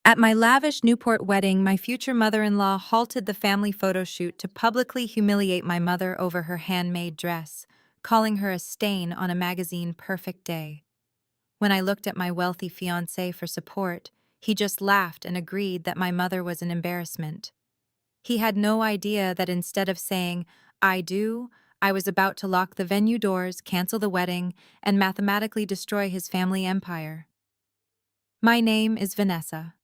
At my lavish Newport wedding, my future mother-in-law halted the family photo shoot to publicly humiliate my mother over her handmade dress, calling her a stain on a magazine perfect day. When I looked at my wealthy fiancé for support, he just laughed and agreed that my mother was an embarrassment. He had no idea that instead of saying, "I do," I was about to lock the venue doors, cancel the wedding, and mathematically destroy his family empire. My name is Vanessa.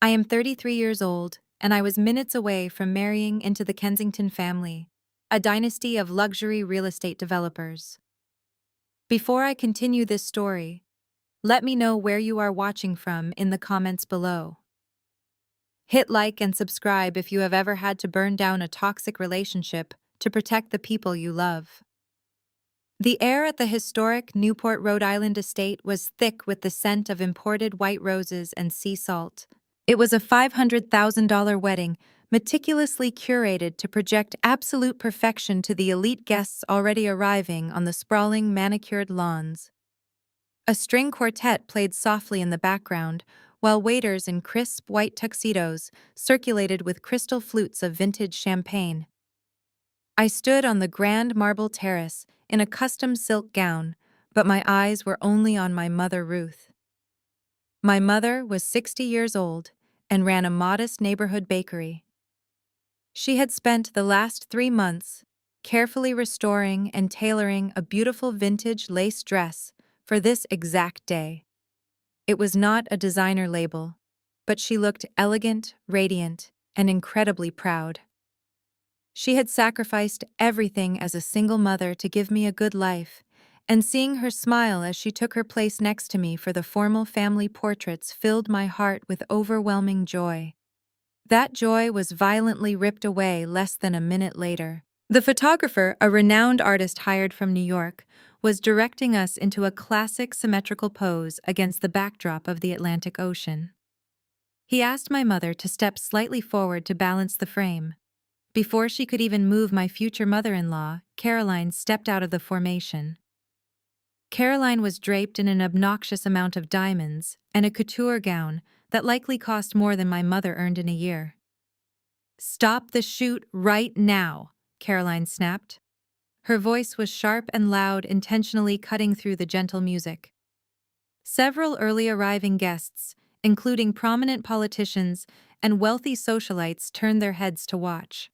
I am 33 years old, and I was minutes away from marrying into the Kensington family, a dynasty of luxury real estate developers. Before I continue this story, let me know where you are watching from in the comments below. Hit like and subscribe if you have ever had to burn down a toxic relationship to protect the people you love. The air at the historic Newport, Rhode Island estate was thick with the scent of imported white roses and sea salt. It was a $500,000 wedding, meticulously curated to project absolute perfection to the elite guests already arriving on the sprawling manicured lawns. A string quartet played softly in the background, while waiters in crisp white tuxedos circulated with crystal flutes of vintage champagne. I stood on the grand marble terrace in a custom silk gown, but my eyes were only on my mother Ruth. My mother was 60 years old and ran a modest neighborhood bakery. She had spent the last 3 months carefully restoring and tailoring a beautiful vintage lace dress for this exact day. It was not a designer label, but she looked elegant, radiant, and incredibly proud. She had sacrificed everything as a single mother to give me a good life, and seeing her smile as she took her place next to me for the formal family portraits filled my heart with overwhelming joy. That joy was violently ripped away less than a minute later. The photographer, a renowned artist hired from New York, was directing us into a classic symmetrical pose against the backdrop of the Atlantic Ocean. He asked my mother to step slightly forward to balance the frame. Before she could even move, my future mother-in-law, Caroline, stepped out of the formation. Caroline was draped in an obnoxious amount of diamonds and a couture gown that likely cost more than my mother earned in a year. "Stop the shoot right now," Caroline snapped. Her voice was sharp and loud, intentionally cutting through the gentle music. Several early arriving guests, including prominent politicians and wealthy socialites, turned their heads to watch.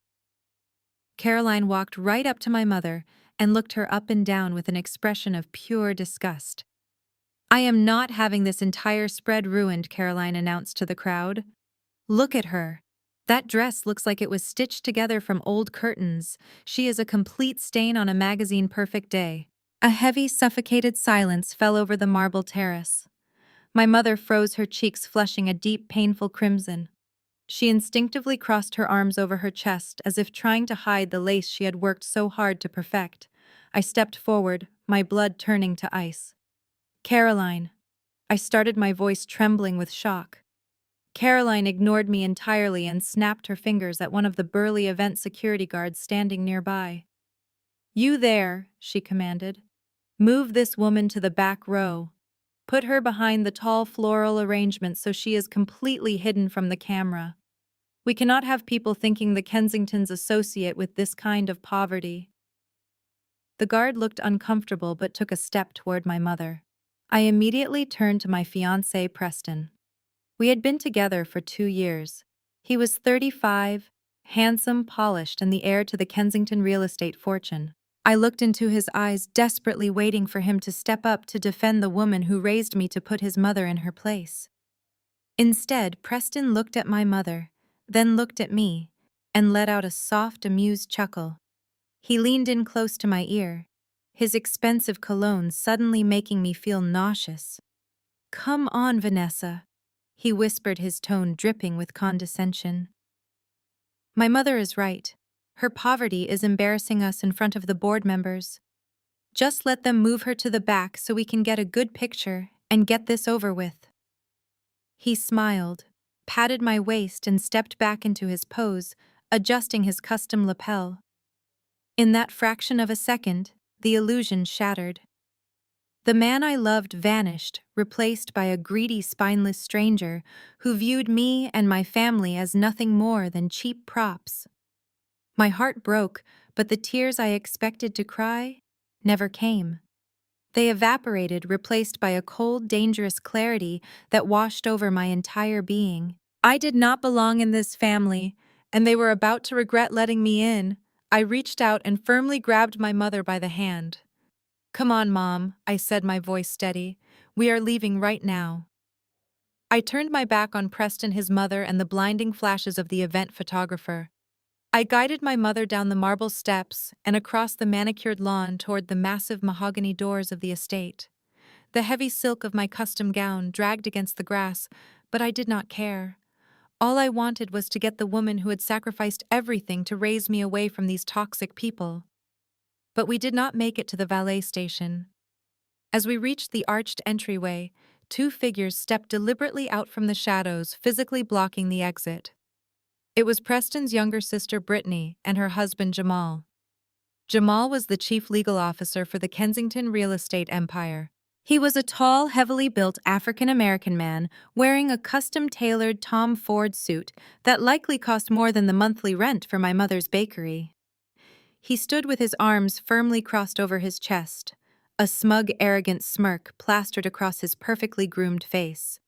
Caroline walked right up to my mother and looked her up and down with an expression of pure disgust. "I am not having this entire spread ruined," Caroline announced to the crowd. "Look at her. That dress looks like it was stitched together from old curtains. She is a complete stain on a magazine perfect day." A heavy, suffocated silence fell over the marble terrace. My mother froze, her cheeks flushing a deep, painful crimson. She instinctively crossed her arms over her chest as if trying to hide the lace she had worked so hard to perfect. I stepped forward, my blood turning to ice. "Caroline." I started, my voice trembling with shock. Caroline ignored me entirely and snapped her fingers at one of the burly event security guards standing nearby. "You there," she commanded. "Move this woman to the back row. Put her behind the tall floral arrangement so she is completely hidden from the camera. We cannot have people thinking the Kensingtons associate with this kind of poverty." The guard looked uncomfortable but took a step toward my mother. I immediately turned to my fiancé, Preston. We had been together for 2 years. He was 35, handsome, polished, and the heir to the Kensington real estate fortune. I looked into his eyes, desperately waiting for him to step up to defend the woman who raised me, to put his mother in her place. Instead, Preston looked at my mother, then looked at me, and let out a soft, amused chuckle. He leaned in close to my ear, his expensive cologne suddenly making me feel nauseous. "Come on, Vanessa," he whispered, his tone dripping with condescension. "My mother is right. Her poverty is embarrassing us in front of the board members. Just let them move her to the back so we can get a good picture and get this over with." He smiled, patted my waist, and stepped back into his pose, adjusting his custom lapel. In that fraction of a second, the illusion shattered. The man I loved vanished, replaced by a greedy, spineless stranger who viewed me and my family as nothing more than cheap props. My heart broke, but the tears I expected to cry never came. They evaporated, replaced by a cold, dangerous clarity that washed over my entire being. I did not belong in this family, and they were about to regret letting me in. I reached out and firmly grabbed my mother by the hand. "Come on, Mom," I said, my voice steady. "We are leaving right now." I turned my back on Preston, his mother, and the blinding flashes of the event photographer. I guided my mother down the marble steps and across the manicured lawn toward the massive mahogany doors of the estate. The heavy silk of my custom gown dragged against the grass, but I did not care. All I wanted was to get the woman who had sacrificed everything to raise me away from these toxic people. But we did not make it to the valet station. As we reached the arched entryway, two figures stepped deliberately out from the shadows, physically blocking the exit. It was Preston's younger sister Brittany and her husband Jamal. Jamal was the chief legal officer for the Kensington real estate empire. He was a tall, heavily built African-American man wearing a custom-tailored Tom Ford suit that likely cost more than the monthly rent for my mother's bakery. He stood with his arms firmly crossed over his chest, a smug, arrogant smirk plastered across his perfectly groomed face.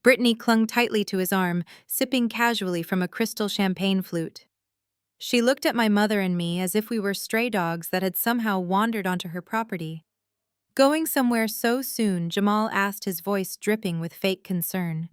Brittany clung tightly to his arm, sipping casually from a crystal champagne flute. She looked at my mother and me as if we were stray dogs that had somehow wandered onto her property. "Going somewhere so soon?" Jamal asked, his voice dripping with fake concern.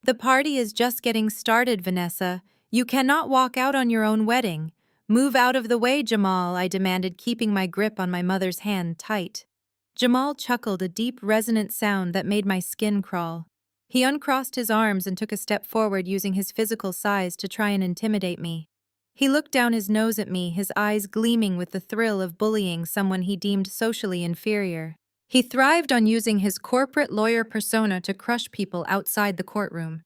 "The party is just getting started, Vanessa. You cannot walk out on your own wedding. Move out of the way, Jamal," I demanded, keeping my grip on my mother's hand tight. Jamal chuckled, a deep, resonant sound that made my skin crawl. He uncrossed his arms and took a step forward, using his physical size to try and intimidate me. He looked down his nose at me, his eyes gleaming with the thrill of bullying someone he deemed socially inferior. He thrived on using his corporate lawyer persona to crush people outside the courtroom.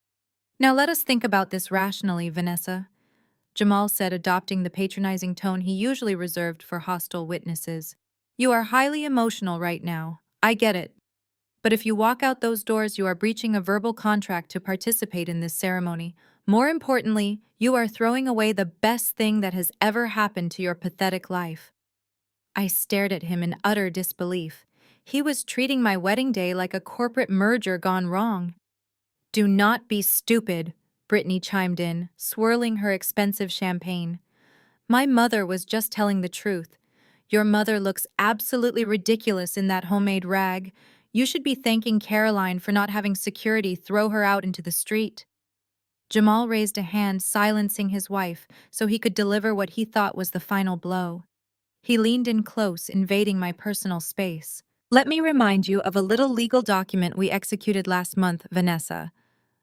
"Now let us think about this rationally, Vanessa," Jamal said, adopting the patronizing tone he usually reserved for hostile witnesses. "You are highly emotional right now. I get it. But if you walk out those doors, you are breaching a verbal contract to participate in this ceremony. More importantly, you are throwing away the best thing that has ever happened to your pathetic life." I stared at him in utter disbelief. He was treating my wedding day like a corporate merger gone wrong. "Do not be stupid," Brittany chimed in, swirling her expensive champagne. "My mother was just telling the truth. Your mother looks absolutely ridiculous in that homemade rag. You should be thanking Caroline for not having security throw her out into the street." Jamal raised a hand, silencing his wife, so he could deliver what he thought was the final blow. He leaned in close, invading my personal space. "Let me remind you of a little legal document we executed last month, Vanessa.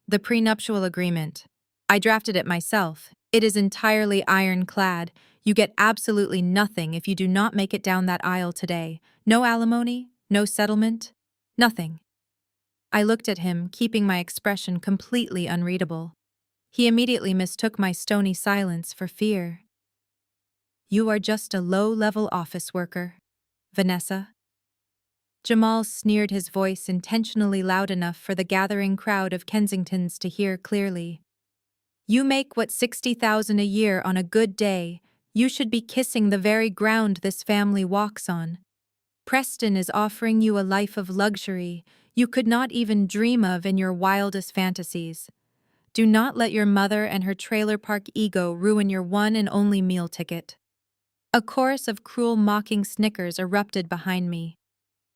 The prenuptial agreement. I drafted it myself. It is entirely ironclad. You get absolutely nothing if you do not make it down that aisle today. No alimony, no settlement, nothing." I looked at him, keeping my expression completely unreadable. He immediately mistook my stony silence for fear. "You are just a low-level office worker, Vanessa." Jamal sneered, his voice intentionally loud enough for the gathering crowd of Kensingtons to hear clearly. "You make what, 60,000 a year on a good day. You should be kissing the very ground this family walks on. Preston is offering you a life of luxury you could not even dream of in your wildest fantasies. Do not let your mother and her trailer park ego ruin your one and only meal ticket." A chorus of cruel, mocking snickers erupted behind me.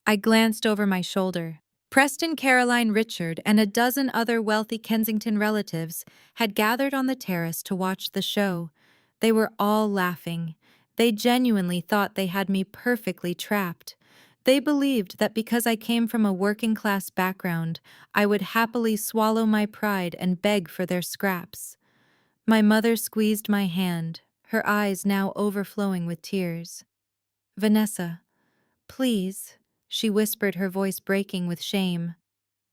I glanced over my shoulder. Preston, Caroline, Richard, and a dozen other wealthy Kensington relatives had gathered on the terrace to watch the show. They were all laughing. They genuinely thought they had me perfectly trapped. They believed that because I came from a working-class background, I would happily swallow my pride and beg for their scraps. My mother squeezed my hand, her eyes now overflowing with tears. "Vanessa, please," she whispered, her voice breaking with shame.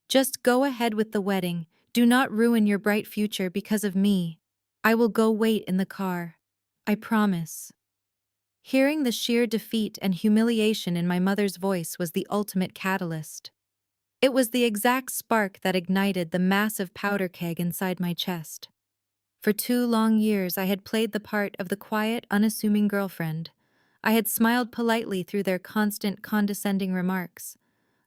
"Just go ahead with the wedding. Do not ruin your bright future because of me. I will go wait in the car. I promise." Hearing the sheer defeat and humiliation in my mother's voice was the ultimate catalyst. It was the exact spark that ignited the massive powder keg inside my chest. For 2 long years, I had played the part of the quiet, unassuming girlfriend. I had smiled politely through their constant, condescending remarks.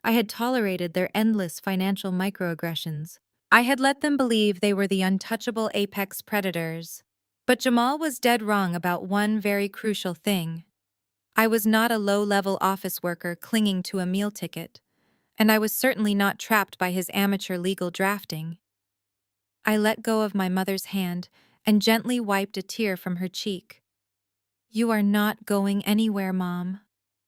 I had tolerated their endless financial microaggressions. I had let them believe they were the untouchable apex predators. But Jamal was dead wrong about one very crucial thing. I was not a low-level office worker clinging to a meal ticket, and I was certainly not trapped by his amateur legal drafting. I let go of my mother's hand and gently wiped a tear from her cheek. "You are not going anywhere, Mom,"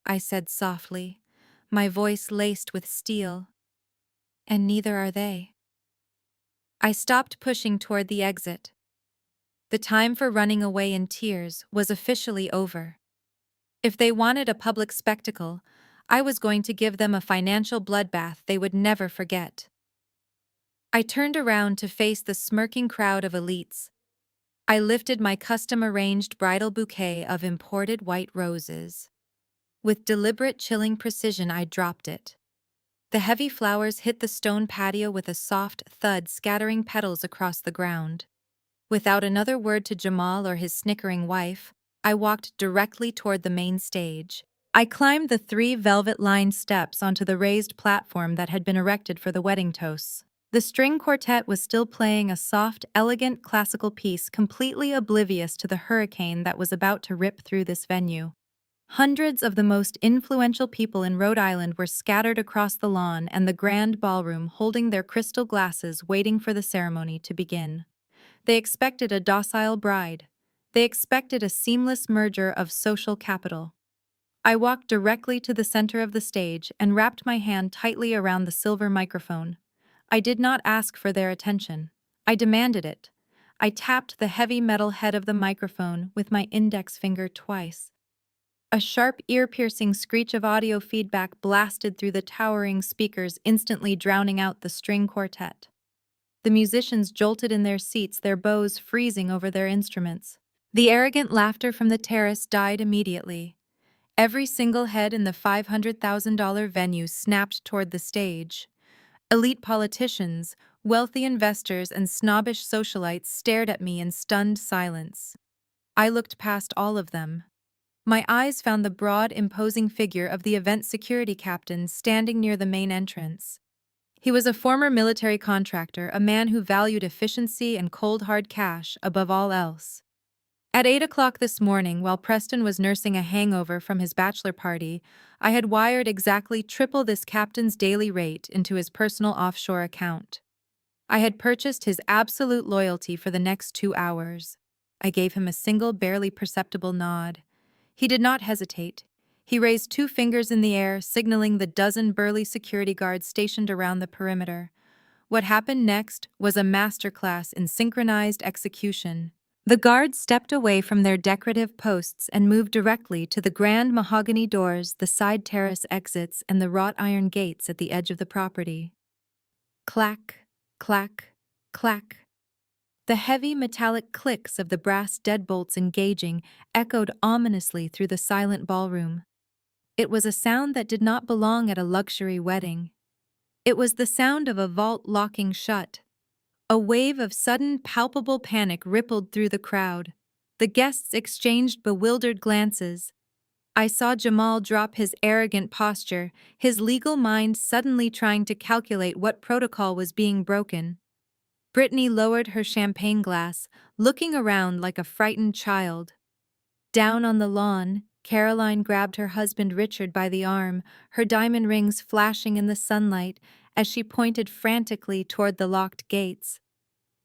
I said softly, my voice laced with steel. "And neither are they." I stopped pushing toward the exit. The time for running away in tears was officially over. If they wanted a public spectacle, I was going to give them a financial bloodbath they would never forget. I turned around to face the smirking crowd of elites. I lifted my custom-arranged bridal bouquet of imported white roses. With deliberate, chilling precision, I dropped it. The heavy flowers hit the stone patio with a soft thud, scattering petals across the ground. Without another word to Jamal or his snickering wife, I walked directly toward the main stage. I climbed the 3 velvet-lined steps onto the raised platform that had been erected for the wedding toasts. The string quartet was still playing a soft, elegant classical piece, completely oblivious to the hurricane that was about to rip through this venue. Hundreds of the most influential people in Rhode Island were scattered across the lawn and the grand ballroom, holding their crystal glasses, waiting for the ceremony to begin. They expected a docile bride. They expected a seamless merger of social capital. I walked directly to the center of the stage and wrapped my hand tightly around the silver microphone. I did not ask for their attention. I demanded it. I tapped the heavy metal head of the microphone with my index finger twice. A sharp, ear-piercing screech of audio feedback blasted through the towering speakers, instantly drowning out the string quartet. The musicians jolted in their seats, their bows freezing over their instruments. The arrogant laughter from the terrace died immediately. Every single head in the $500,000 venue snapped toward the stage. Elite politicians, wealthy investors, and snobbish socialites stared at me in stunned silence. I looked past all of them. My eyes found the broad, imposing figure of the event security captain standing near the main entrance. He was a former military contractor, a man who valued efficiency and cold hard cash above all else. At 8 o'clock this morning, while Preston was nursing a hangover from his bachelor party, I had wired exactly triple this captain's daily rate into his personal offshore account. I had purchased his absolute loyalty for the next 2 hours. I gave him a single, barely perceptible nod. He did not hesitate. He raised 2 fingers in the air, signaling the dozen burly security guards stationed around the perimeter. What happened next was a masterclass in synchronized execution. The guards stepped away from their decorative posts and moved directly to the grand mahogany doors, the side terrace exits, and the wrought iron gates at the edge of the property. Clack, clack, clack. The heavy metallic clicks of the brass deadbolts engaging echoed ominously through the silent ballroom. It was a sound that did not belong at a luxury wedding. It was the sound of a vault locking shut. A wave of sudden, palpable panic rippled through the crowd. The guests exchanged bewildered glances. I saw Jamal drop his arrogant posture, his legal mind suddenly trying to calculate what protocol was being broken. Brittany lowered her champagne glass, looking around like a frightened child. Down on the lawn, Caroline grabbed her husband Richard by the arm, her diamond rings flashing in the sunlight as she pointed frantically toward the locked gates.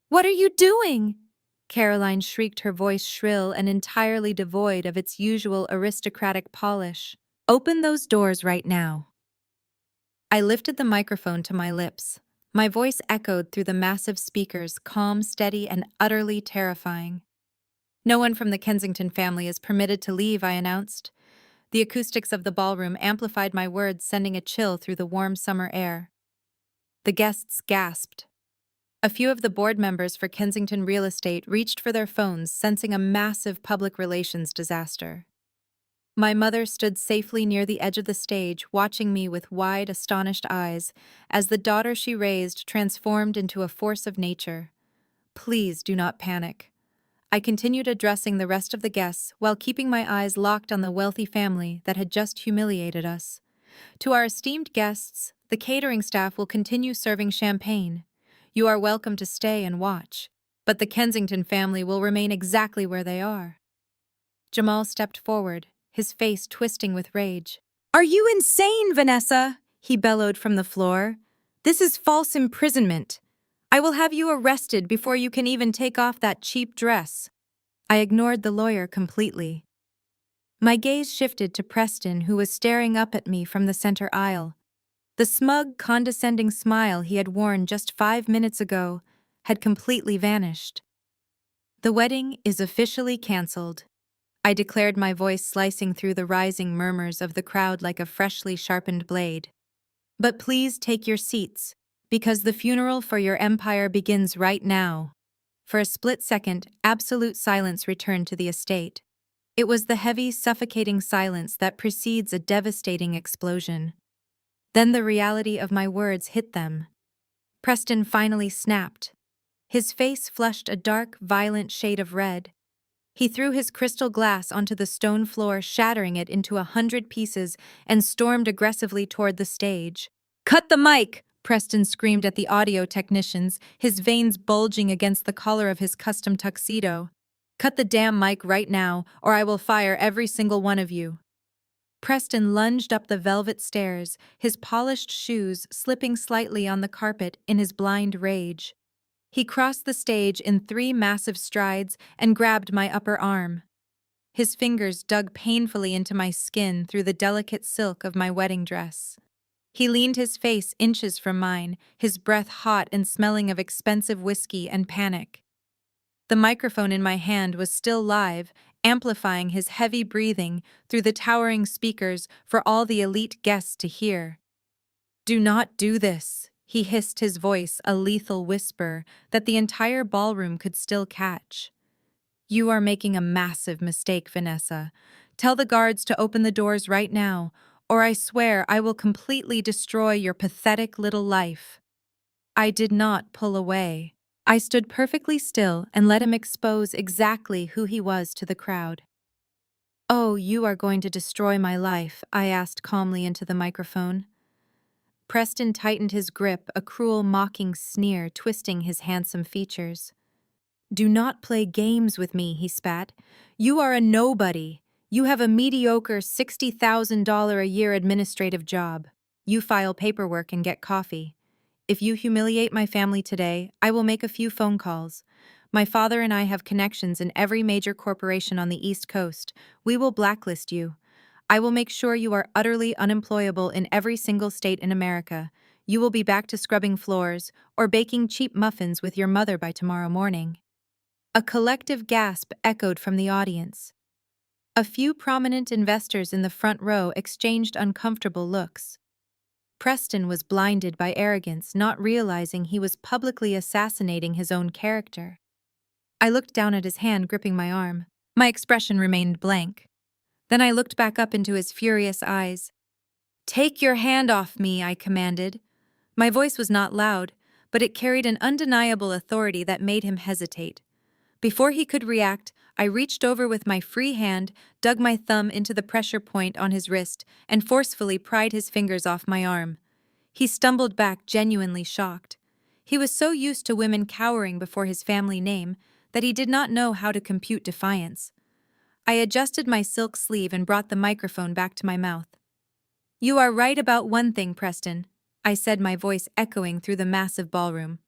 "What are you doing?" Caroline shrieked, her voice shrill and entirely devoid of its usual aristocratic polish. "Open those doors right now." I lifted the microphone to my lips. My voice echoed through the massive speakers, calm, steady, and utterly terrifying. "No one from the Kensington family is permitted to leave," I announced. The acoustics of the ballroom amplified my words, sending a chill through the warm summer air. The guests gasped. A few of the board members for Kensington Real Estate reached for their phones, sensing a massive public relations disaster. My mother stood safely near the edge of the stage, watching me with wide, astonished eyes, as the daughter she raised transformed into a force of nature. Please do not panic. I continued addressing the rest of the guests while keeping my eyes locked on the wealthy family that had just humiliated us. To our esteemed guests, the catering staff will continue serving champagne. You are welcome to stay and watch, but the Kensington family will remain exactly where they are. Jamal stepped forward, his face twisting with rage. "Are you insane, Vanessa?" he bellowed from the floor. "This is false imprisonment. I will have you arrested before you can even take off that cheap dress." I ignored the lawyer completely. My gaze shifted to Preston, who was staring up at me from the center aisle. The smug, condescending smile he had worn just 5 minutes ago had completely vanished. "The wedding is officially cancelled," I declared, my voice slicing through the rising murmurs of the crowd like a freshly sharpened blade. "But please take your seats, because the funeral for your empire begins right now." For a split second, absolute silence returned to the estate. It was the heavy, suffocating silence that precedes a devastating explosion. Then the reality of my words hit them. Preston finally snapped. His face flushed a dark, violent shade of red. He threw his crystal glass onto the stone floor, shattering it into 100 pieces, and stormed aggressively toward the stage. "Cut the mic!" Preston screamed at the audio technicians, his veins bulging against the collar of his custom tuxedo. "Cut the damn mic right now, or I will fire every single one of you." Preston lunged up the velvet stairs, his polished shoes slipping slightly on the carpet in his blind rage. He crossed the stage in 3 massive strides and grabbed my upper arm. His fingers dug painfully into my skin through the delicate silk of my wedding dress. He leaned his face inches from mine, his breath hot and smelling of expensive whiskey and panic. The microphone in my hand was still live, amplifying his heavy breathing through the towering speakers for all the elite guests to hear. "Do not do this," he hissed, his voice a lethal whisper that the entire ballroom could still catch. "You are making a massive mistake, Vanessa. Tell the guards to open the doors right now, or I swear I will completely destroy your pathetic little life." I did not pull away. I stood perfectly still and let him expose exactly who he was to the crowd. "Oh, you are going to destroy my life?" I asked calmly into the microphone. Preston tightened his grip, a cruel, mocking sneer twisting his handsome features. "Do not play games with me," he spat. "You are a nobody. You have a mediocre $60,000 a year administrative job. You file paperwork and get coffee. If you humiliate my family today, I will make a few phone calls. My father and I have connections in every major corporation on the East Coast. We will blacklist you. I will make sure you are utterly unemployable in every single state in America. You will be back to scrubbing floors or baking cheap muffins with your mother by tomorrow morning." A collective gasp echoed from the audience. A few prominent investors in the front row exchanged uncomfortable looks. Preston was blinded by arrogance, not realizing he was publicly assassinating his own character. I looked down at his hand gripping my arm. My expression remained blank. Then I looked back up into his furious eyes. "Take your hand off me," I commanded. My voice was not loud, but it carried an undeniable authority that made him hesitate. Before he could react, I reached over with my free hand, dug my thumb into the pressure point on his wrist, and forcefully pried his fingers off my arm. He stumbled back, genuinely shocked. He was so used to women cowering before his family name that he did not know how to compute defiance. I adjusted my silk sleeve and brought the microphone back to my mouth. "You are right about one thing, Preston," I said, my voice echoing through the massive ballroom.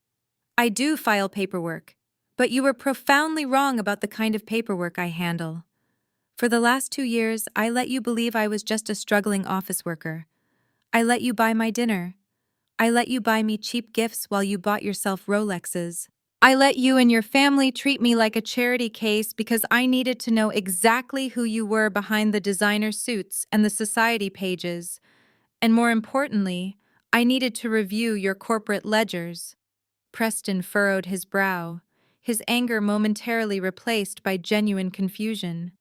"I do file paperwork. But you were profoundly wrong about the kind of paperwork I handle. For the last 2 years, I let you believe I was just a struggling office worker. I let you buy my dinner. I let you buy me cheap gifts while you bought yourself Rolexes. I let you and your family treat me like a charity case because I needed to know exactly who you were behind the designer suits and the society pages. And more importantly, I needed to review your corporate ledgers." Preston furrowed his brow, his anger momentarily replaced by genuine confusion.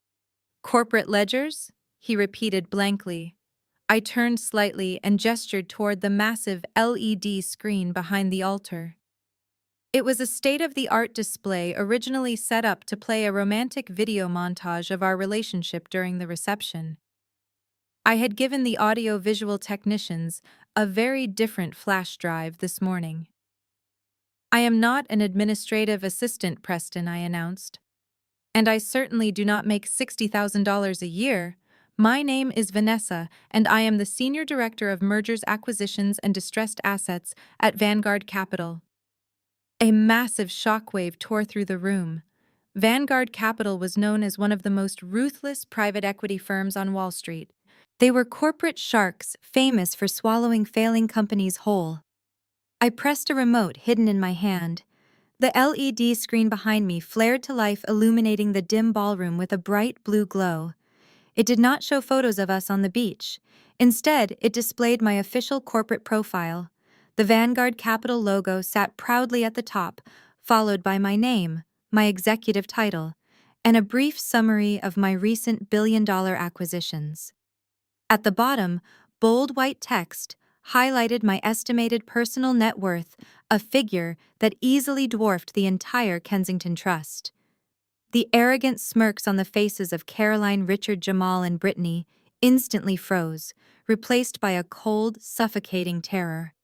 "Corporate ledgers?" he repeated blankly. I turned slightly and gestured toward the massive LED screen behind the altar. It was a state-of-the-art display originally set up to play a romantic video montage of our relationship during the reception. I had given the audio-visual technicians a very different flash drive this morning. I am not an administrative assistant, Preston, I announced. And I certainly do not make $60,000 a year. My name is Vanessa, and I am the Senior Director of Mergers, Acquisitions, and Distressed Assets at Vanguard Capital. A massive shockwave tore through the room. Vanguard Capital was known as one of the most ruthless private equity firms on Wall Street. They were corporate sharks famous for swallowing failing companies whole. I pressed a remote hidden in my hand. The LED screen behind me flared to life, illuminating the dim ballroom with a bright blue glow. It did not show photos of us on the beach. Instead, it displayed my official corporate profile. The Vanguard Capital logo sat proudly at the top, followed by my name, my executive title, and a brief summary of my recent billion-dollar acquisitions. At the bottom, bold white text highlighted my estimated personal net worth, a figure that easily dwarfed the entire Kensington Trust. The arrogant smirks on the faces of Caroline, Richard, Jamal, and Brittany instantly froze, replaced by a cold, suffocating terror.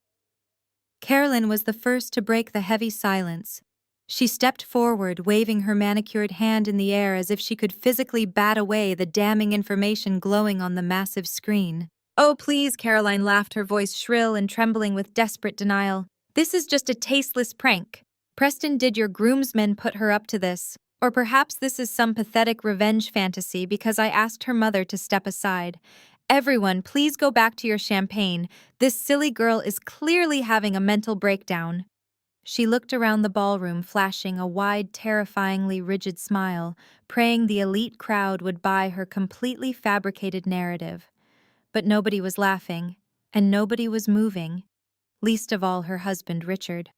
Carolyn was the first to break the heavy silence. She stepped forward, waving her manicured hand in the air as if she could physically bat away the damning information glowing on the massive screen. "Oh, please," Caroline laughed, her voice shrill and trembling with desperate denial. "This is just a tasteless prank. Preston, did your groomsmen put her up to this? Or perhaps this is some pathetic revenge fantasy because I asked her mother to step aside. Everyone, please go back to your champagne. This silly girl is clearly having a mental breakdown." She looked around the ballroom, flashing a wide, terrifyingly rigid smile, praying the elite crowd would buy her completely fabricated narrative. But nobody was laughing, and nobody was moving, least of all her husband, Richard.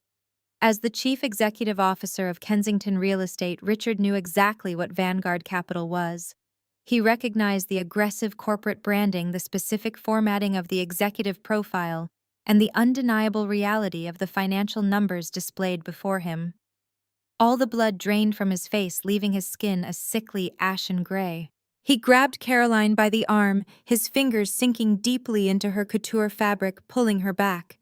As the chief executive officer of Kensington Real Estate, Richard knew exactly what Vanguard Capital was. He recognized the aggressive corporate branding, the specific formatting of the executive profile, and the undeniable reality of the financial numbers displayed before him. All the blood drained from his face, leaving his skin a sickly ashen gray. He grabbed Caroline by the arm, his fingers sinking deeply into her couture fabric, pulling her back.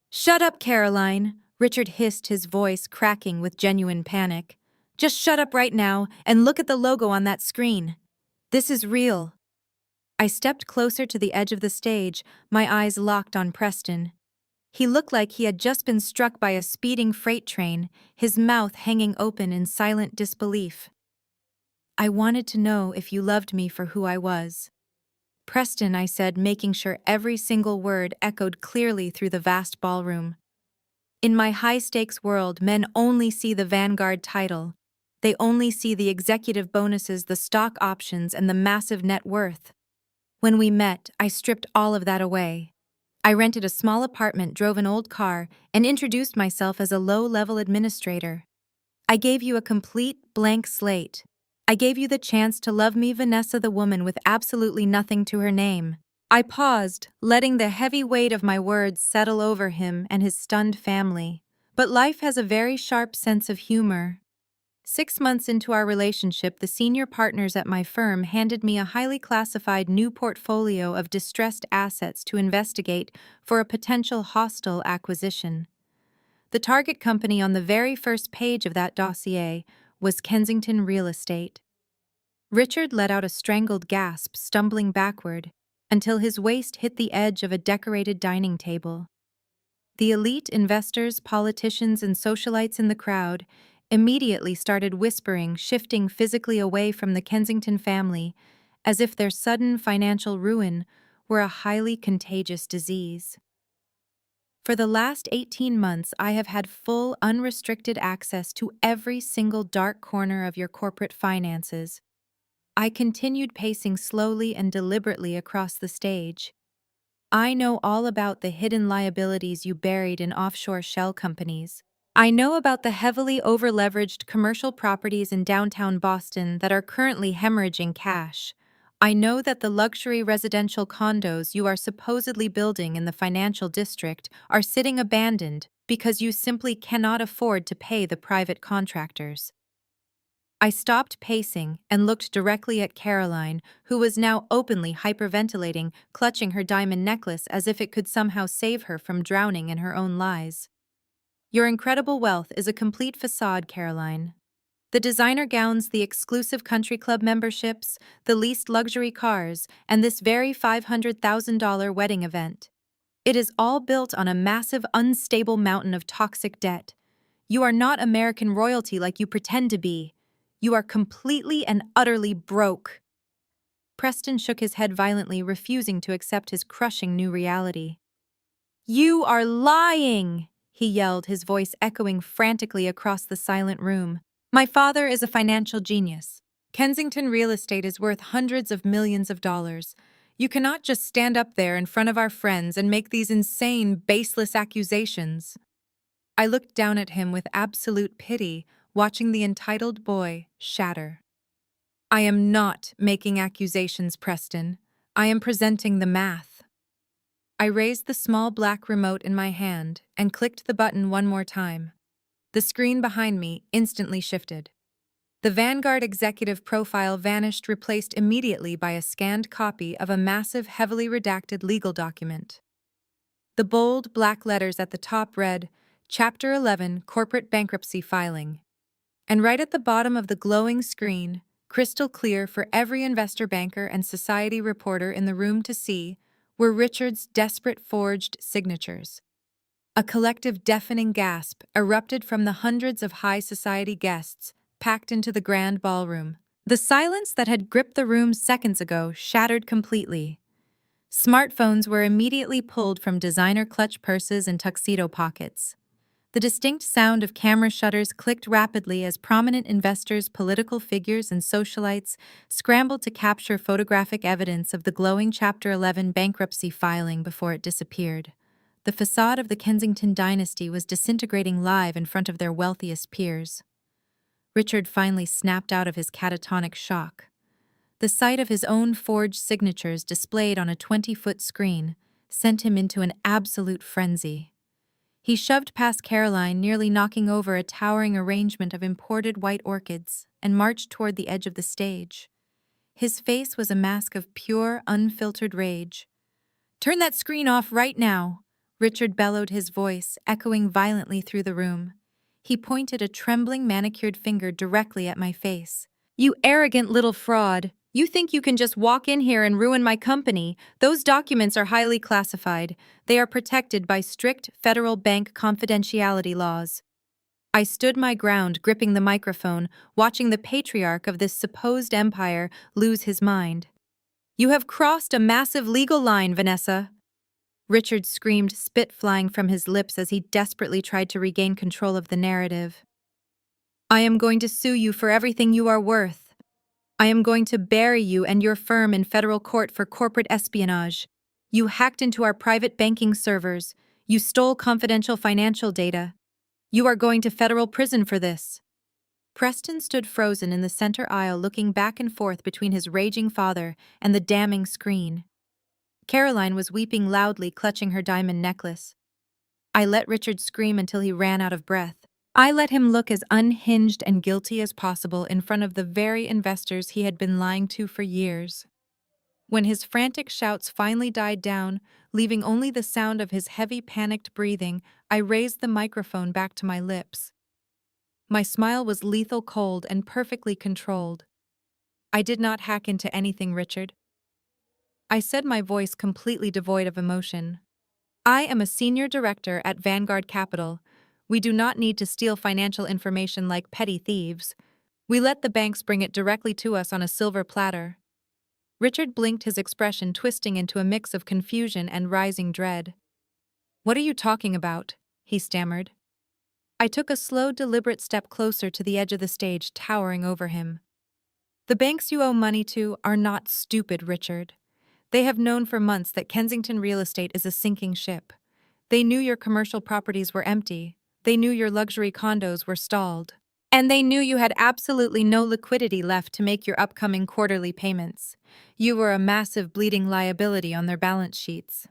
"Shut up, Caroline," Richard hissed, his voice cracking with genuine panic. "Just shut up right now and look at the logo on that screen. This is real." I stepped closer to the edge of the stage, my eyes locked on Preston. He looked like he had just been struck by a speeding freight train, his mouth hanging open in silent disbelief. "I wanted to know if you loved me for who I was." "Preston," I said, making sure every single word echoed clearly through the vast ballroom. "In my high-stakes world, men only see the Vanguard title. They only see the executive bonuses, the stock options, and the massive net worth. When we met, I stripped all of that away. I rented a small apartment, drove an old car, and introduced myself as a low-level administrator. I gave you a complete blank slate. I gave you the chance to love me, Vanessa, the woman with absolutely nothing to her name." I paused, letting the heavy weight of my words settle over him and his stunned family. But life has a very sharp sense of humor. 6 months into our relationship, the senior partners at my firm handed me a highly classified new portfolio of distressed assets to investigate for a potential hostile acquisition. The target company on the very first page of that dossier was Kensington Real Estate. Richard let out a strangled gasp, stumbling backward, until his waist hit the edge of a decorated dining table. The elite investors, politicians, and socialites in the crowd immediately started whispering, shifting physically away from the Kensington family, as if their sudden financial ruin were a highly contagious disease. For the last 18 months, I have had full, unrestricted access to every single dark corner of your corporate finances. I continued pacing slowly and deliberately across the stage. "I know all about the hidden liabilities you buried in offshore shell companies. I know about the heavily over-leveraged commercial properties in downtown Boston that are currently hemorrhaging cash. I know that the luxury residential condos you are supposedly building in the financial district are sitting abandoned because you simply cannot afford to pay the private contractors. I stopped pacing and looked directly at Caroline, who was now openly hyperventilating, clutching her diamond necklace as if it could somehow save her from drowning in her own lies. Your incredible wealth is a complete facade, Caroline. The designer gowns, the exclusive country club memberships, the leased luxury cars, and this very $500,000 wedding event. It is all built on a massive, unstable mountain of toxic debt. You are not American royalty like you pretend to be. You are completely and utterly broke. Preston shook his head violently, refusing to accept his crushing new reality. You are lying, he yelled, his voice echoing frantically across the silent room. My father is a financial genius. Kensington real estate is worth hundreds of millions of dollars. You cannot just stand up there in front of our friends and make these insane, baseless accusations. I looked down at him with absolute pity, watching the entitled boy shatter. I am not making accusations, Preston. I am presenting the math. I raised the small black remote in my hand and clicked the button one more time. The screen behind me instantly shifted. The Vanguard executive profile vanished, replaced immediately by a scanned copy of a massive, heavily redacted legal document. The bold, black letters at the top read, Chapter 11, Corporate Bankruptcy Filing. And right at the bottom of the glowing screen, crystal clear for every investor banker and society reporter in the room to see, were Richard's desperate forged signatures. A collective deafening gasp erupted from the hundreds of high society guests packed into the grand ballroom. The silence that had gripped the room seconds ago shattered completely. Smartphones were immediately pulled from designer clutch purses and tuxedo pockets. The distinct sound of camera shutters clicked rapidly as prominent investors, political figures, and socialites scrambled to capture photographic evidence of the glowing Chapter 11 bankruptcy filing before it disappeared. The facade of the Kensington dynasty was disintegrating live in front of their wealthiest peers. Richard finally snapped out of his catatonic shock. The sight of his own forged signatures displayed on a 20-foot screen sent him into an absolute frenzy. He shoved past Caroline, nearly knocking over a towering arrangement of imported white orchids, and marched toward the edge of the stage. His face was a mask of pure, unfiltered rage. "Turn that screen off right now!" Richard bellowed, his voice echoing violently through the room. He pointed a trembling, manicured finger directly at my face. "You arrogant little fraud! You think you can just walk in here and ruin my company? Those documents are highly classified. They are protected by strict federal bank confidentiality laws." I stood my ground, gripping the microphone, watching the patriarch of this supposed empire lose his mind. "You have crossed a massive legal line, Vanessa!" Richard screamed, spit flying from his lips as he desperately tried to regain control of the narrative. "I am going to sue you for everything you are worth. I am going to bury you and your firm in federal court for corporate espionage. You hacked into our private banking servers. You stole confidential financial data. You are going to federal prison for this." Preston stood frozen in the center aisle, looking back and forth between his raging father and the damning screen. Caroline was weeping loudly, clutching her diamond necklace. I let Richard scream until he ran out of breath. I let him look as unhinged and guilty as possible in front of the very investors he had been lying to for years. When his frantic shouts finally died down, leaving only the sound of his heavy, panicked breathing, I raised the microphone back to my lips. My smile was lethal cold and perfectly controlled. "I did not hack into anything, Richard," I said, my voice completely devoid of emotion. "I am a senior director at Vanguard Capital. We do not need to steal financial information like petty thieves. We let the banks bring it directly to us on a silver platter." Richard blinked, his expression twisting into a mix of confusion and rising dread. "What are you talking about?" he stammered. I took a slow, deliberate step closer to the edge of the stage, towering over him. "The banks you owe money to are not stupid, Richard. They have known for months that Kensington real estate is a sinking ship. They knew your commercial properties were empty. They knew your luxury condos were stalled. And they knew you had absolutely no liquidity left to make your upcoming quarterly payments. You were a massive bleeding liability on their balance sheets.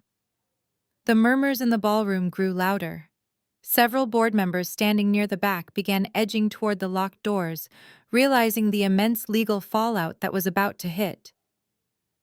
The murmurs in the ballroom grew louder. Several board members standing near the back began edging toward the locked doors, realizing the immense legal fallout that was about to hit.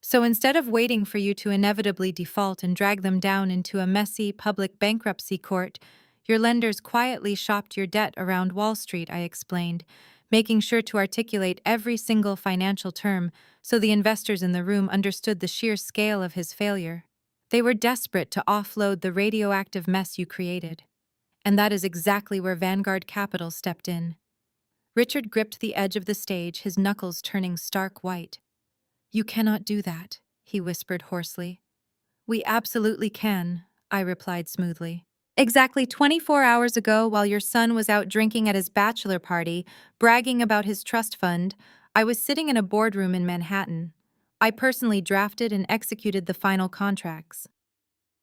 So instead of waiting for you to inevitably default and drag them down into a messy public bankruptcy court, your lenders quietly shopped your debt around Wall Street, I explained, making sure to articulate every single financial term so the investors in the room understood the sheer scale of his failure. They were desperate to offload the radioactive mess you created. And that is exactly where Vanguard Capital stepped in. Richard gripped the edge of the stage, his knuckles turning stark white. "You cannot do that," he whispered hoarsely. "We absolutely can," I replied smoothly. "Exactly 24 hours ago, while your son was out drinking at his bachelor party, bragging about his trust fund, I was sitting in a boardroom in Manhattan. I personally drafted and executed the final contracts.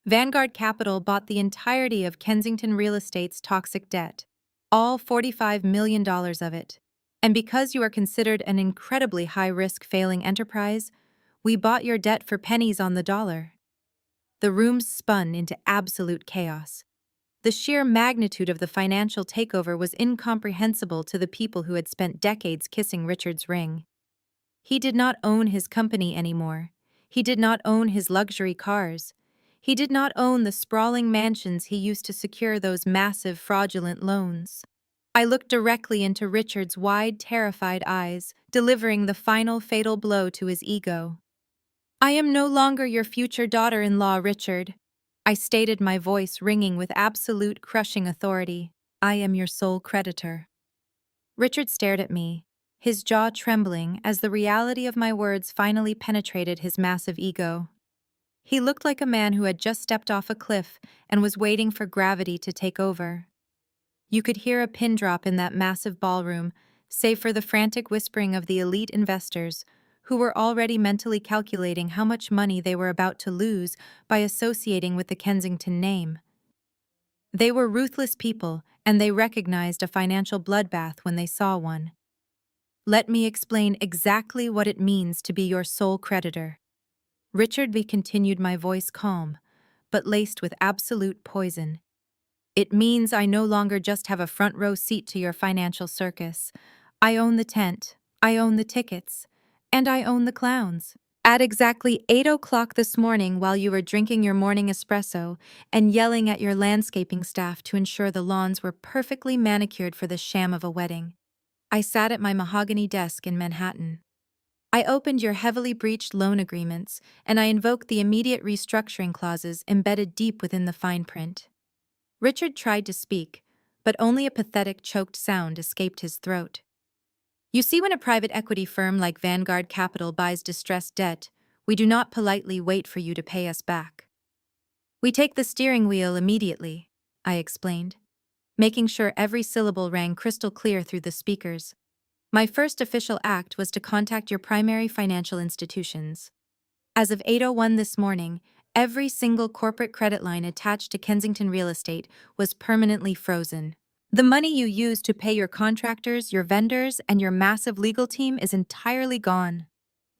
Vanguard Capital bought the entirety of Kensington Real Estate's toxic debt, all $45 million of it. And because you are considered an incredibly high-risk failing enterprise, we bought your debt for pennies on the dollar." The room spun into absolute chaos. The sheer magnitude of the financial takeover was incomprehensible to the people who had spent decades kissing Richard's ring. He did not own his company anymore. He did not own his luxury cars. He did not own the sprawling mansions he used to secure those massive fraudulent loans. I looked directly into Richard's wide, terrified eyes, delivering the final fatal blow to his ego. "I am no longer your future daughter-in-law, Richard," I stated, my voice ringing with absolute crushing authority. "I am your sole creditor." Richard stared at me, his jaw trembling as the reality of my words finally penetrated his massive ego. He looked like a man who had just stepped off a cliff and was waiting for gravity to take over. You could hear a pin drop in that massive ballroom, save for the frantic whispering of the elite investors, who were already mentally calculating how much money they were about to lose by associating with the Kensington name. They were ruthless people, and they recognized a financial bloodbath when they saw one. "Let me explain exactly what it means to be your sole creditor." Richard V. continued, my voice calm, but laced with absolute poison. "It means I no longer just have a front row seat to your financial circus. I own the tent, I own the tickets, and I own the clowns." At exactly 8 o'clock this morning, while you were drinking your morning espresso and yelling at your landscaping staff to ensure the lawns were perfectly manicured for the sham of a wedding, I sat at my mahogany desk in Manhattan. I opened your heavily breached loan agreements, and I invoked the immediate restructuring clauses embedded deep within the fine print. Richard tried to speak, but only a pathetic, choked sound escaped his throat. "You see, when a private equity firm like Vanguard Capital buys distressed debt, we do not politely wait for you to pay us back. We take the steering wheel immediately," I explained, making sure every syllable rang crystal clear through the speakers. "My first official act was to contact your primary financial institutions. As of 8:01 this morning, every single corporate credit line attached to Kensington Real Estate was permanently frozen. The money you used to pay your contractors, your vendors, and your massive legal team is entirely gone.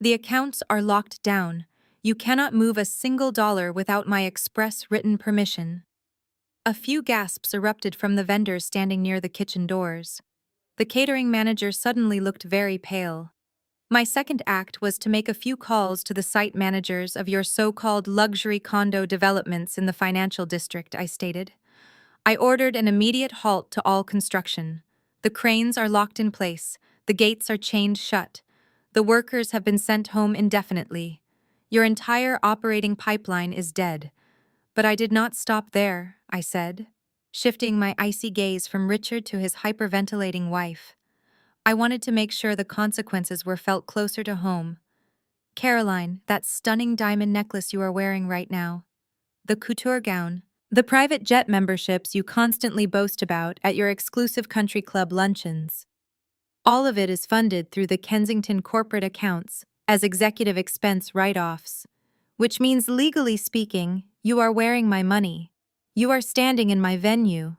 The accounts are locked down. You cannot move a single dollar without my express written permission." A few gasps erupted from the vendors standing near the kitchen doors. The catering manager suddenly looked very pale. "My second act was to make a few calls to the site managers of your so-called luxury condo developments in the financial district," I stated. "I ordered an immediate halt to all construction. The cranes are locked in place. The gates are chained shut. The workers have been sent home indefinitely. Your entire operating pipeline is dead." But I did not stop there, I said, shifting my icy gaze from Richard to his hyperventilating wife. I wanted to make sure the consequences were felt closer to home. "Caroline, that stunning diamond necklace you are wearing right now, the couture gown, the private jet memberships you constantly boast about at your exclusive country club luncheons. All of it is funded through the Kensington corporate accounts as executive expense write-offs, which means, legally speaking, you are wearing my money. You are standing in my venue."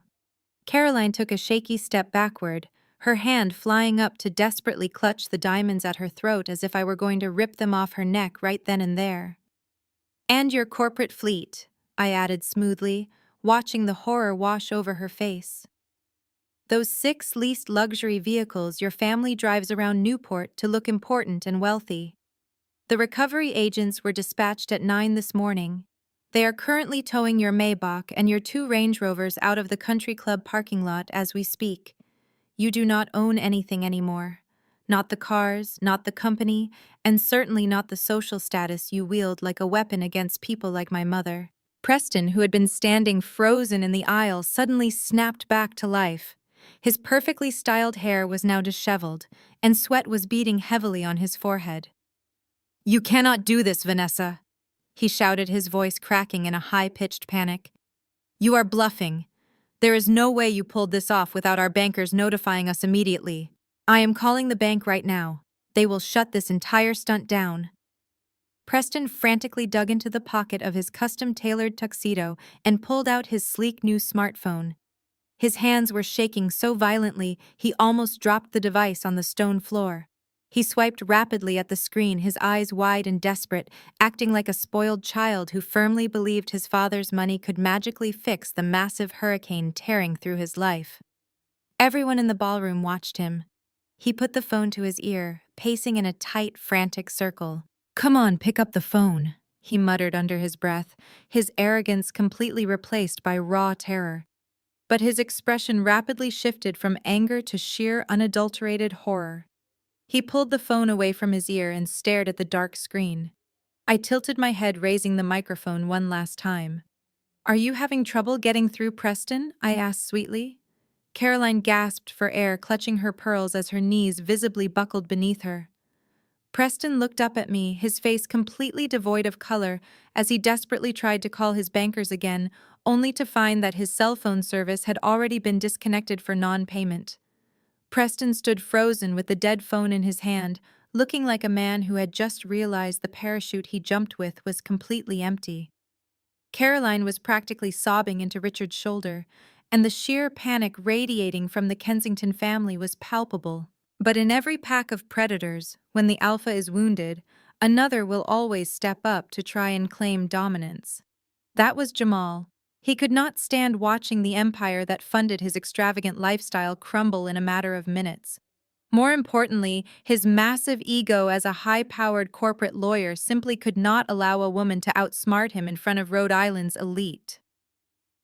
Caroline took a shaky step backward, her hand flying up to desperately clutch the diamonds at her throat as if I were going to rip them off her neck right then and there. "And your corporate fleet," I added smoothly, watching the horror wash over her face. "Those 6 leased luxury vehicles your family drives around Newport to look important and wealthy. The recovery agents were dispatched at 9 this morning. They are currently towing your Maybach and your 2 Range Rovers out of the country club parking lot as we speak. You do not own anything anymore. Not the cars, not the company, and certainly not the social status you wield like a weapon against people like my mother." Preston, who had been standing frozen in the aisle, suddenly snapped back to life. His perfectly styled hair was now disheveled, and sweat was beading heavily on his forehead. "You cannot do this, Vanessa," he shouted, his voice cracking in a high-pitched panic. "You are bluffing. There is no way you pulled this off without our bankers notifying us immediately. I am calling the bank right now. They will shut this entire stunt down." Preston frantically dug into the pocket of his custom-tailored tuxedo and pulled out his sleek new smartphone. His hands were shaking so violently he almost dropped the device on the stone floor. He swiped rapidly at the screen, his eyes wide and desperate, acting like a spoiled child who firmly believed his father's money could magically fix the massive hurricane tearing through his life. Everyone in the ballroom watched him. He put the phone to his ear, pacing in a tight, frantic circle. "Come on, pick up the phone," he muttered under his breath, his arrogance completely replaced by raw terror. But his expression rapidly shifted from anger to sheer, unadulterated horror. He pulled the phone away from his ear and stared at the dark screen. I tilted my head, raising the microphone one last time. "Are you having trouble getting through, Preston?" I asked sweetly. Caroline gasped for air, clutching her pearls as her knees visibly buckled beneath her. Preston looked up at me, his face completely devoid of color, as he desperately tried to call his bankers again, only to find that his cell phone service had already been disconnected for non-payment. Preston stood frozen with the dead phone in his hand, looking like a man who had just realized the parachute he jumped with was completely empty. Caroline was practically sobbing into Richard's shoulder, and the sheer panic radiating from the Kensington family was palpable. But in every pack of predators, when the alpha is wounded, another will always step up to try and claim dominance. That was Jamal. He could not stand watching the empire that funded his extravagant lifestyle crumble in a matter of minutes. More importantly, his massive ego as a high-powered corporate lawyer simply could not allow a woman to outsmart him in front of Rhode Island's elite.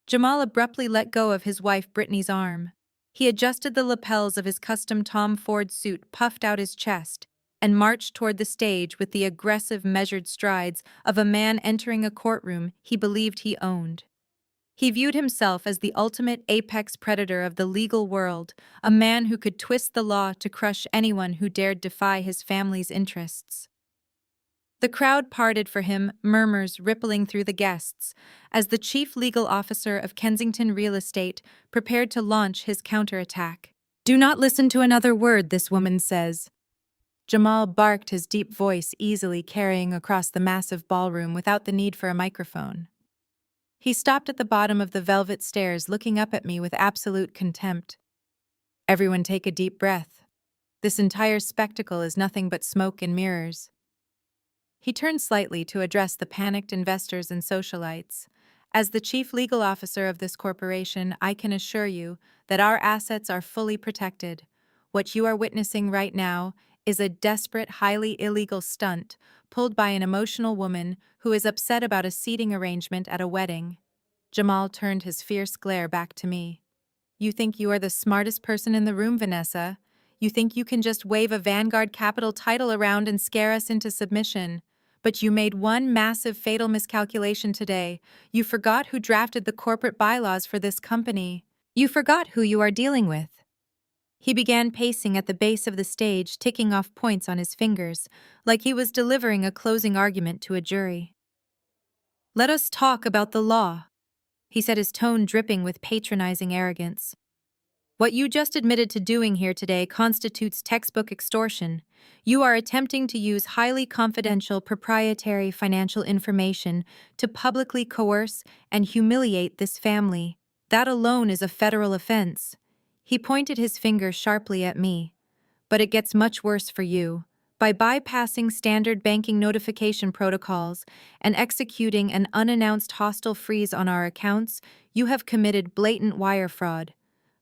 Jamal abruptly let go of his wife Brittany's arm. He adjusted the lapels of his custom Tom Ford suit, puffed out his chest, and marched toward the stage with the aggressive, measured strides of a man entering a courtroom he believed he owned. He viewed himself as the ultimate apex predator of the legal world, a man who could twist the law to crush anyone who dared defy his family's interests. The crowd parted for him, murmurs rippling through the guests, as the chief legal officer of Kensington Real Estate prepared to launch his counterattack. "Do not listen to another word this woman says." Jamal barked, his deep voice easily carrying across the massive ballroom without the need for a microphone. He stopped at the bottom of the velvet stairs, looking up at me with absolute contempt. "Everyone take a deep breath. This entire spectacle is nothing but smoke and mirrors." He turned slightly to address the panicked investors and socialites. "As the chief legal officer of this corporation, I can assure you that our assets are fully protected. What you are witnessing right now is a desperate, highly illegal stunt pulled by an emotional woman who is upset about a seating arrangement at a wedding." Jamal turned his fierce glare back to me. "You think you are the smartest person in the room, Vanessa? You think you can just wave a Vanguard Capital title around and scare us into submission? But you made one massive fatal miscalculation today. You forgot who drafted the corporate bylaws for this company. You forgot who you are dealing with." He began pacing at the base of the stage, ticking off points on his fingers, like he was delivering a closing argument to a jury. "Let us talk about the law," he said, his tone dripping with patronizing arrogance. "What you just admitted to doing here today constitutes textbook extortion. You are attempting to use highly confidential proprietary financial information to publicly coerce and humiliate this family. That alone is a federal offense. He pointed his finger sharply at me. But it gets much worse for you. By bypassing standard banking notification protocols and executing an unannounced hostile freeze on our accounts, you have committed blatant wire fraud.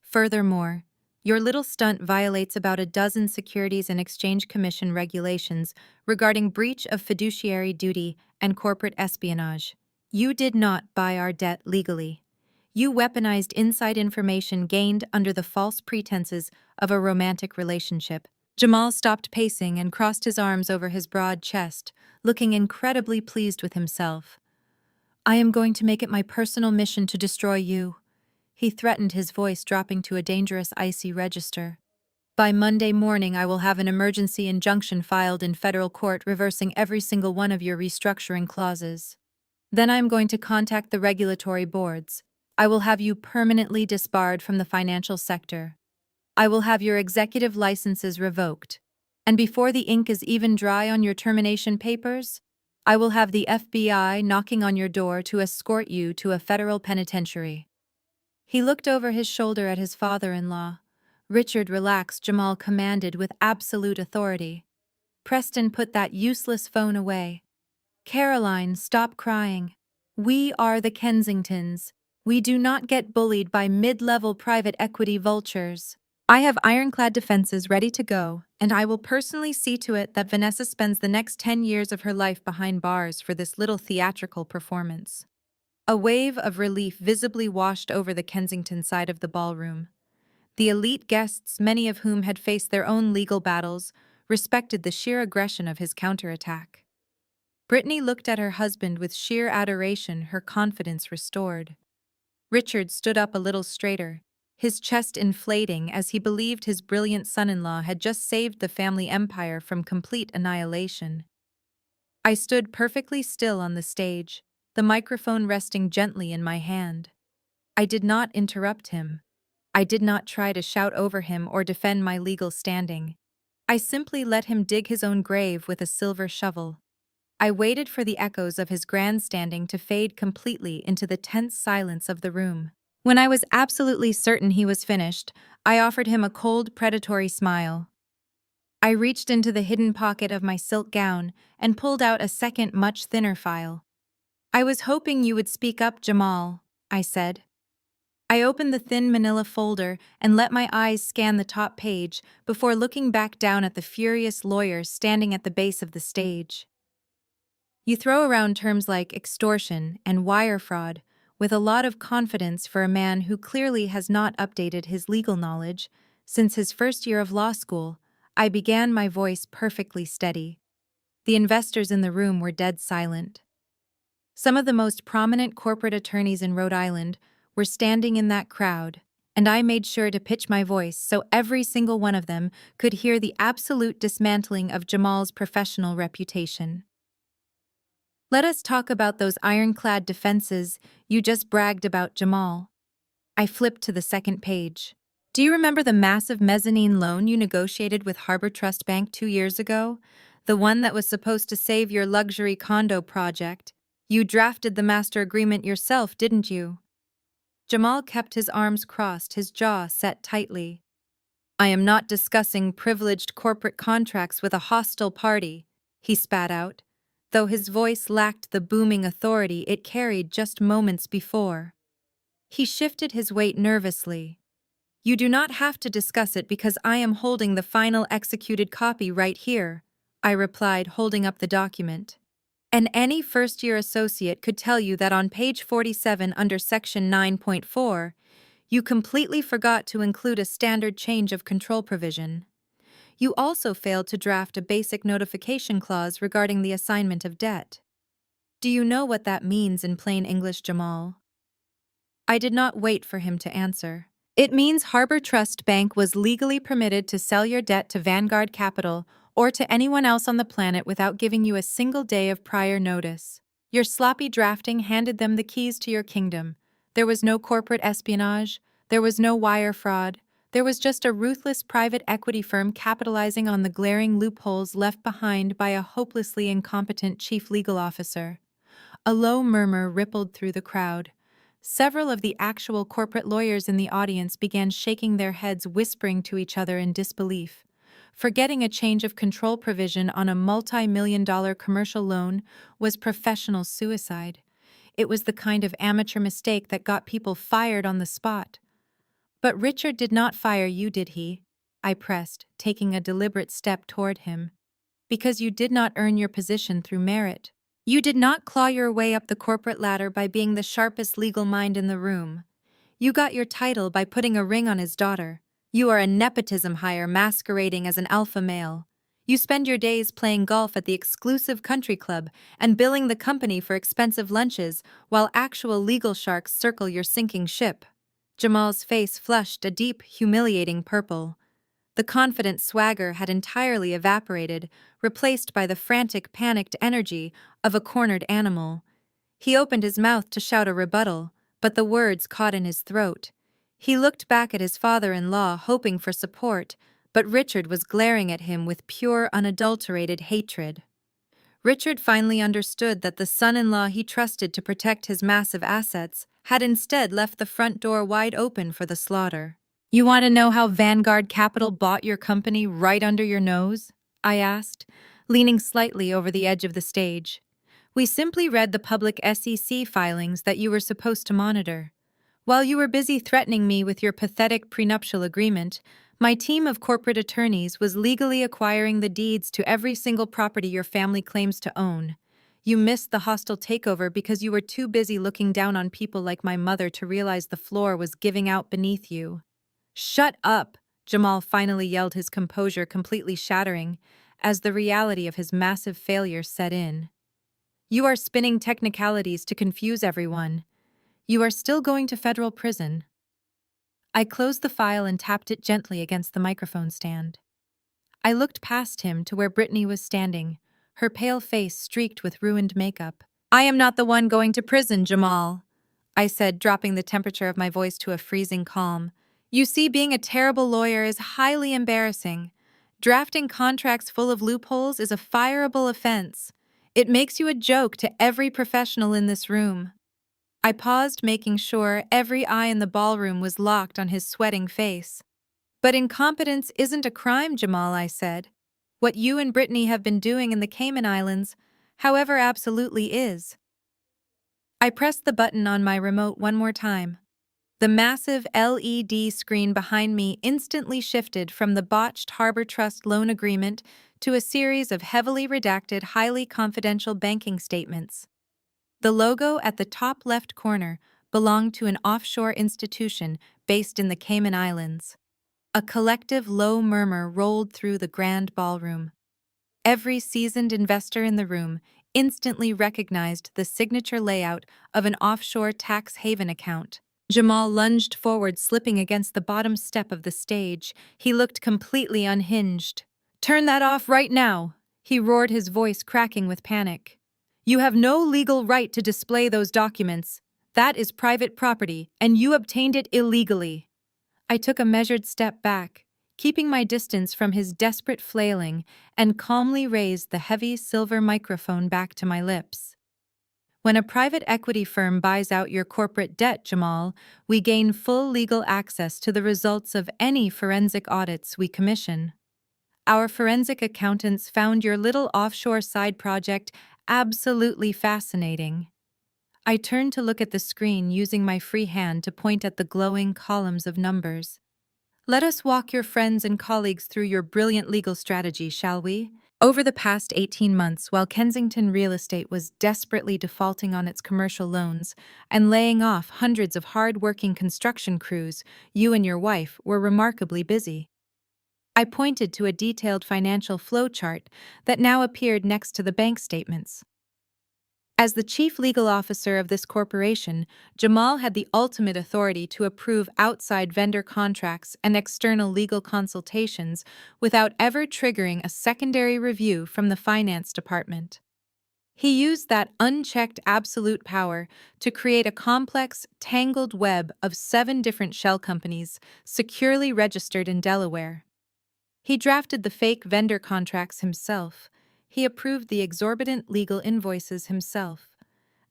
Furthermore, your little stunt violates about a dozen Securities and Exchange Commission regulations regarding breach of fiduciary duty and corporate espionage. You did not buy our debt legally. You weaponized inside information gained under the false pretenses of a romantic relationship. Jamal stopped pacing and crossed his arms over his broad chest, looking incredibly pleased with himself. I am going to make it my personal mission to destroy you. He threatened, his voice dropping to a dangerous icy register. By Monday morning, I will have an emergency injunction filed in federal court reversing every single one of your restructuring clauses. Then I am going to contact the regulatory boards. I will have you permanently disbarred from the financial sector. I will have your executive licenses revoked. And before the ink is even dry on your termination papers, I will have the FBI knocking on your door to escort you to a federal penitentiary. He looked over his shoulder at his father-in-law. Richard, relaxed, Jamal commanded with absolute authority. Preston, put that useless phone away. Caroline, stop crying. We are the Kensingtons. We do not get bullied by mid-level private equity vultures. I have ironclad defenses ready to go, and I will personally see to it that Vanessa spends the next 10 years of her life behind bars for this little theatrical performance. A wave of relief visibly washed over the Kensington side of the ballroom. The elite guests, many of whom had faced their own legal battles, respected the sheer aggression of his counterattack. Brittany looked at her husband with sheer adoration, her confidence restored. Richard stood up a little straighter, his chest inflating as he believed his brilliant son-in-law had just saved the family empire from complete annihilation. I stood perfectly still on the stage, the microphone resting gently in my hand. I did not interrupt him. I did not try to shout over him or defend my legal standing. I simply let him dig his own grave with a silver shovel. I waited for the echoes of his grandstanding to fade completely into the tense silence of the room. When I was absolutely certain he was finished, I offered him a cold, predatory smile. I reached into the hidden pocket of my silk gown and pulled out a second, much thinner file. I was hoping you would speak up, Jamal, I said. I opened the thin manila folder and let my eyes scan the top page before looking back down at the furious lawyer standing at the base of the stage. You throw around terms like extortion and wire fraud with a lot of confidence for a man who clearly has not updated his legal knowledge since his first year of law school. I began, my voice perfectly steady. The investors in the room were dead silent. Some of the most prominent corporate attorneys in Rhode Island were standing in that crowd, and I made sure to pitch my voice so every single one of them could hear the absolute dismantling of Jamal's professional reputation. Let us talk about those ironclad defenses you just bragged about, Jamal. I flipped to the second page. Do you remember the massive mezzanine loan you negotiated with Harbor Trust Bank 2 years ago? The one that was supposed to save your luxury condo project. You drafted the master agreement yourself, didn't you? Jamal kept his arms crossed, his jaw set tightly. I am not discussing privileged corporate contracts with a hostile party, he spat out, though his voice lacked the booming authority it carried just moments before. He shifted his weight nervously. You do not have to discuss it because I am holding the final executed copy right here, I replied, holding up the document. And any first-year associate could tell you that on page 47 under section 9.4, you completely forgot to include a standard change of control provision. You also failed to draft a basic notification clause regarding the assignment of debt. Do you know what that means in plain English, Jamal? I did not wait for him to answer. It means Harbor Trust Bank was legally permitted to sell your debt to Vanguard Capital or to anyone else on the planet without giving you a single day of prior notice. Your sloppy drafting handed them the keys to your kingdom. There was no corporate espionage. There was no wire fraud. There was just a ruthless private equity firm capitalizing on the glaring loopholes left behind by a hopelessly incompetent chief legal officer. A low murmur rippled through the crowd. Several of the actual corporate lawyers in the audience began shaking their heads, whispering to each other in disbelief. Forgetting a change of control provision on a multi-million-dollar commercial loan was professional suicide. It was the kind of amateur mistake that got people fired on the spot. But Richard did not fire you, did he? I pressed, taking a deliberate step toward him. Because you did not earn your position through merit. You did not claw your way up the corporate ladder by being the sharpest legal mind in the room. You got your title by putting a ring on his daughter. You are a nepotism hire masquerading as an alpha male. You spend your days playing golf at the exclusive country club and billing the company for expensive lunches while actual legal sharks circle your sinking ship. Jamal's face flushed a deep, humiliating purple. The confident swagger had entirely evaporated, replaced by the frantic, panicked energy of a cornered animal. He opened his mouth to shout a rebuttal, but the words caught in his throat. He looked back at his father-in-law, hoping for support, but Richard was glaring at him with pure, unadulterated hatred. Richard finally understood that the son-in-law he trusted to protect his massive assets had instead left the front door wide open for the slaughter. "You want to know how Vanguard Capital bought your company right under your nose?" I asked, leaning slightly over the edge of the stage. "We simply read the public SEC filings that you were supposed to monitor. While you were busy threatening me with your pathetic prenuptial agreement, my team of corporate attorneys was legally acquiring the deeds to every single property your family claims to own. You missed the hostile takeover because you were too busy looking down on people like my mother to realize the floor was giving out beneath you." "Shut up!" Jamal finally yelled, his composure completely shattering as the reality of his massive failure set in. "You are spinning technicalities to confuse everyone. You are still going to federal prison." I closed the file and tapped it gently against the microphone stand. I looked past him to where Brittany was standing, her pale face streaked with ruined makeup. "I am not the one going to prison, Jamal," I said, dropping the temperature of my voice to a freezing calm. "You see, being a terrible lawyer is highly embarrassing. Drafting contracts full of loopholes is a fireable offense. It makes you a joke to every professional in this room." I paused, making sure every eye in the ballroom was locked on his sweating face. "But incompetence isn't a crime, Jamal," I said. "What you and Brittany have been doing in the Cayman Islands, however, absolutely is." I pressed the button on my remote one more time. The massive LED screen behind me instantly shifted from the botched Harbor Trust loan agreement to a series of heavily redacted, highly confidential banking statements. The logo at the top left corner belonged to an offshore institution based in the Cayman Islands. A collective low murmur rolled through the grand ballroom. Every seasoned investor in the room instantly recognized the signature layout of an offshore tax haven account. Jamal lunged forward, slipping against the bottom step of the stage. He looked completely unhinged. "Turn that off right now!" he roared, his voice cracking with panic. "You have no legal right to display those documents. That is private property, and you obtained it illegally." I took a measured step back, keeping my distance from his desperate flailing, and calmly raised the heavy silver microphone back to my lips. "When a private equity firm buys out your corporate debt, Jamal, we gain full legal access to the results of any forensic audits we commission. Our forensic accountants found your little offshore side project absolutely fascinating." I turned to look at the screen, using my free hand to point at the glowing columns of numbers. "Let us walk your friends and colleagues through your brilliant legal strategy, shall we?" Over the past 18 months, while Kensington real estate was desperately defaulting on its commercial loans and laying off hundreds of hard-working construction crews, you and your wife were remarkably busy. I pointed to a detailed financial flow chart that now appeared next to the bank statements. As the chief legal officer of this corporation, Jamal had the ultimate authority to approve outside vendor contracts and external legal consultations without ever triggering a secondary review from the finance department. He used that unchecked absolute power to create a complex, tangled web of 7 different shell companies securely registered in Delaware. He drafted the fake vendor contracts himself. He approved the exorbitant legal invoices himself.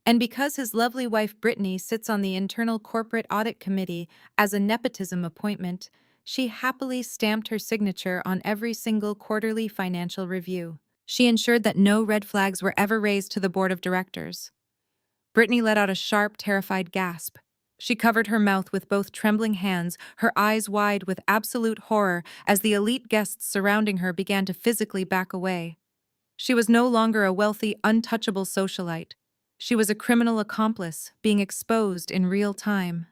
And because his lovely wife Brittany sits on the internal corporate audit committee as a nepotism appointment, she happily stamped her signature on every single quarterly financial review. She ensured that no red flags were ever raised to the board of directors. Brittany let out a sharp, terrified gasp. She covered her mouth with both trembling hands, her eyes wide with absolute horror as the elite guests surrounding her began to physically back away. She was no longer a wealthy, untouchable socialite. She was a criminal accomplice, being exposed in real time.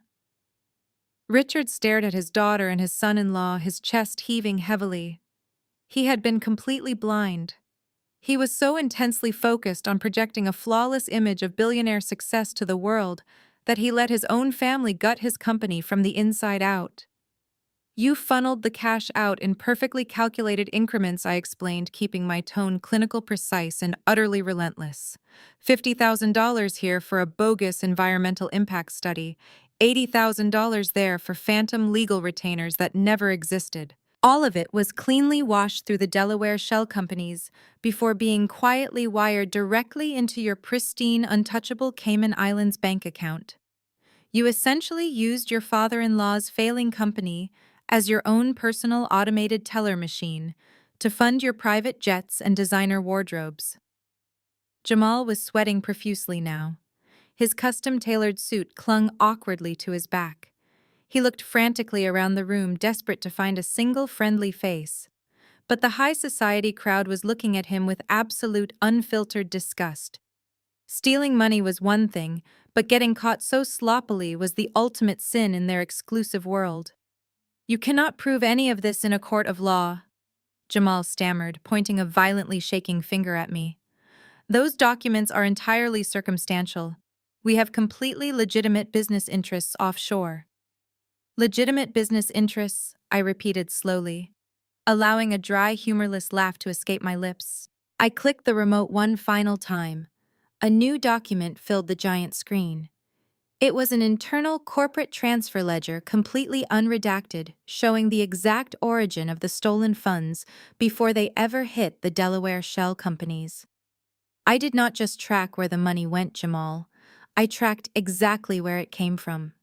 Richard stared at his daughter and his son-in-law, his chest heaving heavily. He had been completely blind. He was so intensely focused on projecting a flawless image of billionaire success to the world that he let his own family gut his company from the inside out. "You funneled the cash out in perfectly calculated increments," I explained, keeping my tone clinical, precise, and utterly relentless. $50,000 here for a bogus environmental impact study, $80,000 there for phantom legal retainers that never existed. All of it was cleanly washed through the Delaware shell companies before being quietly wired directly into your pristine, untouchable Cayman Islands bank account. You essentially used your father-in-law's failing company as your own personal automated teller machine to fund your private jets and designer wardrobes. Jamal was sweating profusely now. His custom-tailored suit clung awkwardly to his back. He looked frantically around the room, desperate to find a single friendly face. But the high society crowd was looking at him with absolute, unfiltered disgust. Stealing money was one thing, but getting caught so sloppily was the ultimate sin in their exclusive world. "You cannot prove any of this in a court of law," Jamal stammered, pointing a violently shaking finger at me. "Those documents are entirely circumstantial. We have completely legitimate business interests offshore." "Legitimate business interests," I repeated slowly, allowing a dry, humorless laugh to escape my lips. I clicked the remote one final time. A new document filled the giant screen. It was an internal corporate transfer ledger, completely unredacted, showing the exact origin of the stolen funds before they ever hit the Delaware shell companies. I did not just track where the money went, Jamal. I tracked exactly where it came from.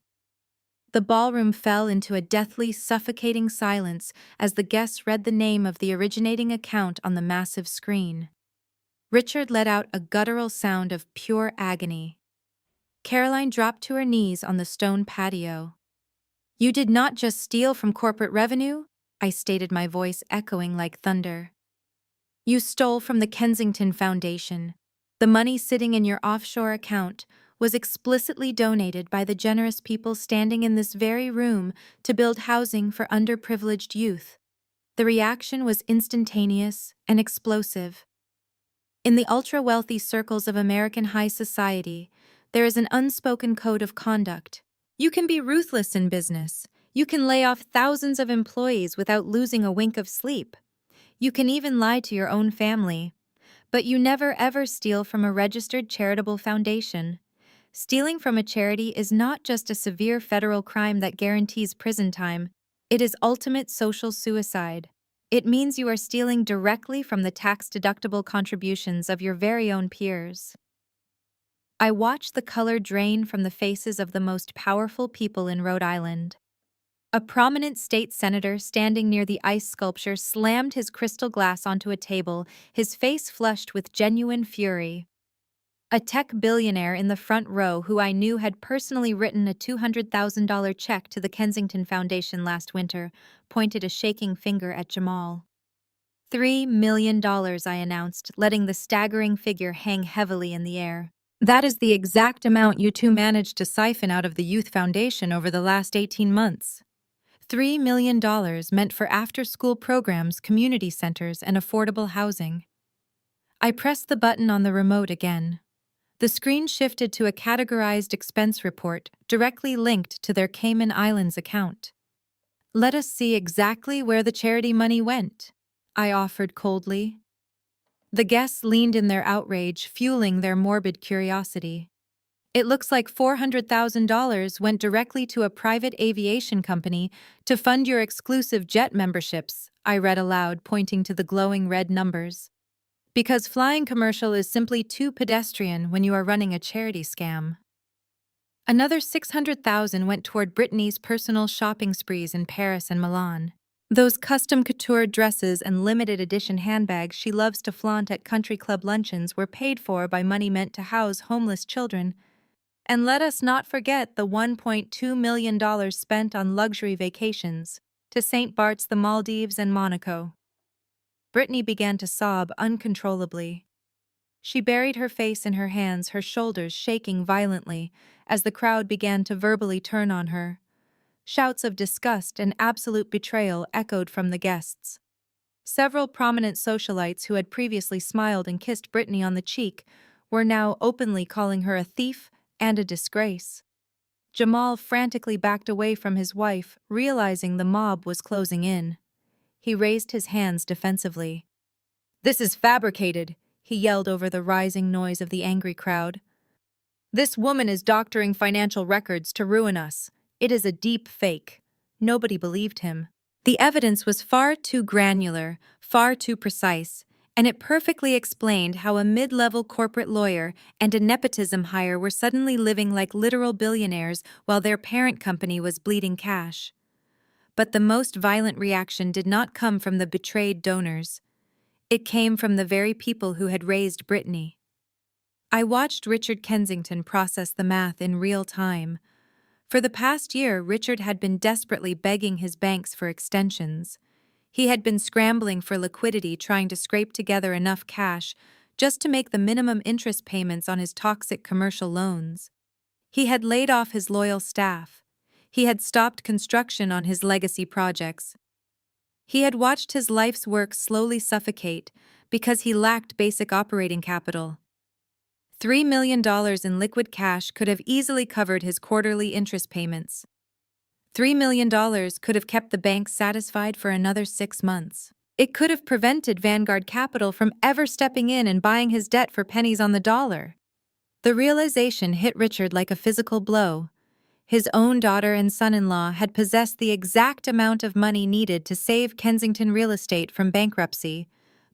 The ballroom fell into a deathly, suffocating silence as the guests read the name of the originating account on the massive screen. Richard let out a guttural sound of pure agony. Caroline dropped to her knees on the stone patio. "You did not just steal from corporate revenue," I stated, my voice echoing like thunder. "You stole from the Kensington Foundation. The money sitting in your offshore account was explicitly donated by the generous people standing in this very room to build housing for underprivileged youth." The reaction was instantaneous and explosive. In the ultra-wealthy circles of American high society, there is an unspoken code of conduct. You can be ruthless in business. You can lay off thousands of employees without losing a wink of sleep. You can even lie to your own family. But you never ever steal from a registered charitable foundation. Stealing from a charity is not just a severe federal crime that guarantees prison time. It is ultimate social suicide. It means you are stealing directly from the tax-deductible contributions of your very own peers. I watched the color drain from the faces of the most powerful people in Rhode Island. A prominent state senator standing near the ice sculpture slammed his crystal glass onto a table, his face flushed with genuine fury. A tech billionaire in the front row who I knew had personally written a $200,000 check to the Kensington Foundation last winter pointed a shaking finger at Jamal. $3 million, I announced, letting the staggering figure hang heavily in the air. "That is the exact amount you two managed to siphon out of the Youth Foundation over the last 18 months. $3 million meant for after-school programs, community centers, and affordable housing." I pressed the button on the remote again. The screen shifted to a categorized expense report directly linked to their Cayman Islands account. "Let us see exactly where the charity money went," I offered coldly. The guests leaned in their outrage, fueling their morbid curiosity. "It looks like $400,000 went directly to a private aviation company to fund your exclusive jet memberships," I read aloud, pointing to the glowing red numbers. Because flying commercial is simply too pedestrian when you are running a charity scam. Another 600,000 went toward Brittany's personal shopping sprees in Paris and Milan. Those custom couture dresses and limited edition handbags she loves to flaunt at country club luncheons were paid for by money meant to house homeless children. And let us not forget the $1.2 million spent on luxury vacations to St. Bart's, the Maldives, and Monaco. Brittany began to sob uncontrollably. She buried her face in her hands, her shoulders shaking violently as the crowd began to verbally turn on her. Shouts of disgust and absolute betrayal echoed from the guests. Several prominent socialites who had previously smiled and kissed Brittany on the cheek were now openly calling her a thief and a disgrace. Jamal frantically backed away from his wife, realizing the mob was closing in. He raised his hands defensively. "This is fabricated," he yelled over the rising noise of the angry crowd. "This woman is doctoring financial records to ruin us. It is a deep fake." Nobody believed him. The evidence was far too granular, far too precise, and it perfectly explained how a mid-level corporate lawyer and a nepotism hire were suddenly living like literal billionaires while their parent company was bleeding cash. But the most violent reaction did not come from the betrayed donors. It came from the very people who had raised Brittany. I watched Richard Kensington process the math in real time. For the past year, Richard had been desperately begging his banks for extensions. He had been scrambling for liquidity, trying to scrape together enough cash just to make the minimum interest payments on his toxic commercial loans. He had laid off his loyal staff. He had stopped construction on his legacy projects. He had watched his life's work slowly suffocate because he lacked basic operating capital. $3 million in liquid cash could have easily covered his quarterly interest payments. $3 million could have kept the bank satisfied for another 6 months. It could have prevented Vanguard Capital from ever stepping in and buying his debt for pennies on the dollar. The realization hit Richard like a physical blow. His own daughter and son-in-law had possessed the exact amount of money needed to save Kensington real estate from bankruptcy,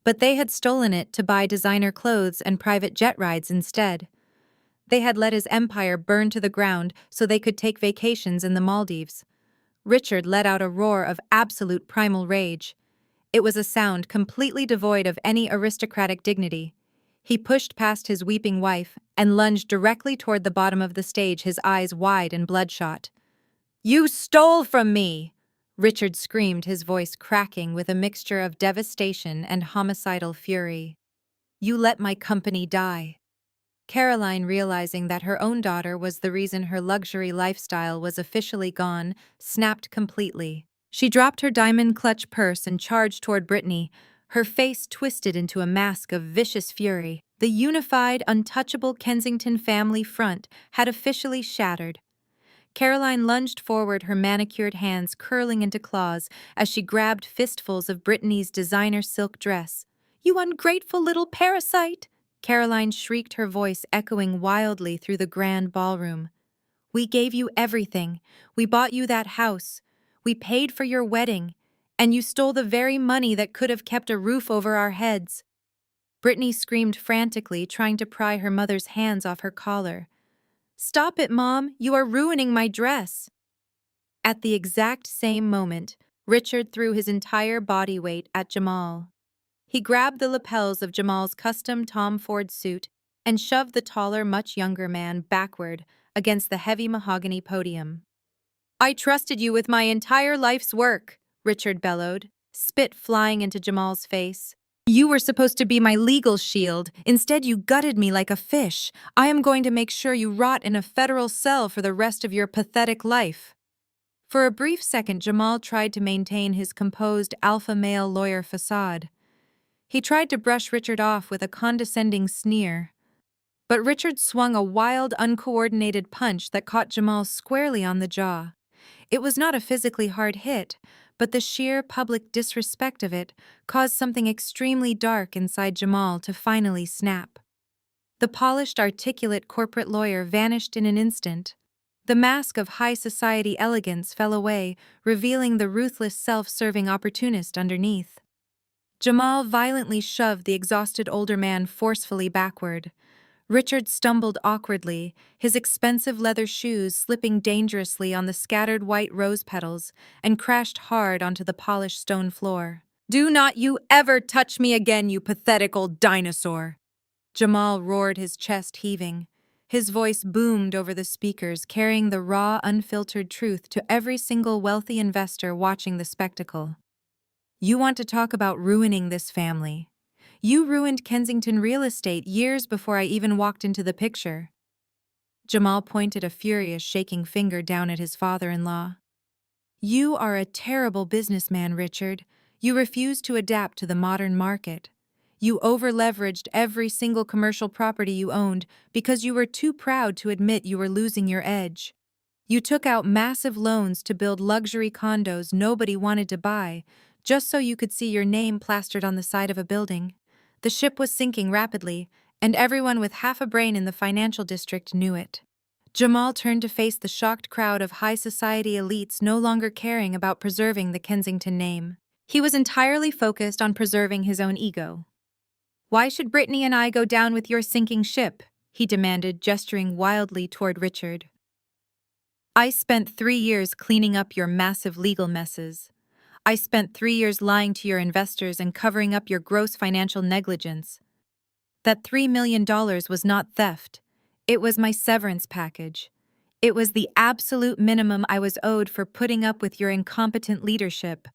but they had stolen it to buy designer clothes and private jet rides instead. They had let his empire burn to the ground so they could take vacations in the Maldives. Richard let out a roar of absolute primal rage. It was a sound completely devoid of any aristocratic dignity. He pushed past his weeping wife and lunged directly toward the bottom of the stage, his eyes wide and bloodshot. "You stole from me!" Richard screamed, his voice cracking with a mixture of devastation and homicidal fury. "You let my company die." Caroline, realizing that her own daughter was the reason her luxury lifestyle was officially gone, snapped completely. She dropped her diamond clutch purse and charged toward Brittany, her face twisted into a mask of vicious fury. The unified, untouchable Kensington family front had officially shattered. Caroline lunged forward, her manicured hands curling into claws as she grabbed fistfuls of Brittany's designer silk dress. "You ungrateful little parasite!" Caroline shrieked, her voice echoing wildly through the grand ballroom. "We gave you everything. We bought you that house. We paid for your wedding. And you stole the very money that could have kept a roof over our heads." Brittany screamed frantically, trying to pry her mother's hands off her collar. "Stop it, Mom! You are ruining my dress!" At the exact same moment, Richard threw his entire body weight at Jamal. He grabbed the lapels of Jamal's custom Tom Ford suit and shoved the taller, much younger man backward against the heavy mahogany podium. "I trusted you with my entire life's work," Richard bellowed, spit flying into Jamal's face. "You were supposed to be my legal shield. Instead, you gutted me like a fish. I am going to make sure you rot in a federal cell for the rest of your pathetic life." For a brief second, Jamal tried to maintain his composed alpha male lawyer facade. He tried to brush Richard off with a condescending sneer. But Richard swung a wild, uncoordinated punch that caught Jamal squarely on the jaw. It was not a physically hard hit, but the sheer public disrespect of it caused something extremely dark inside Jamal to finally snap. The polished, articulate corporate lawyer vanished in an instant. The mask of high society elegance fell away, revealing the ruthless, self-serving opportunist underneath. Jamal violently shoved the exhausted older man forcefully backward. Richard stumbled awkwardly, his expensive leather shoes slipping dangerously on the scattered white rose petals, and crashed hard onto the polished stone floor. "Do not you ever touch me again, you pathetic old dinosaur!" Jamal roared, his chest heaving. His voice boomed over the speakers, carrying the raw, unfiltered truth to every single wealthy investor watching the spectacle. "You want to talk about ruining this family? You ruined Kensington real estate years before I even walked into the picture." Jamal pointed a furious, shaking finger down at his father-in-law. "You are a terrible businessman, Richard. You refuse to adapt to the modern market. You over-leveraged every single commercial property you owned because you were too proud to admit you were losing your edge. You took out massive loans to build luxury condos nobody wanted to buy, just so you could see your name plastered on the side of a building. The ship was sinking rapidly, and everyone with half a brain in the financial district knew it." Jamal turned to face the shocked crowd of high society elites no longer caring about preserving the Kensington name. He was entirely focused on preserving his own ego. "Why should Brittany and I go down with your sinking ship?" he demanded, gesturing wildly toward Richard. "I spent 3 years cleaning up your massive legal messes. I spent 3 years lying to your investors and covering up your gross financial negligence. That $3 million was not theft. It was my severance package. It was the absolute minimum I was owed for putting up with your incompetent leadership."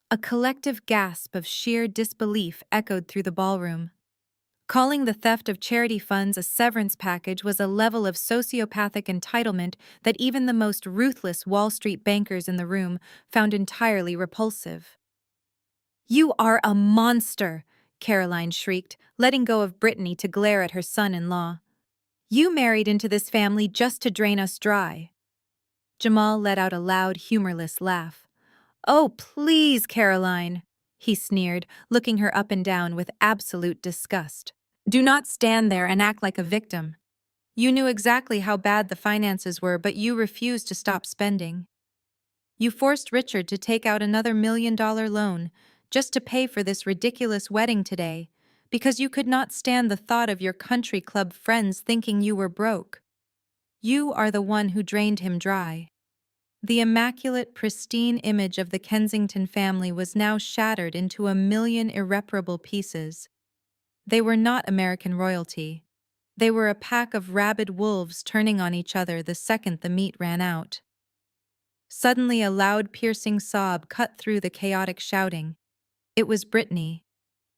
A collective gasp of sheer disbelief echoed through the ballroom. Calling the theft of charity funds a severance package was a level of sociopathic entitlement that even the most ruthless Wall Street bankers in the room found entirely repulsive. "You are a monster!" Caroline shrieked, letting go of Brittany to glare at her son-in-law. "You married into this family just to drain us dry." Jamal let out a loud, humorless laugh. "Oh, please, Caroline," he sneered, looking her up and down with absolute disgust. "Do not stand there and act like a victim. You knew exactly how bad the finances were, but you refused to stop spending. You forced Richard to take out another $1 million loan just to pay for this ridiculous wedding today, because you could not stand the thought of your country club friends thinking you were broke. You are the one who drained him dry." The immaculate, pristine image of the Kensington family was now shattered into a million irreparable pieces. They were not American royalty. They were a pack of rabid wolves turning on each other the second the meat ran out. Suddenly, a loud, piercing sob cut through the chaotic shouting. It was Brittany.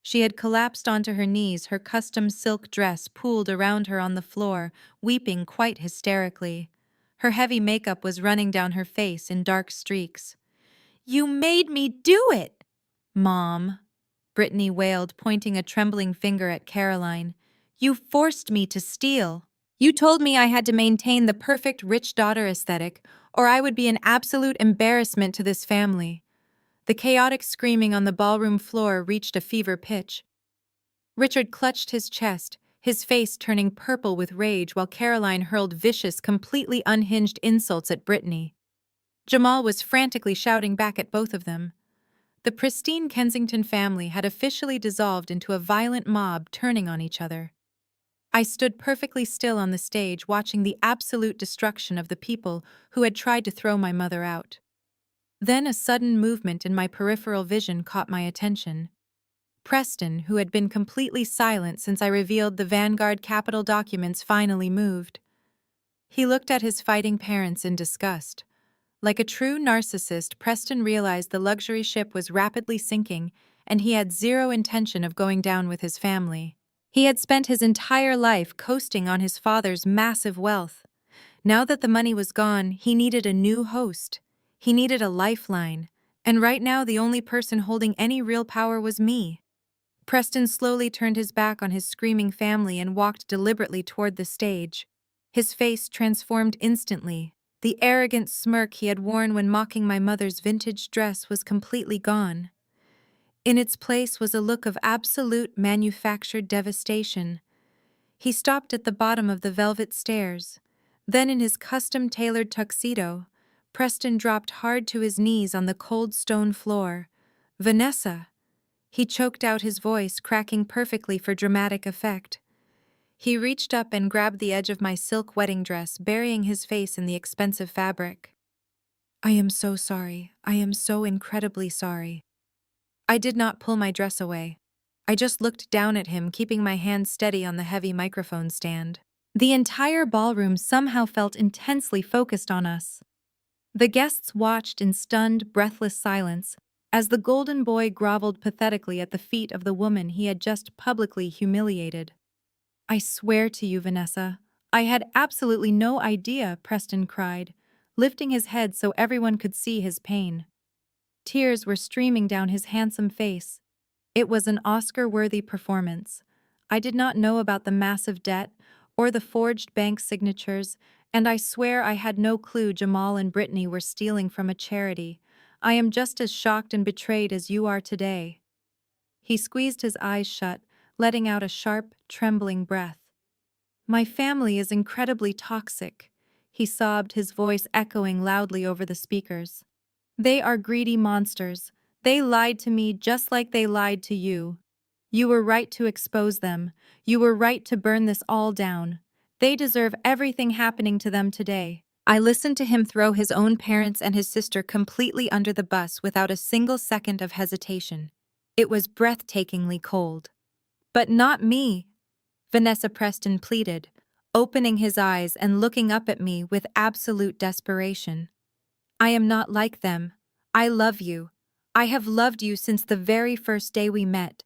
She had collapsed onto her knees, her custom silk dress pooled around her on the floor, weeping quite hysterically. Her heavy makeup was running down her face in dark streaks. "You made me do it!" "Mom," Brittany wailed, pointing a trembling finger at Caroline. "You forced me to steal. You told me I had to maintain the perfect rich daughter aesthetic, or I would be an absolute embarrassment to this family." The chaotic screaming on the ballroom floor reached a fever pitch. Richard clutched his chest, his face turning purple with rage while Caroline hurled vicious, completely unhinged insults at Brittany. Jamal was frantically shouting back at both of them. The pristine Kensington family had officially dissolved into a violent mob turning on each other. I stood perfectly still on the stage watching the absolute destruction of the people who had tried to throw my mother out. Then a sudden movement in my peripheral vision caught my attention. Preston, who had been completely silent since I revealed the Vanguard Capital documents, finally moved. He looked at his fighting parents in disgust. Like a true narcissist, Preston realized the luxury ship was rapidly sinking, and he had zero intention of going down with his family. He had spent his entire life coasting on his father's massive wealth. Now that the money was gone, he needed a new host. He needed a lifeline, and right now the only person holding any real power was me. Preston slowly turned his back on his screaming family and walked deliberately toward the stage. His face transformed instantly. The arrogant smirk he had worn when mocking my mother's vintage dress was completely gone. In its place was a look of absolute manufactured devastation. He stopped at the bottom of the velvet stairs. Then in his custom-tailored tuxedo, Preston dropped hard to his knees on the cold stone floor. "Vanessa," He choked out his voice, cracking perfectly for dramatic effect. He reached up and grabbed the edge of my silk wedding dress, burying his face in the expensive fabric. I am so sorry. I am so incredibly sorry. I did not pull my dress away. I just looked down at him, keeping my hand steady on the heavy microphone stand. The entire ballroom somehow felt intensely focused on us. The guests watched in stunned, breathless silence as the golden boy groveled pathetically at the feet of the woman he had just publicly humiliated. I swear to you, Vanessa, I had absolutely no idea, Preston cried, lifting his head so everyone could see his pain. Tears were streaming down his handsome face. It was an Oscar-worthy performance. I did not know about the massive debt or the forged bank signatures, and I swear I had no clue Jamal and Brittany were stealing from a charity. I am just as shocked and betrayed as you are today. He squeezed his eyes shut, letting out a sharp, trembling breath. My family is incredibly toxic, he sobbed, his voice echoing loudly over the speakers. They are greedy monsters. They lied to me just like they lied to you. You were right to expose them. You were right to burn this all down. They deserve everything happening to them today. I listened to him throw his own parents and his sister completely under the bus without a single second of hesitation. It was breathtakingly cold. But not me, Vanessa Preston pleaded, opening his eyes and looking up at me with absolute desperation. I am not like them. I love you. I have loved you since the very first day we met.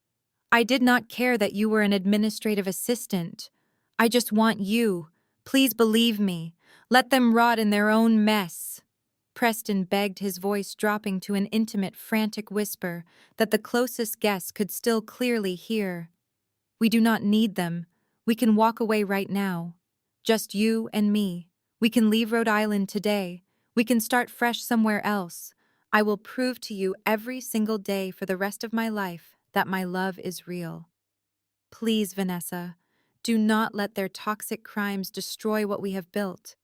I did not care that you were an administrative assistant. I just want you. Please believe me. Let them rot in their own mess. Preston begged, his voice dropping to an intimate, frantic whisper that the closest guests could still clearly hear. We do not need them. We can walk away right now. Just you and me. We can leave Rhode Island today. We can start fresh somewhere else. I will prove to you every single day for the rest of my life that my love is real. Please, Vanessa, do not let their toxic crimes destroy what we have built.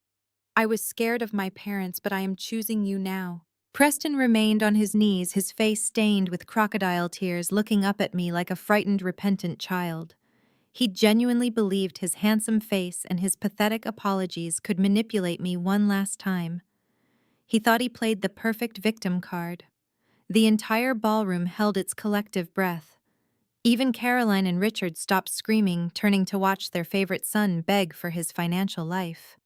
I was scared of my parents, but I am choosing you now. Preston remained on his knees, his face stained with crocodile tears, looking up at me like a frightened, repentant child. He genuinely believed his handsome face and his pathetic apologies could manipulate me one last time. He thought he played the perfect victim card. The entire ballroom held its collective breath. Even Caroline and Richard stopped screaming, turning to watch their favorite son beg for his financial life.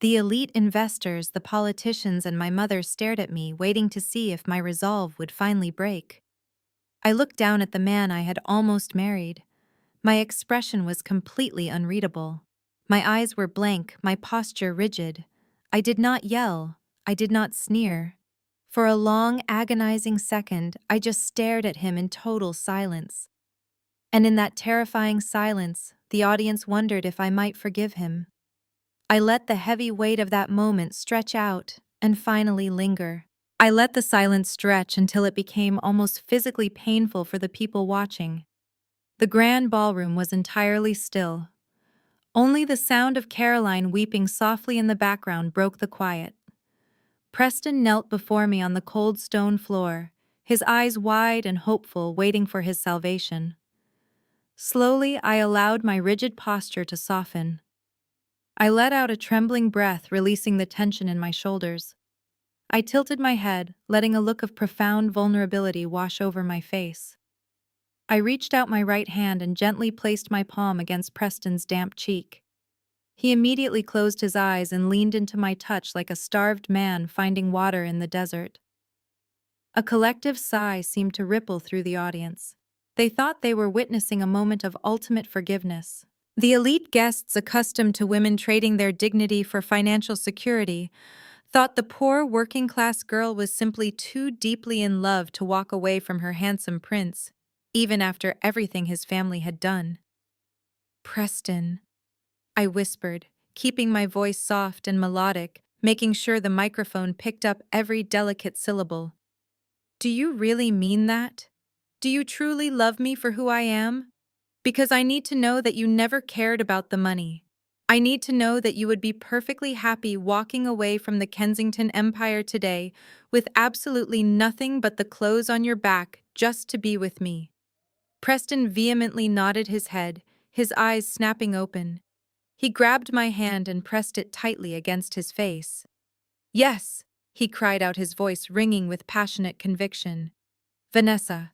The elite investors, the politicians, and my mother stared at me, waiting to see if my resolve would finally break. I looked down at the man I had almost married. My expression was completely unreadable. My eyes were blank, my posture rigid. I did not yell. I did not sneer. For a long, agonizing second, I just stared at him in total silence. And in that terrifying silence, the audience wondered if I might forgive him. I let the heavy weight of that moment stretch out and finally linger. I let the silence stretch until it became almost physically painful for the people watching. The grand ballroom was entirely still. Only the sound of Caroline weeping softly in the background broke the quiet. Preston knelt before me on the cold stone floor, his eyes wide and hopeful, waiting for his salvation. Slowly, I allowed my rigid posture to soften. I let out a trembling breath, releasing the tension in my shoulders. I tilted my head, letting a look of profound vulnerability wash over my face. I reached out my right hand and gently placed my palm against Preston's damp cheek. He immediately closed his eyes and leaned into my touch like a starved man finding water in the desert. A collective sigh seemed to ripple through the audience. They thought they were witnessing a moment of ultimate forgiveness. The elite guests, accustomed to women trading their dignity for financial security, thought the poor working-class girl was simply too deeply in love to walk away from her handsome prince, even after everything his family had done. Preston, I whispered, keeping my voice soft and melodic, making sure the microphone picked up every delicate syllable. Do you really mean that? Do you truly love me for who I am? Because I need to know that you never cared about the money. I need to know that you would be perfectly happy walking away from the Kensington Empire today with absolutely nothing but the clothes on your back just to be with me. Preston vehemently nodded his head, his eyes snapping open. He grabbed my hand and pressed it tightly against his face. Yes, he cried out, his voice ringing with passionate conviction. Vanessa,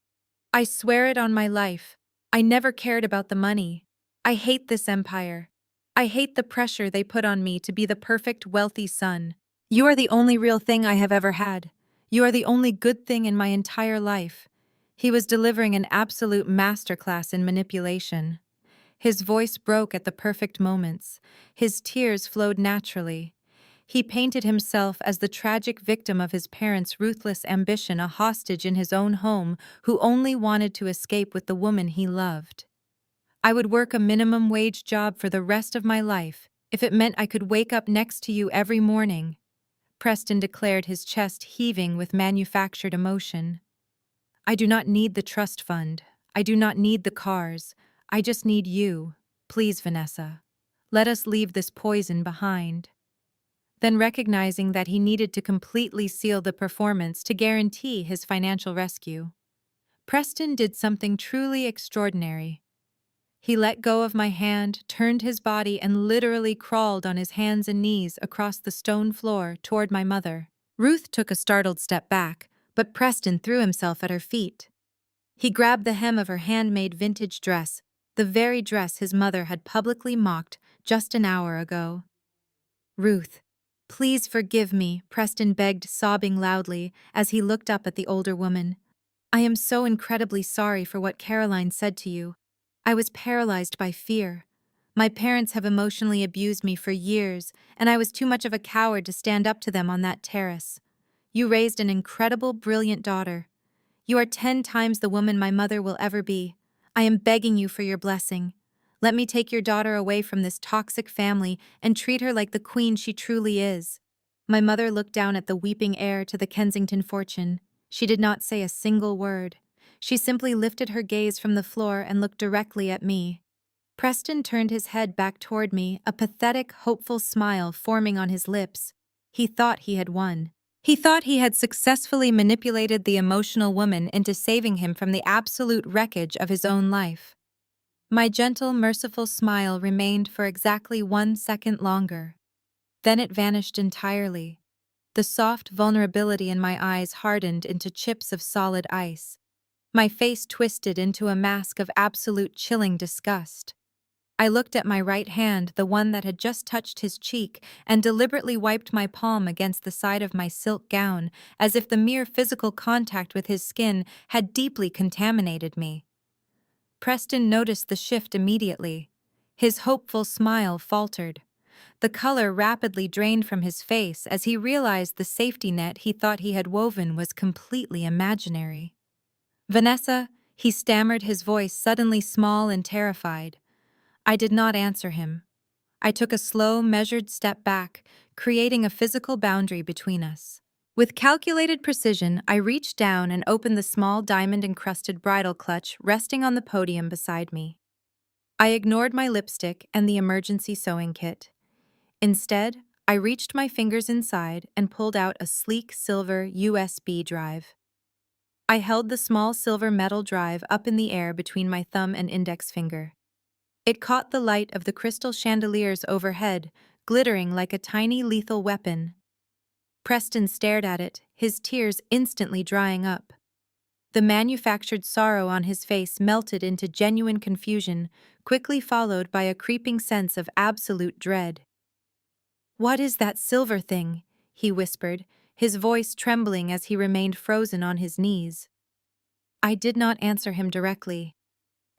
I swear it on my life. I never cared about the money. I hate this empire. I hate the pressure they put on me to be the perfect wealthy son. You are the only real thing I have ever had. You are the only good thing in my entire life. He was delivering an absolute masterclass in manipulation. His voice broke at the perfect moments. His tears flowed naturally. He painted himself as the tragic victim of his parents' ruthless ambition, a hostage in his own home who only wanted to escape with the woman he loved. I would work a minimum wage job for the rest of my life if it meant I could wake up next to you every morning, Preston declared, his chest heaving with manufactured emotion. I do not need the trust fund. I do not need the cars. I just need you. Please, Vanessa. Let us leave this poison behind. Then, recognizing that he needed to completely seal the performance to guarantee his financial rescue, Preston did something truly extraordinary. He let go of my hand, turned his body, and literally crawled on his hands and knees across the stone floor toward my mother. Ruth took a startled step back, but Preston threw himself at her feet. He grabbed the hem of her handmade vintage dress, the very dress his mother had publicly mocked just an hour ago. Ruth, please forgive me, Preston begged, sobbing loudly as he looked up at the older woman. I am so incredibly sorry for what Caroline said to you. I was paralyzed by fear. My parents have emotionally abused me for years, and I was too much of a coward to stand up to them on that terrace. You raised an incredible, brilliant daughter. You are 10 times the woman my mother will ever be. I am begging you for your blessing. Let me take your daughter away from this toxic family and treat her like the queen she truly is. My mother looked down at the weeping heir to the Kensington fortune. She did not say a single word. She simply lifted her gaze from the floor and looked directly at me. Preston turned his head back toward me, a pathetic, hopeful smile forming on his lips. He thought he had won. He thought he had successfully manipulated the emotional woman into saving him from the absolute wreckage of his own life. My gentle, merciful smile remained for exactly 1 second longer. Then it vanished entirely. The soft vulnerability in my eyes hardened into chips of solid ice. My face twisted into a mask of absolute chilling disgust. I looked at my right hand, the one that had just touched his cheek, and deliberately wiped my palm against the side of my silk gown, as if the mere physical contact with his skin had deeply contaminated me. Preston noticed the shift immediately. His hopeful smile faltered. The color rapidly drained from his face as he realized the safety net he thought he had woven was completely imaginary. Vanessa, he stammered, his voice suddenly small and terrified. I did not answer him. I took a slow, measured step back, creating a physical boundary between us. With calculated precision, I reached down and opened the small diamond-encrusted bridle clutch resting on the podium beside me. I ignored my lipstick and the emergency sewing kit. Instead, I reached my fingers inside and pulled out a sleek silver USB drive. I held the small silver metal drive up in the air between my thumb and index finger. It caught the light of the crystal chandeliers overhead, glittering like a tiny lethal weapon. Preston stared at it, his tears instantly drying up. The manufactured sorrow on his face melted into genuine confusion, quickly followed by a creeping sense of absolute dread. "What is that silver thing?" he whispered, his voice trembling as he remained frozen on his knees. I did not answer him directly.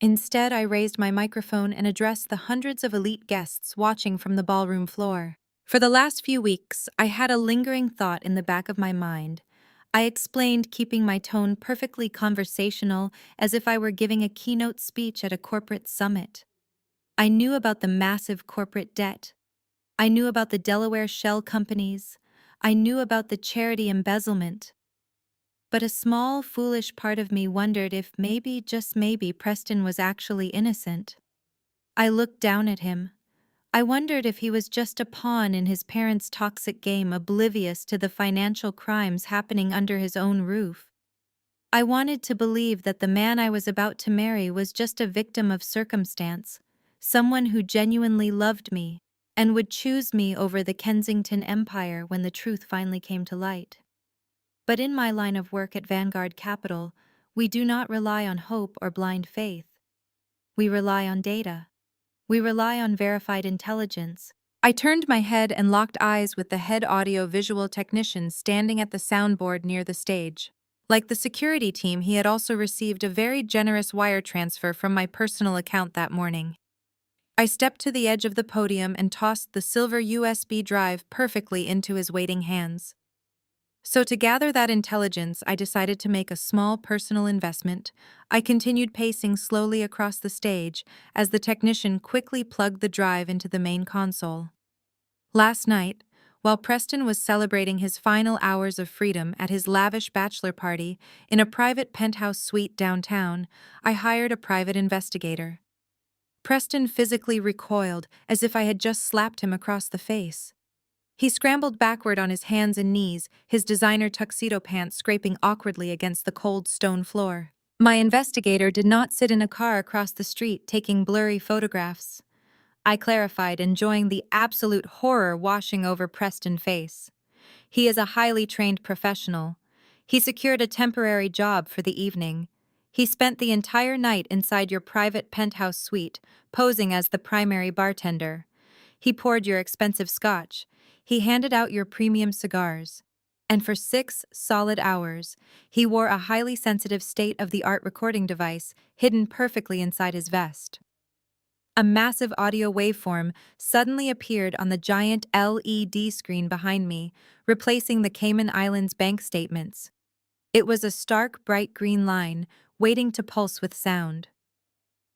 Instead, I raised my microphone and addressed the hundreds of elite guests watching from the ballroom floor. For the last few weeks, I had a lingering thought in the back of my mind. I explained, keeping my tone perfectly conversational, as if I were giving a keynote speech at a corporate summit. I knew about the massive corporate debt. I knew about the Delaware shell companies. I knew about the charity embezzlement. But a small, foolish part of me wondered if maybe, just maybe, Preston was actually innocent. I looked down at him. I wondered if he was just a pawn in his parents' toxic game, oblivious to the financial crimes happening under his own roof. I wanted to believe that the man I was about to marry was just a victim of circumstance, someone who genuinely loved me and would choose me over the Kensington Empire when the truth finally came to light. But in my line of work at Vanguard Capital, we do not rely on hope or blind faith. We rely on data. We rely on verified intelligence. I turned my head and locked eyes with the head audio-visual technician standing at the soundboard near the stage. Like the security team, he had also received a very generous wire transfer from my personal account that morning. I stepped to the edge of the podium and tossed the silver USB drive perfectly into his waiting hands. So to gather that intelligence, I decided to make a small personal investment. I continued pacing slowly across the stage as the technician quickly plugged the drive into the main console. Last night, while Preston was celebrating his final hours of freedom at his lavish bachelor party in a private penthouse suite downtown, I hired a private investigator. Preston physically recoiled as if I had just slapped him across the face. He scrambled backward on his hands and knees, his designer tuxedo pants scraping awkwardly against the cold stone floor. My investigator did not sit in a car across the street taking blurry photographs. I clarified, enjoying the absolute horror washing over Preston's face. He is a highly trained professional. He secured a temporary job for the evening. He spent the entire night inside your private penthouse suite, posing as the primary bartender. He poured your expensive scotch. He handed out your premium cigars. And for 6 solid hours, he wore a highly sensitive state-of-the-art recording device hidden perfectly inside his vest. A massive audio waveform suddenly appeared on the giant LED screen behind me, replacing the Cayman Islands bank statements. It was a stark, bright green line, waiting to pulse with sound.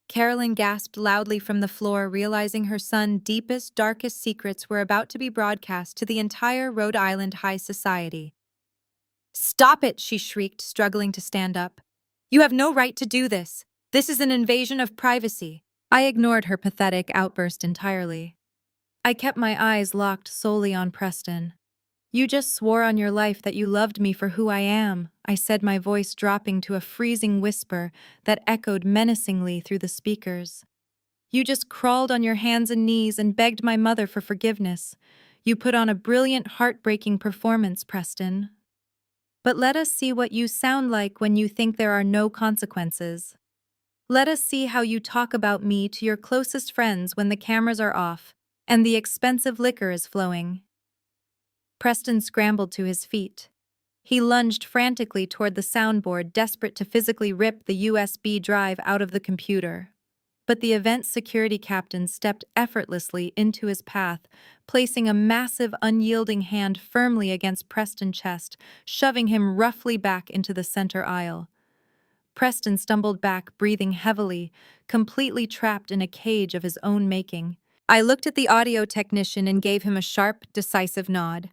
Carolyn gasped loudly from the floor, realizing her son's deepest, darkest secrets were about to be broadcast to the entire Rhode Island high society. "Stop it!" she shrieked, struggling to stand up. "You have no right to do this. This is an invasion of privacy." I ignored her pathetic outburst entirely. I kept my eyes locked solely on Preston. "You just swore on your life that you loved me for who I am," I said, my voice dropping to a freezing whisper that echoed menacingly through the speakers. "You just crawled on your hands and knees and begged my mother for forgiveness. You put on a brilliant, heartbreaking performance, Preston. But let us see what you sound like when you think there are no consequences. Let us see how you talk about me to your closest friends when the cameras are off and the expensive liquor is flowing." Preston scrambled to his feet. He lunged frantically toward the soundboard, desperate to physically rip the USB drive out of the computer. But the event's security captain stepped effortlessly into his path, placing a massive, unyielding hand firmly against Preston's chest, shoving him roughly back into the center aisle. Preston stumbled back, breathing heavily, completely trapped in a cage of his own making. I looked at the audio technician and gave him a sharp, decisive nod.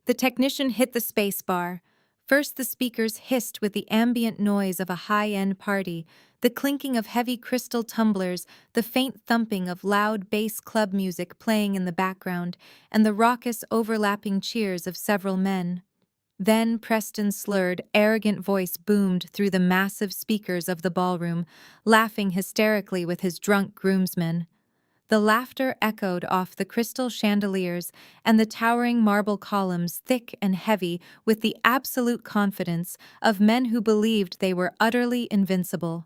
The technician hit the space bar. First, the speakers hissed with the ambient noise of a high-end party, the clinking of heavy crystal tumblers, the faint thumping of loud bass club music playing in the background, and the raucous, overlapping cheers of several men. Then Preston's slurred, arrogant voice boomed through the massive speakers of the ballroom, laughing hysterically with his drunk groomsmen. The laughter echoed off the crystal chandeliers and the towering marble columns, thick and heavy with the absolute confidence of men who believed they were utterly invincible.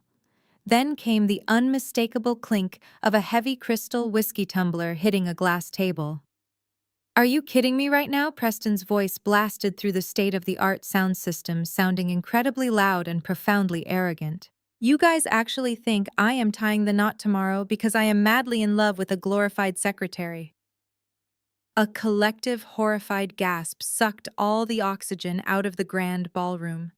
Then came the unmistakable clink of a heavy crystal whiskey tumbler hitting a glass table. "Are you kidding me right now?" Preston's voice blasted through the state-of-the-art sound system, sounding incredibly loud and profoundly arrogant. "You guys actually think I am tying the knot tomorrow because I am madly in love with a glorified secretary?" A collective, horrified gasp sucked all the oxygen out of the grand ballroom.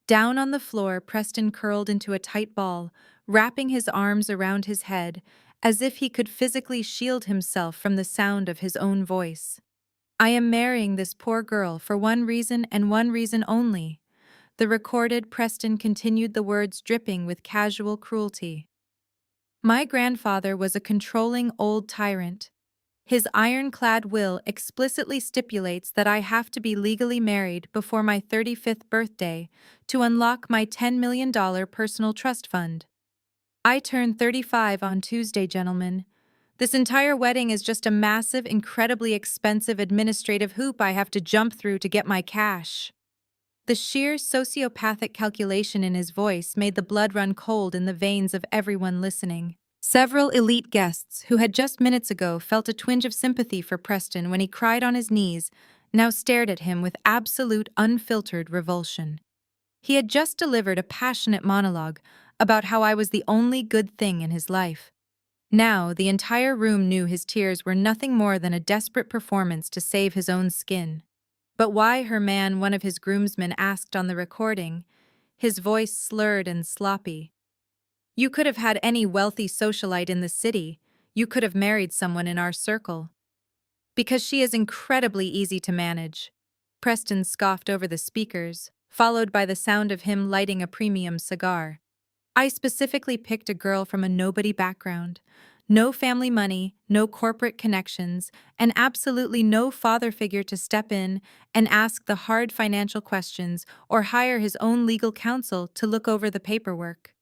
Down on the floor, Preston curled into a tight ball, wrapping his arms around his head, as if he could physically shield himself from the sound of his own voice. "I am marrying this poor girl for one reason and one reason only." The recorded Preston continued, the words dripping with casual cruelty. "My grandfather was a controlling old tyrant. His ironclad will explicitly stipulates that I have to be legally married before my 35th birthday to unlock my $10 million personal trust fund. I turn 35 on Tuesday, gentlemen. This entire wedding is just a massive, incredibly expensive administrative hoop I have to jump through to get my cash. The sheer sociopathic calculation in his voice made the blood run cold in the veins of everyone listening. Several elite guests who had just minutes ago felt a twinge of sympathy for Preston when he cried on his knees now stared at him with absolute unfiltered revulsion. He had just delivered a passionate monologue about how I was the only good thing in his life. Now, the entire room knew his tears were nothing more than a desperate performance to save his own skin. But why, her man, one of his groomsmen asked on the recording, his voice slurred and sloppy. You could have had any wealthy socialite in the city. You could have married someone in our circle. Because she is incredibly easy to manage. Preston scoffed over the speakers, followed by the sound of him lighting a premium cigar. I specifically picked a girl from a nobody background. No family money, no corporate connections, and absolutely no father figure to step in and ask the hard financial questions or hire his own legal counsel to look over the paperwork.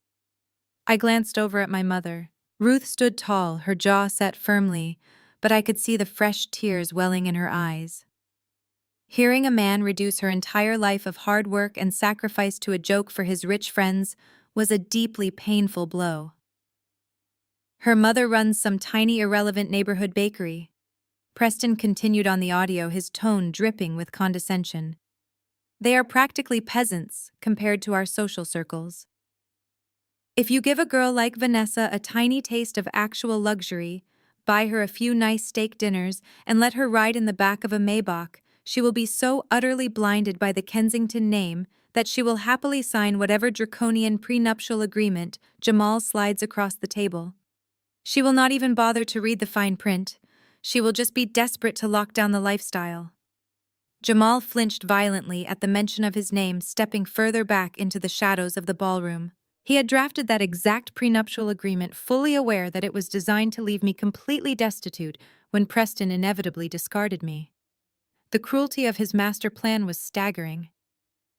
I glanced over at my mother. Ruth stood tall, her jaw set firmly, but I could see the fresh tears welling in her eyes. Hearing a man reduce her entire life of hard work and sacrifice to a joke for his rich friends was a deeply painful blow. Her mother runs some tiny irrelevant neighborhood bakery. Preston continued on the audio, his tone dripping with condescension. They are practically peasants compared to our social circles. If you give a girl like Vanessa a tiny taste of actual luxury, buy her a few nice steak dinners, and let her ride in the back of a Maybach, she will be so utterly blinded by the Kensington name that she will happily sign whatever draconian prenuptial agreement Jamal slides across the table. She will not even bother to read the fine print. She will just be desperate to lock down the lifestyle. Jamal flinched violently at the mention of his name, stepping further back into the shadows of the ballroom. He had drafted that exact prenuptial agreement fully aware that it was designed to leave me completely destitute when Preston inevitably discarded me. The cruelty of his master plan was staggering.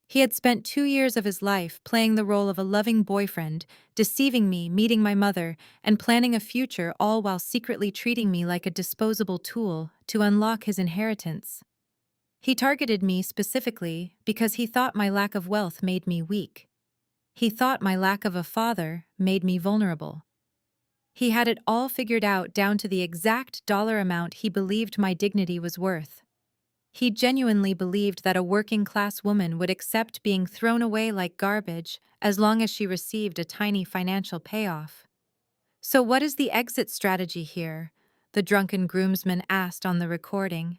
He had spent 2 years of his life playing the role of a loving boyfriend, deceiving me, meeting my mother, and planning a future, all while secretly treating me like a disposable tool to unlock his inheritance. He targeted me specifically because he thought my lack of wealth made me weak. He thought my lack of a father made me vulnerable. He had it all figured out down to the exact dollar amount he believed my dignity was worth. He genuinely believed that a working-class woman would accept being thrown away like garbage as long as she received a tiny financial payoff. So what is the exit strategy here? The drunken groomsman asked on the recording.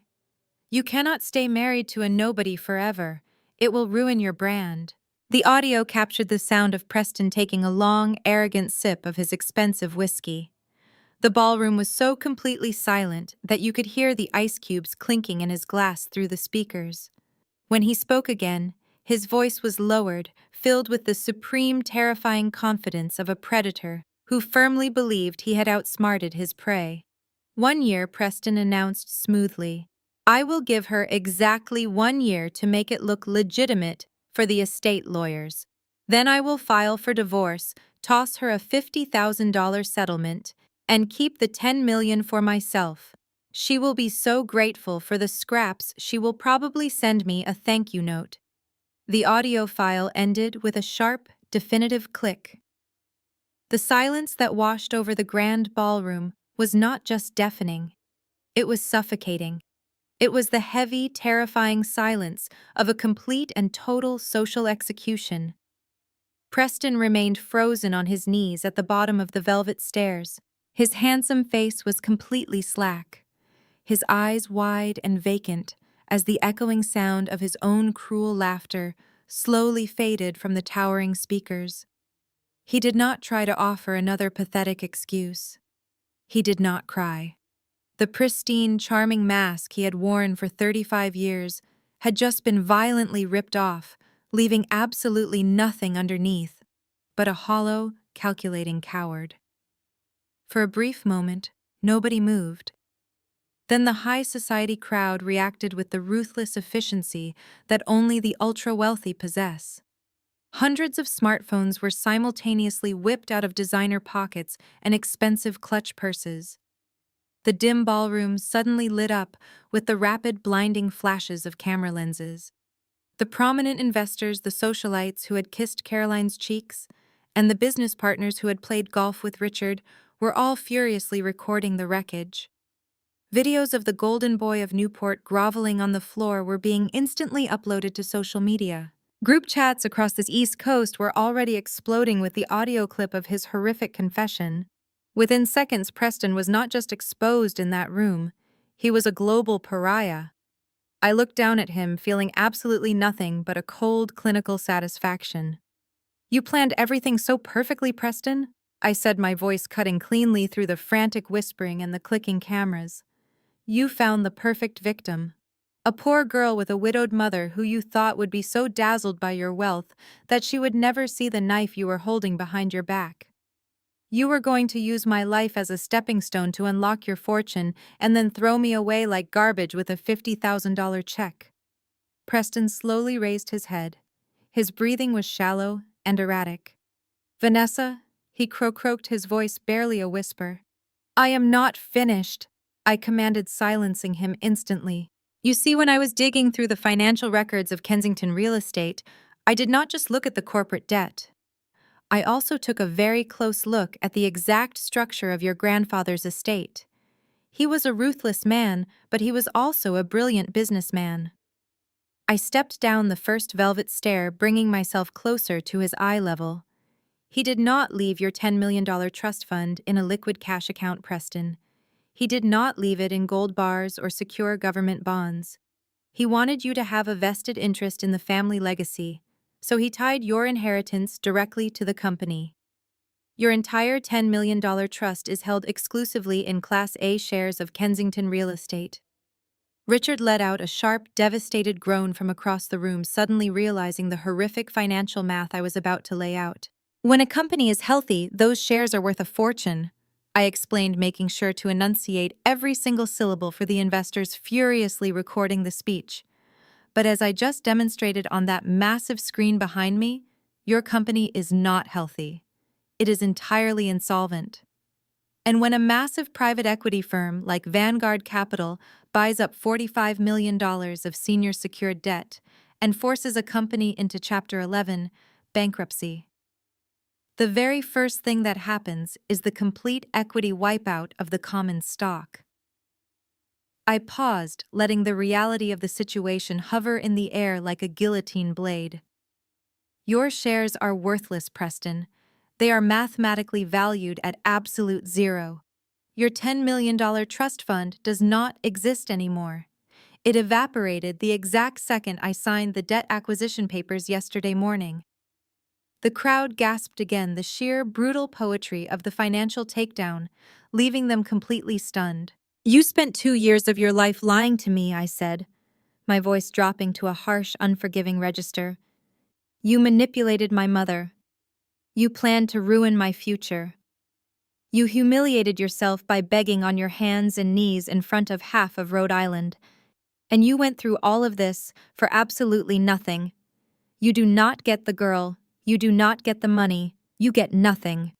You cannot stay married to a nobody forever. It will ruin your brand. The audio captured the sound of Preston taking a long, arrogant sip of his expensive whiskey. The ballroom was so completely silent that you could hear the ice cubes clinking in his glass through the speakers. When he spoke again, his voice was lowered, filled with the supreme, terrifying confidence of a predator who firmly believed he had outsmarted his prey. 1 year, Preston announced smoothly. I will give her exactly 1 year to make it look legitimate for the estate lawyers. Then I will file for divorce, toss her a $50,000 settlement, and keep the $10 million for myself. She will be so grateful for the scraps she will probably send me a thank you note. The audio file ended with a sharp, definitive click. The silence that washed over the grand ballroom was not just deafening. It was suffocating. It was the heavy, terrifying silence of a complete and total social execution. Preston remained frozen on his knees at the bottom of the velvet stairs. His handsome face was completely slack, his eyes wide and vacant as the echoing sound of his own cruel laughter slowly faded from the towering speakers. He did not try to offer another pathetic excuse. He did not cry. The pristine, charming mask he had worn for 35 years had just been violently ripped off, leaving absolutely nothing underneath but a hollow, calculating coward. For a brief moment, nobody moved. Then the high society crowd reacted with the ruthless efficiency that only the ultra-wealthy possess. Hundreds of smartphones were simultaneously whipped out of designer pockets and expensive clutch purses. The dim ballroom suddenly lit up with the rapid, blinding flashes of camera lenses. The prominent investors, the socialites who had kissed Caroline's cheeks, and the business partners who had played golf with Richard were all furiously recording the wreckage. Videos of the golden boy of Newport groveling on the floor were being instantly uploaded to social media. Group chats across the East Coast were already exploding with the audio clip of his horrific confession. Within seconds, Preston was not just exposed in that room, he was a global pariah. I looked down at him, feeling absolutely nothing but a cold, clinical satisfaction. "You planned everything so perfectly, Preston?" I said, my voice cutting cleanly through the frantic whispering and the clicking cameras. "You found the perfect victim. A poor girl with a widowed mother who you thought would be so dazzled by your wealth that she would never see the knife you were holding behind your back. You were going to use my life as a stepping stone to unlock your fortune and then throw me away like garbage with a $50,000 check." Preston slowly raised his head. His breathing was shallow and erratic. "Vanessa," he croaked, his voice barely a whisper. "I am not finished," I commanded, silencing him instantly. "You see, when I was digging through the financial records of Kensington real estate, I did not just look at the corporate debt. I also took a very close look at the exact structure of your grandfather's estate. He was a ruthless man, but he was also a brilliant businessman." I stepped down the first velvet stair, bringing myself closer to his eye level. "He did not leave your $10 million trust fund in a liquid cash account, Preston. He did not leave it in gold bars or secure government bonds. He wanted you to have a vested interest in the family legacy, so he tied your inheritance directly to the company. Your entire $10 million trust is held exclusively in Class A shares of Kensington real estate." Richard let out a sharp, devastated groan from across the room, suddenly realizing the horrific financial math I was about to lay out. "When a company is healthy, those shares are worth a fortune," I explained, making sure to enunciate every single syllable for the investors furiously recording the speech. "But as I just demonstrated on that massive screen behind me, your company is not healthy. It is entirely insolvent. And when a massive private equity firm like Vanguard Capital buys up $45 million of senior secured debt and forces a company into Chapter 11, bankruptcy, the very first thing that happens is the complete equity wipeout of the common stock." I paused, letting the reality of the situation hover in the air like a guillotine blade. "Your shares are worthless, Preston. They are mathematically valued at absolute zero. Your $10 million trust fund does not exist anymore. It evaporated the exact second I signed the debt acquisition papers yesterday morning." The crowd gasped again, the sheer, brutal poetry of the financial takedown, leaving them completely stunned. "You spent 2 years of your life lying to me," I said, my voice dropping to a harsh, unforgiving register. "You manipulated my mother. You planned to ruin my future. You humiliated yourself by begging on your hands and knees in front of half of Rhode Island. And you went through all of this for absolutely nothing. You do not get the girl. You do not get the money. You get nothing."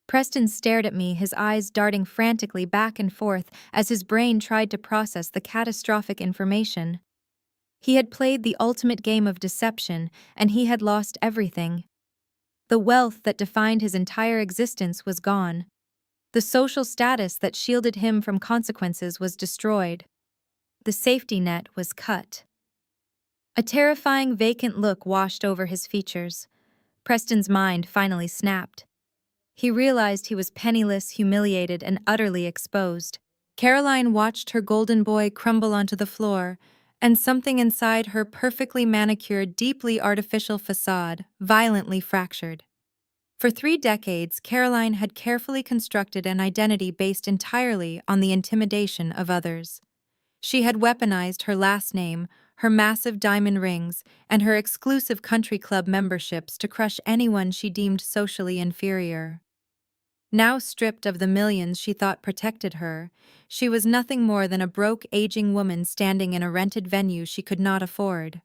Preston stared at me, his eyes darting frantically back and forth as his brain tried to process the catastrophic information. He had played the ultimate game of deception, and he had lost everything. The wealth that defined his entire existence was gone. The social status that shielded him from consequences was destroyed. The safety net was cut. A terrifying, vacant look washed over his features. Preston's mind finally snapped. He realized he was penniless, humiliated, and utterly exposed. Caroline watched her golden boy crumble onto the floor, and something inside her perfectly manicured, deeply artificial facade violently fractured. For 3 decades, Caroline had carefully constructed an identity based entirely on the intimidation of others. She had weaponized her last name, her massive diamond rings, and her exclusive country club memberships to crush anyone she deemed socially inferior. Now stripped of the millions she thought protected her, she was nothing more than a broke, aging woman standing in a rented venue she could not afford.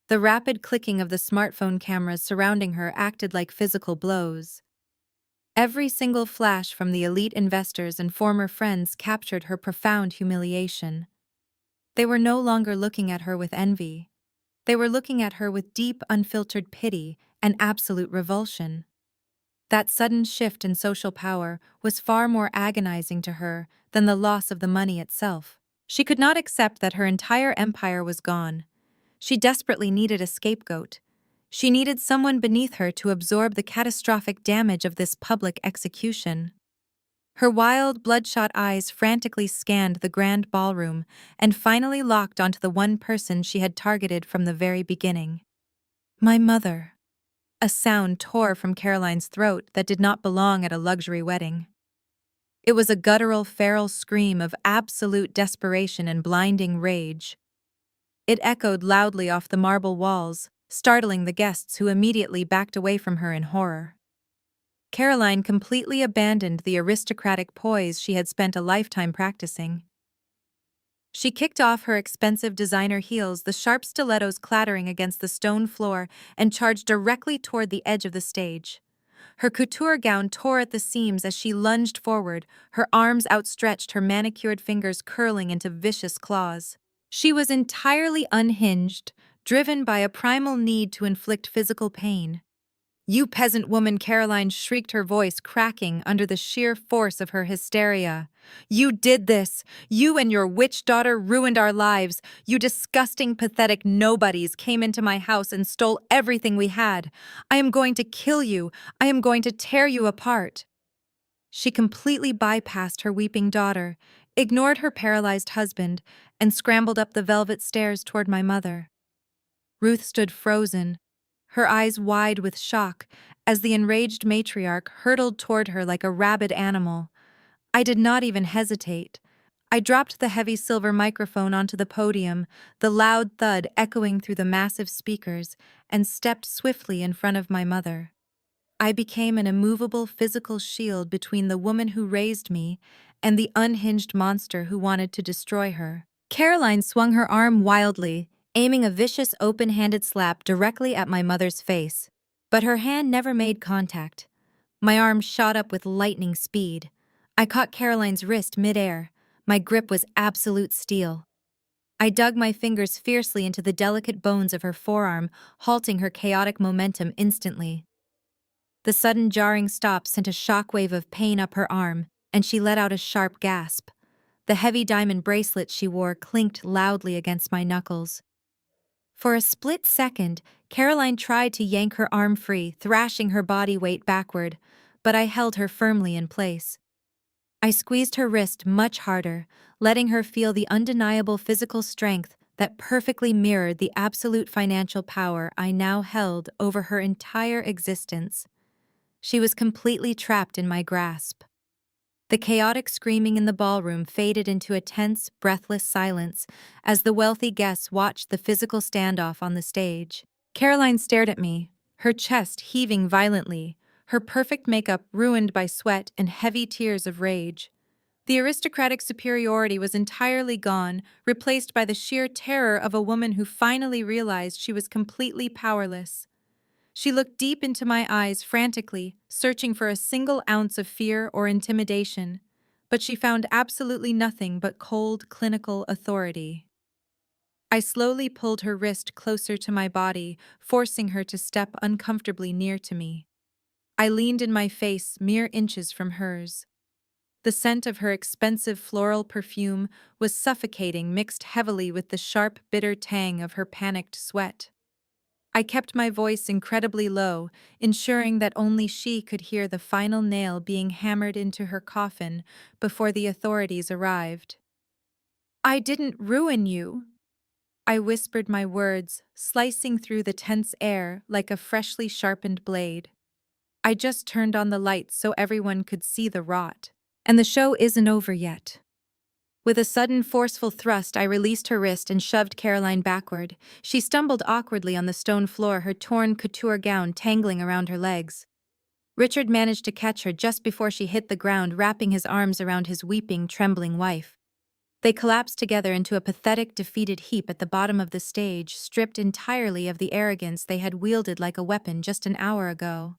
The rapid clicking of the smartphone cameras surrounding her acted like physical blows. Every single flash from the elite investors and former friends captured her profound humiliation. They were no longer looking at her with envy. They were looking at her with deep, unfiltered pity and absolute revulsion. That sudden shift in social power was far more agonizing to her than the loss of the money itself. She could not accept that her entire empire was gone. She desperately needed a scapegoat. She needed someone beneath her to absorb the catastrophic damage of this public execution. Her wild, bloodshot eyes frantically scanned the grand ballroom and finally locked onto the one person she had targeted from the very beginning. My mother. A sound tore from Caroline's throat that did not belong at a luxury wedding. It was a guttural, feral scream of absolute desperation and blinding rage. It echoed loudly off the marble walls, startling the guests who immediately backed away from her in horror. Caroline completely abandoned the aristocratic poise she had spent a lifetime practicing. She kicked off her expensive designer heels, the sharp stilettos clattering against the stone floor, and charged directly toward the edge of the stage. Her couture gown tore at the seams as she lunged forward, her arms outstretched, her manicured fingers curling into vicious claws. She was entirely unhinged, driven by a primal need to inflict physical pain. "You peasant woman," Caroline shrieked, her voice cracking under the sheer force of her hysteria. "You did this! You and your witch daughter ruined our lives! You disgusting, pathetic nobodies came into my house and stole everything we had! I am going to kill you! I am going to tear you apart!" She completely bypassed her weeping daughter, ignored her paralyzed husband, and scrambled up the velvet stairs toward my mother. Ruth stood frozen, her eyes wide with shock, as the enraged matriarch hurtled toward her like a rabid animal. I did not even hesitate. I dropped the heavy silver microphone onto the podium, the loud thud echoing through the massive speakers, and stepped swiftly in front of my mother. I became an immovable physical shield between the woman who raised me and the unhinged monster who wanted to destroy her. Caroline swung her arm wildly, aiming a vicious open-handed slap directly at my mother's face. But her hand never made contact. My arm shot up with lightning speed. I caught Caroline's wrist mid-air. My grip was absolute steel. I dug my fingers fiercely into the delicate bones of her forearm, halting her chaotic momentum instantly. The sudden jarring stop sent a shockwave of pain up her arm, and she let out a sharp gasp. The heavy diamond bracelet she wore clinked loudly against my knuckles. For a split second, Caroline tried to yank her arm free, thrashing her body weight backward, but I held her firmly in place. I squeezed her wrist much harder, letting her feel the undeniable physical strength that perfectly mirrored the absolute financial power I now held over her entire existence. She was completely trapped in my grasp. The chaotic screaming in the ballroom faded into a tense, breathless silence as the wealthy guests watched the physical standoff on the stage. Caroline stared at me, her chest heaving violently, her perfect makeup ruined by sweat and heavy tears of rage. The aristocratic superiority was entirely gone, replaced by the sheer terror of a woman who finally realized she was completely powerless. She looked deep into my eyes frantically, searching for a single ounce of fear or intimidation, but she found absolutely nothing but cold, clinical authority. I slowly pulled her wrist closer to my body, forcing her to step uncomfortably near to me. I leaned in my face mere inches from hers. The scent of her expensive floral perfume was suffocating, mixed heavily with the sharp, bitter tang of her panicked sweat. I kept my voice incredibly low, ensuring that only she could hear the final nail being hammered into her coffin before the authorities arrived. "I didn't ruin you," I whispered my words, slicing through the tense air like a freshly sharpened blade. "I just turned on the lights so everyone could see the rot. And the show isn't over yet." With a sudden, forceful thrust, I released her wrist and shoved Caroline backward. She stumbled awkwardly on the stone floor, her torn couture gown tangling around her legs. Richard managed to catch her just before she hit the ground, wrapping his arms around his weeping, trembling wife. They collapsed together into a pathetic, defeated heap at the bottom of the stage, stripped entirely of the arrogance they had wielded like a weapon just an hour ago.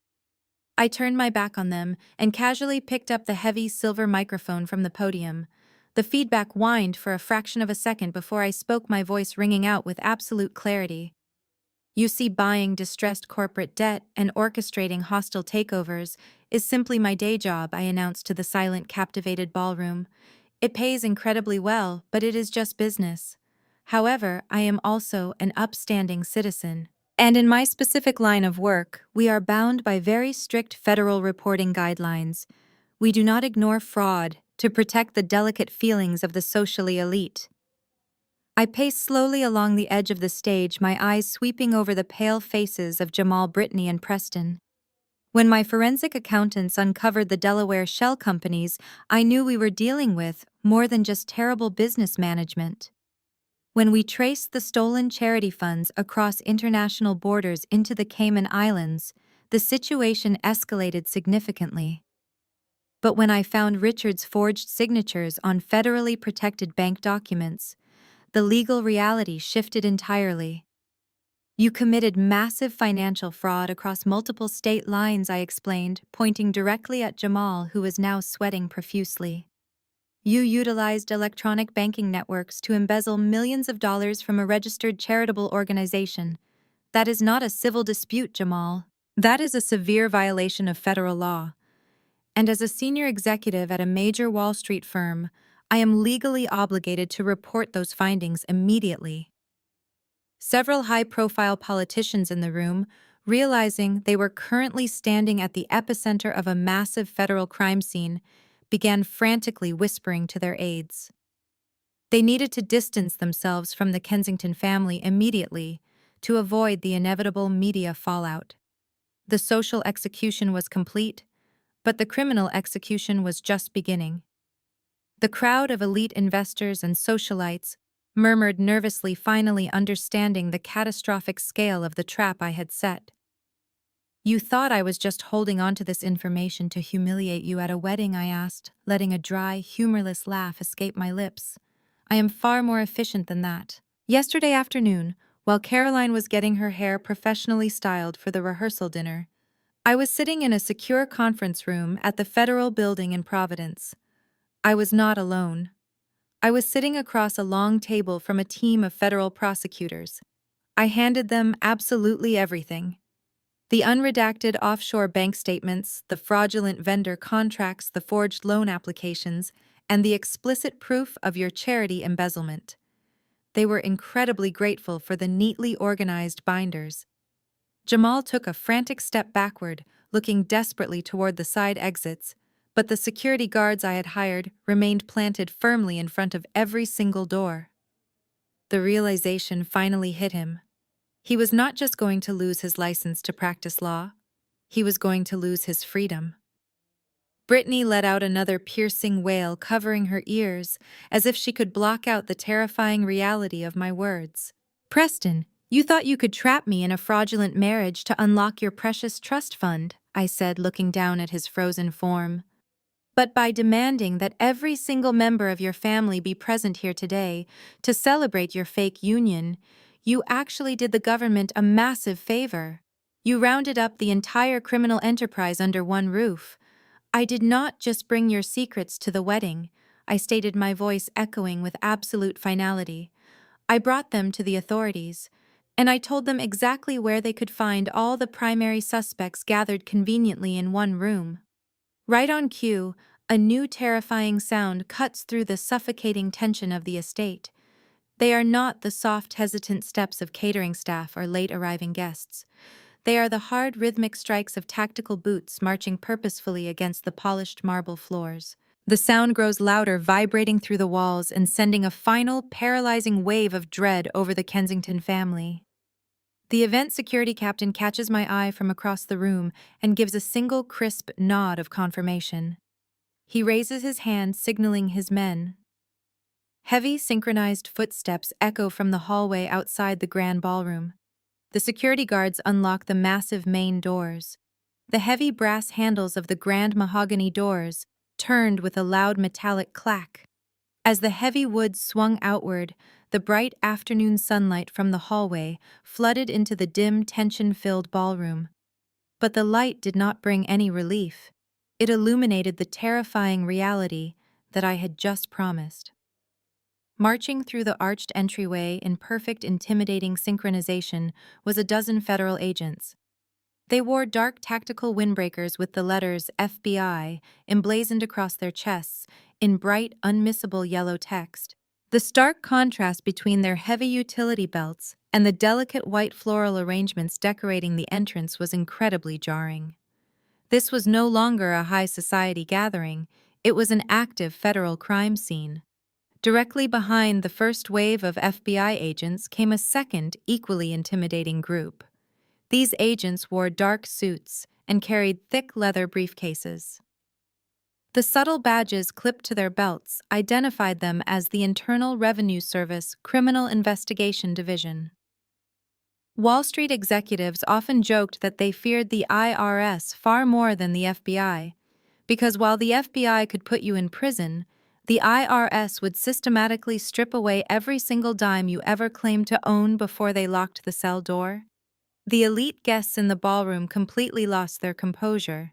I turned my back on them and casually picked up the heavy silver microphone from the podium. The feedback whined for a fraction of a second before I spoke, my voice ringing out with absolute clarity. You see, buying distressed corporate debt and orchestrating hostile takeovers is simply my day job, I announced to the silent, captivated ballroom. It pays incredibly well, but it is just business. However, I am also an upstanding citizen. And in my specific line of work, we are bound by very strict federal reporting guidelines. We do not ignore fraud to protect the delicate feelings of the socially elite. I paced slowly along the edge of the stage, my eyes sweeping over the pale faces of Jamal, Brittany, and Preston. When my forensic accountants uncovered the Delaware shell companies, I knew we were dealing with more than just terrible business management. When we traced the stolen charity funds across international borders into the Cayman Islands, the situation escalated significantly. But when I found Richard's forged signatures on federally protected bank documents, the legal reality shifted entirely. You committed massive financial fraud across multiple state lines, I explained, pointing directly at Jamal, who was now sweating profusely. You utilized electronic banking networks to embezzle millions of dollars from a registered charitable organization. That is not a civil dispute, Jamal. That is a severe violation of federal law. And as a senior executive at a major Wall Street firm, I am legally obligated to report those findings immediately. Several high-profile politicians in the room, realizing they were currently standing at the epicenter of a massive federal crime scene, began frantically whispering to their aides. They needed to distance themselves from the Kensington family immediately to avoid the inevitable media fallout. The social execution was complete, but the criminal execution was just beginning. The crowd of elite investors and socialites murmured nervously, finally understanding the catastrophic scale of the trap I had set. You thought I was just holding on to this information to humiliate you at a wedding, I asked, letting a dry, humorless laugh escape my lips. I am far more efficient than that. Yesterday afternoon, while Caroline was getting her hair professionally styled for the rehearsal dinner, I was sitting in a secure conference room at the Federal Building in Providence. I was not alone. I was sitting across a long table from a team of federal prosecutors. I handed them absolutely everything. The unredacted offshore bank statements, the fraudulent vendor contracts, the forged loan applications, and the explicit proof of your charity embezzlement. They were incredibly grateful for the neatly organized binders. Jamal took a frantic step backward, looking desperately toward the side exits, but the security guards I had hired remained planted firmly in front of every single door. The realization finally hit him. He was not just going to lose his license to practice law, he was going to lose his freedom. Brittany let out another piercing wail, covering her ears, as if she could block out the terrifying reality of my words. Preston, you thought you could trap me in a fraudulent marriage to unlock your precious trust fund, I said, looking down at his frozen form. But by demanding that every single member of your family be present here today to celebrate your fake union, you actually did the government a massive favor. You rounded up the entire criminal enterprise under one roof. I did not just bring your secrets to the wedding, I stated, my voice echoing with absolute finality. I brought them to the authorities, and I told them exactly where they could find all the primary suspects gathered conveniently in one room. Right on cue, a new terrifying sound cuts through the suffocating tension of the estate. They are not the soft, hesitant steps of catering staff or late-arriving guests. They are the hard, rhythmic strikes of tactical boots marching purposefully against the polished marble floors. The sound grows louder, vibrating through the walls and sending a final, paralyzing wave of dread over the Kensington family. The event security captain catches my eye from across the room and gives a single crisp nod of confirmation. He raises his hand, signaling his men. Heavy, synchronized footsteps echo from the hallway outside the grand ballroom. The security guards unlock the massive main doors. The heavy brass handles of the grand mahogany doors turned with a loud metallic clack. As the heavy wood swung outward, the bright afternoon sunlight from the hallway flooded into the dim, tension-filled ballroom. But the light did not bring any relief. It illuminated the terrifying reality that I had just promised. Marching through the arched entryway in perfect, intimidating synchronization was a dozen federal agents. They wore dark tactical windbreakers with the letters FBI emblazoned across their chests in bright, unmissable yellow text. The stark contrast between their heavy utility belts and the delicate white floral arrangements decorating the entrance was incredibly jarring. This was no longer a high society gathering, it was an active federal crime scene. Directly behind the first wave of FBI agents came a second, equally intimidating group. These agents wore dark suits and carried thick leather briefcases. The subtle badges clipped to their belts identified them as the Internal Revenue Service Criminal Investigation Division. Wall Street executives often joked that they feared the IRS far more than the FBI, because while the FBI could put you in prison, the IRS would systematically strip away every single dime you ever claimed to own before they locked the cell door. The elite guests in the ballroom completely lost their composure.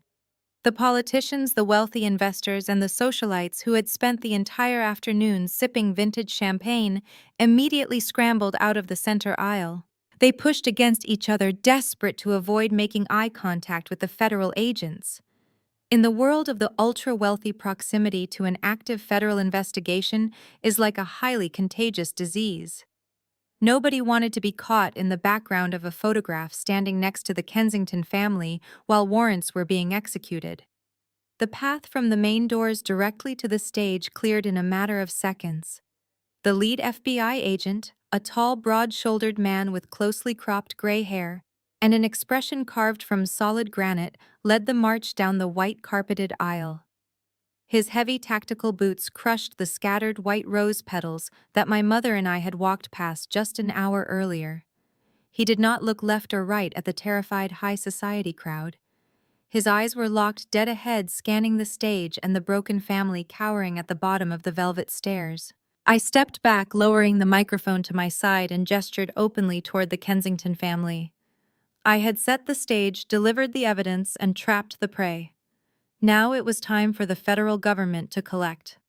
The politicians, the wealthy investors, and the socialites who had spent the entire afternoon sipping vintage champagne immediately scrambled out of the center aisle. They pushed against each other, desperate to avoid making eye contact with the federal agents. In the world of the ultra-wealthy, proximity to an active federal investigation is like a highly contagious disease. Nobody wanted to be caught in the background of a photograph standing next to the Kensington family while warrants were being executed. The path from the main doors directly to the stage cleared in a matter of seconds. The lead FBI agent, a tall, broad-shouldered man with closely cropped gray hair and an expression carved from solid granite, led the march down the white-carpeted aisle. His heavy tactical boots crushed the scattered white rose petals that my mother and I had walked past just an hour earlier. He did not look left or right at the terrified high society crowd. His eyes were locked dead ahead, scanning the stage and the broken family cowering at the bottom of the velvet stairs. I stepped back, lowering the microphone to my side, and gestured openly toward the Kensington family. I had set the stage, delivered the evidence, and trapped the prey. Now it was time for the federal government to collect.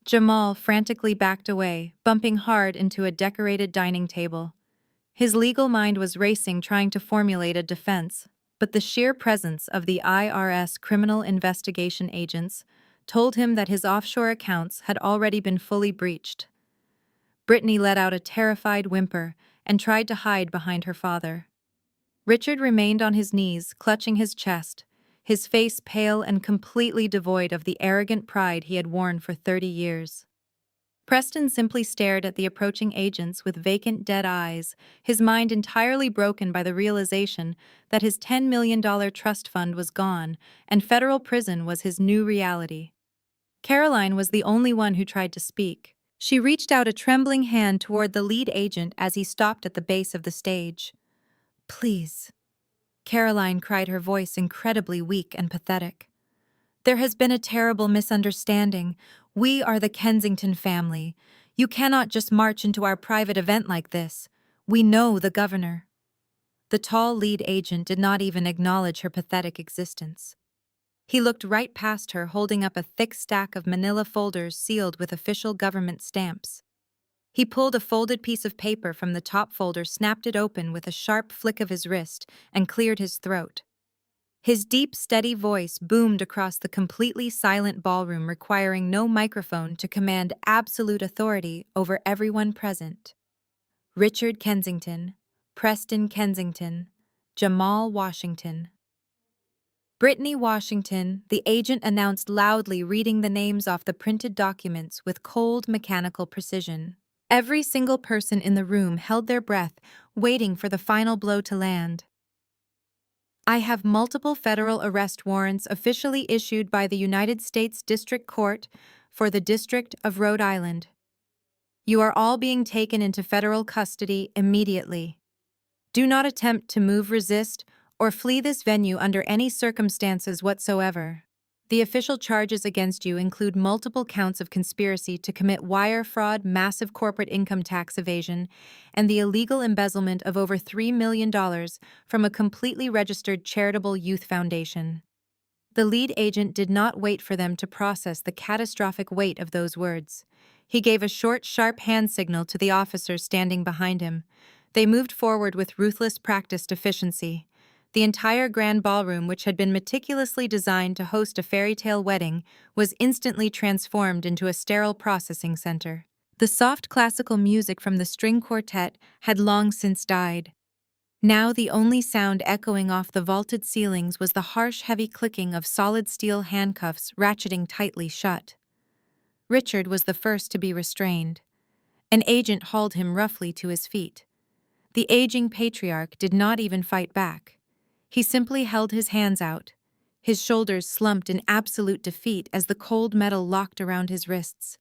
Jamal frantically backed away, bumping hard into a decorated dining table. His legal mind was racing, trying to formulate a defense, but the sheer presence of the IRS criminal investigation agents told him that his offshore accounts had already been fully breached. Brittany let out a terrified whimper and tried to hide behind her father. Richard remained on his knees, clutching his chest, his face pale and completely devoid of the arrogant pride he had worn for 30 years. Preston simply stared at the approaching agents with vacant, dead eyes, his mind entirely broken by the realization that his $10 million trust fund was gone and federal prison was his new reality. Caroline was the only one who tried to speak. She reached out a trembling hand toward the lead agent as he stopped at the base of the stage. "Please," Caroline cried, her voice incredibly weak and pathetic. "There has been a terrible misunderstanding. We are the Kensington family. You cannot just march into our private event like this. We know the governor." The tall lead agent did not even acknowledge her pathetic existence. He looked right past her, holding up a thick stack of manila folders sealed with official government stamps. He pulled a folded piece of paper from the top folder, snapped it open with a sharp flick of his wrist, and cleared his throat. His deep, steady voice boomed across the completely silent ballroom, requiring no microphone to command absolute authority over everyone present. Richard Kensington, Preston Kensington, Jamal Washington. Brittany Washington, the agent announced loudly, reading the names off the printed documents with cold, mechanical precision. Every single person in the room held their breath, waiting for the final blow to land. "I have multiple federal arrest warrants officially issued by the United States District Court for the District of Rhode Island. You are all being taken into federal custody immediately. Do not attempt to move, resist, or flee this venue under any circumstances whatsoever. The official charges against you include multiple counts of conspiracy to commit wire fraud, massive corporate income tax evasion, and the illegal embezzlement of over $3 million from a completely registered charitable youth foundation. The lead agent did not wait for them to process the catastrophic weight of those words. He gave a short, sharp hand signal to the officers standing behind him. They moved forward with ruthless, practiced efficiency. The entire grand ballroom, which had been meticulously designed to host a fairy tale wedding, was instantly transformed into a sterile processing center. The soft classical music from the string quartet had long since died. Now the only sound echoing off the vaulted ceilings was the harsh, heavy clicking of solid steel handcuffs ratcheting tightly shut. Richard was the first to be restrained. An agent hauled him roughly to his feet. The aging patriarch did not even fight back. He simply held his hands out. His shoulders slumped in absolute defeat as the cold metal locked around his wrists.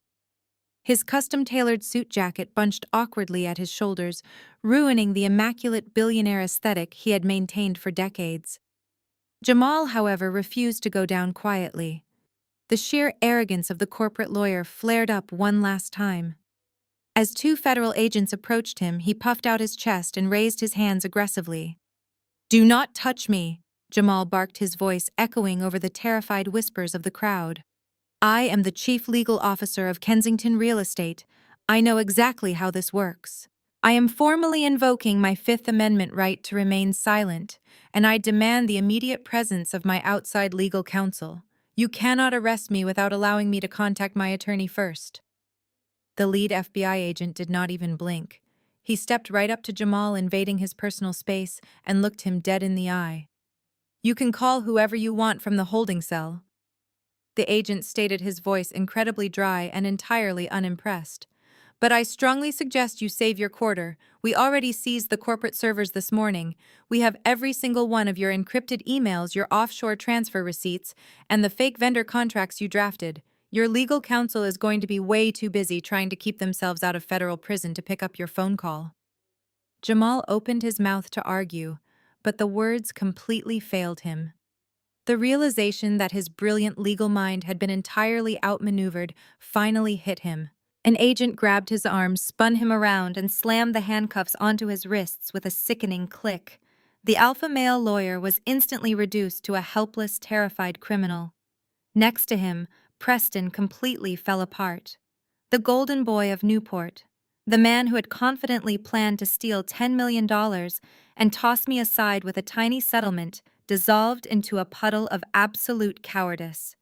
His custom-tailored suit jacket bunched awkwardly at his shoulders, ruining the immaculate billionaire aesthetic he had maintained for decades. Jamal, however, refused to go down quietly. The sheer arrogance of the corporate lawyer flared up one last time. As two federal agents approached him, he puffed out his chest and raised his hands aggressively. "Do not touch me," Jamal barked, his voice echoing over the terrified whispers of the crowd. "I am the chief legal officer of Kensington Real Estate. I know exactly how this works. I am formally invoking my Fifth Amendment right to remain silent, and I demand the immediate presence of my outside legal counsel. You cannot arrest me without allowing me to contact my attorney first." The lead FBI agent did not even blink. He stepped right up to Jamal, invading his personal space, and looked him dead in the eye. "You can call whoever you want from the holding cell." The agent stated, his voice incredibly dry and entirely unimpressed. "But I strongly suggest you save your quarter. We already seized the corporate servers this morning. We have every single one of your encrypted emails, your offshore transfer receipts, and the fake vendor contracts you drafted. Your legal counsel is going to be way too busy trying to keep themselves out of federal prison to pick up your phone call." Jamal opened his mouth to argue, but the words completely failed him. The realization that his brilliant legal mind had been entirely outmaneuvered finally hit him. An agent grabbed his arm, spun him around, and slammed the handcuffs onto his wrists with a sickening click. The alpha male lawyer was instantly reduced to a helpless, terrified criminal. Next to him, Preston completely fell apart. The golden boy of Newport, the man who had confidently planned to steal $10 million and toss me aside with a tiny settlement, dissolved into a puddle of absolute cowardice.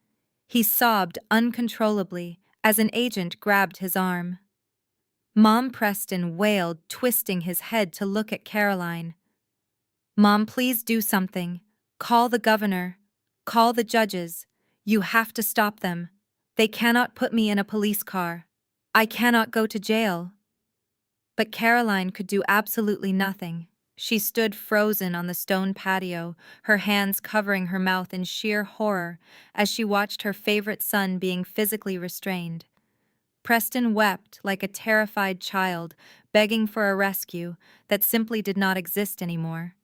He sobbed uncontrollably as an agent grabbed his arm. Mom, Preston wailed, twisting his head to look at Caroline. "Mom, please do something. Call the governor. Call the judges. You have to stop them. They cannot put me in a police car. I cannot go to jail." But Caroline could do absolutely nothing. She stood frozen on the stone patio, her hands covering her mouth in sheer horror as she watched her favorite son being physically restrained. Preston wept like a terrified child, begging for a rescue that simply did not exist anymore.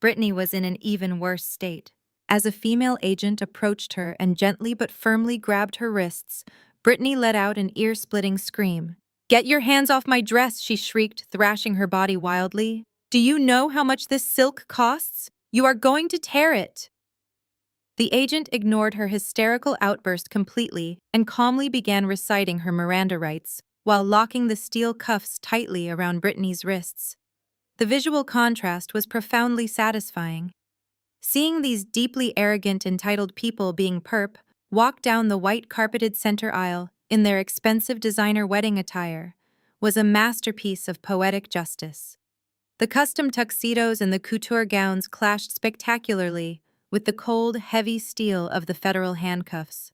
Brittany was in an even worse state. As a female agent approached her and gently but firmly grabbed her wrists, Brittany let out an ear-splitting scream. "Get your hands off my dress!" she shrieked, thrashing her body wildly. "Do you know how much this silk costs? You are going to tear it!" The agent ignored her hysterical outburst completely and calmly began reciting her Miranda rights while locking the steel cuffs tightly around Brittany's wrists. The visual contrast was profoundly satisfying. Seeing these deeply arrogant, entitled people being walk down the white-carpeted center aisle in their expensive designer wedding attire was a masterpiece of poetic justice. The custom tuxedos and the couture gowns clashed spectacularly with the cold, heavy steel of the federal handcuffs.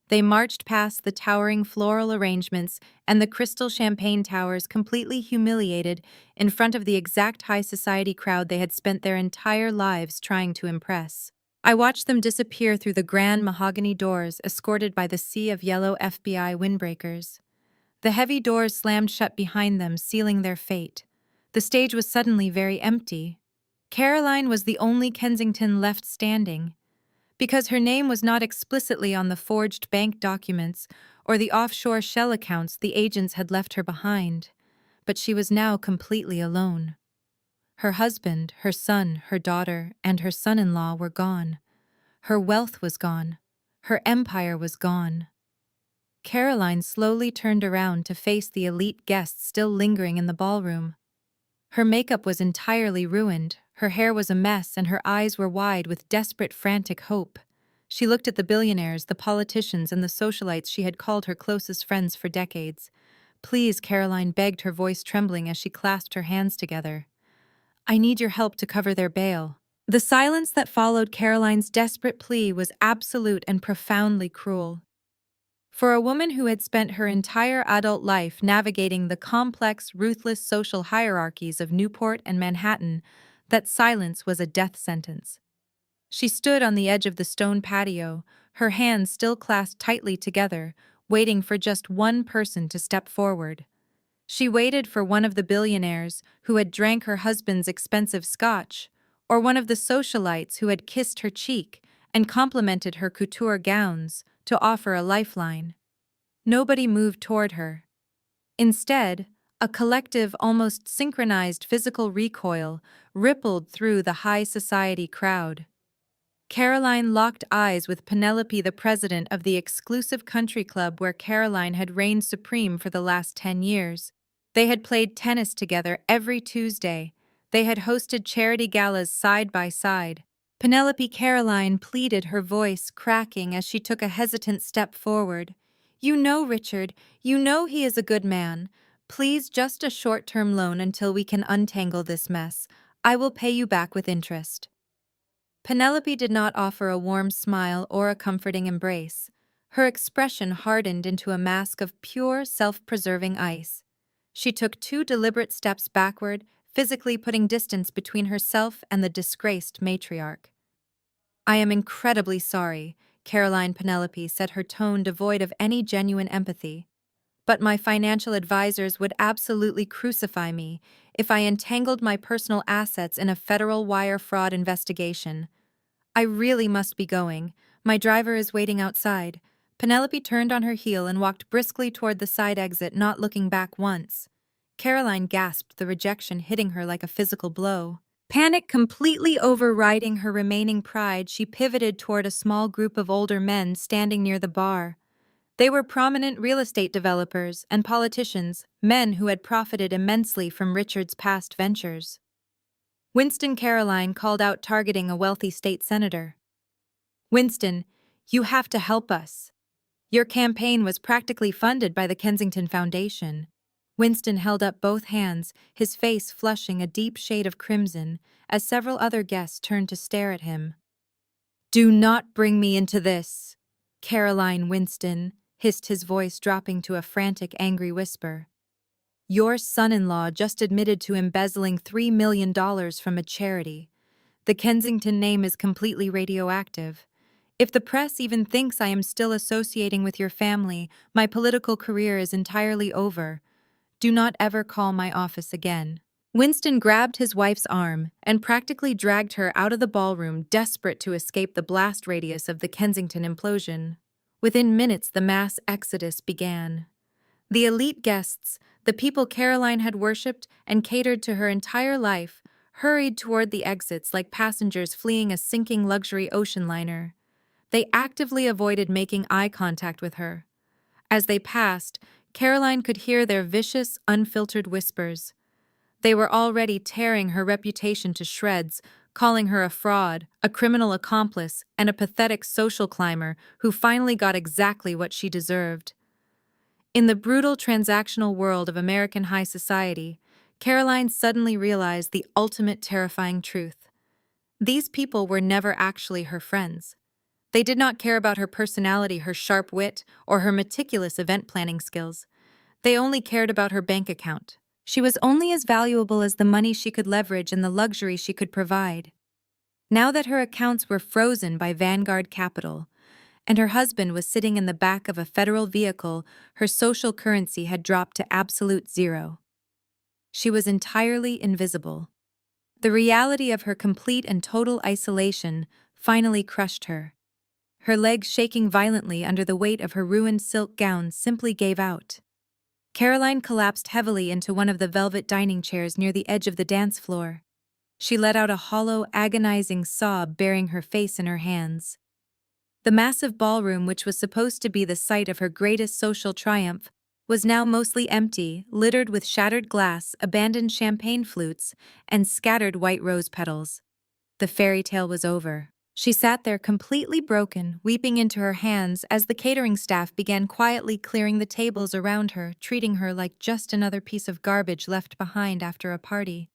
They marched past the towering floral arrangements and the crystal champagne towers, completely humiliated in front of the exact high society crowd they had spent their entire lives trying to impress. I watched them disappear through the grand mahogany doors, escorted by the sea of yellow FBI windbreakers. The heavy doors slammed shut behind them, sealing their fate. The stage was suddenly very empty. Caroline was the only Kensington left standing, because her name was not explicitly on the forged bank documents or the offshore shell accounts the agents had left her behind, but she was now completely alone. Her husband, her son, her daughter, and her son-in-law were gone. Her wealth was gone. Her empire was gone. Caroline slowly turned around to face the elite guests still lingering in the ballroom. Her makeup was entirely ruined, her hair was a mess, and her eyes were wide with desperate, frantic hope. She looked at the billionaires, the politicians, and the socialites she had called her closest friends for decades. "Please," Caroline begged, her voice trembling as she clasped her hands together. "I need your help to cover their bail." The silence that followed Caroline's desperate plea was absolute and profoundly cruel. For a woman who had spent her entire adult life navigating the complex, ruthless social hierarchies of Newport and Manhattan, that silence was a death sentence. She stood on the edge of the stone patio, her hands still clasped tightly together, waiting for just one person to step forward. She waited for one of the billionaires who had drank her husband's expensive scotch, or one of the socialites who had kissed her cheek and complimented her couture gowns, to offer a lifeline. Nobody moved toward her. Instead, a collective, almost synchronized physical recoil rippled through the high society crowd. Caroline locked eyes with Penelope, the president of the exclusive country club where Caroline had reigned supreme for the last 10 years. They had played tennis together every Tuesday. They had hosted charity galas side by side. Penelope Caroline pleaded, her voice cracking as she took a hesitant step forward. "You know, Richard, you know he is a good man. Please, just a short-term loan until we can untangle this mess. I will pay you back with interest." Penelope did not offer a warm smile or a comforting embrace. Her expression hardened into a mask of pure, self-preserving ice. She took 2 deliberate steps backward, physically putting distance between herself and the disgraced matriarch. "I am incredibly sorry," Caroline Penelope said, her tone devoid of any genuine empathy. "But my financial advisors would absolutely crucify me if I entangled my personal assets in a federal wire fraud investigation. I really must be going. My driver is waiting outside." Penelope turned on her heel and walked briskly toward the side exit, not looking back once. Caroline gasped, the rejection hitting her like a physical blow. Panic completely overriding her remaining pride, she pivoted toward a small group of older men standing near the bar. They were prominent real estate developers and politicians, men who had profited immensely from Richard's past ventures. Winston, Caroline called out, targeting a wealthy state senator. "Winston, you have to help us. Your campaign was practically funded by the Kensington Foundation." Winston held up both hands, his face flushing a deep shade of crimson, as several other guests turned to stare at him. "Do not bring me into this," Caroline Winston hissed, his voice dropping to a frantic, angry whisper. "Your son-in-law just admitted to embezzling $3 million from a charity. The Kensington name is completely radioactive. If the press even thinks I am still associating with your family, my political career is entirely over. Do not ever call my office again." Winston grabbed his wife's arm and practically dragged her out of the ballroom, desperate to escape the blast radius of the Kensington implosion. Within minutes, the mass exodus began. The elite guests, the people Caroline had worshipped and catered to her entire life, hurried toward the exits like passengers fleeing a sinking luxury ocean liner. They actively avoided making eye contact with her. As they passed, Caroline could hear their vicious, unfiltered whispers. They were already tearing her reputation to shreds, calling her a fraud, a criminal accomplice, and a pathetic social climber who finally got exactly what she deserved. In the brutal transactional world of American high society, Caroline suddenly realized the ultimate terrifying truth. These people were never actually her friends. They did not care about her personality, her sharp wit, or her meticulous event planning skills. They only cared about her bank account. She was only as valuable as the money she could leverage and the luxury she could provide. Now that her accounts were frozen by Vanguard Capital, and her husband was sitting in the back of a federal vehicle, her social currency had dropped to absolute zero. She was entirely invisible. The reality of her complete and total isolation finally crushed her. Her legs shaking violently under the weight of her ruined silk gown simply gave out. Caroline collapsed heavily into one of the velvet dining chairs near the edge of the dance floor. She let out a hollow, agonizing sob, burying her face in her hands. The massive ballroom, which was supposed to be the site of her greatest social triumph, was now mostly empty, littered with shattered glass, abandoned champagne flutes, and scattered white rose petals. The fairy tale was over. She sat there completely broken, weeping into her hands as the catering staff began quietly clearing the tables around her, treating her like just another piece of garbage left behind after a party.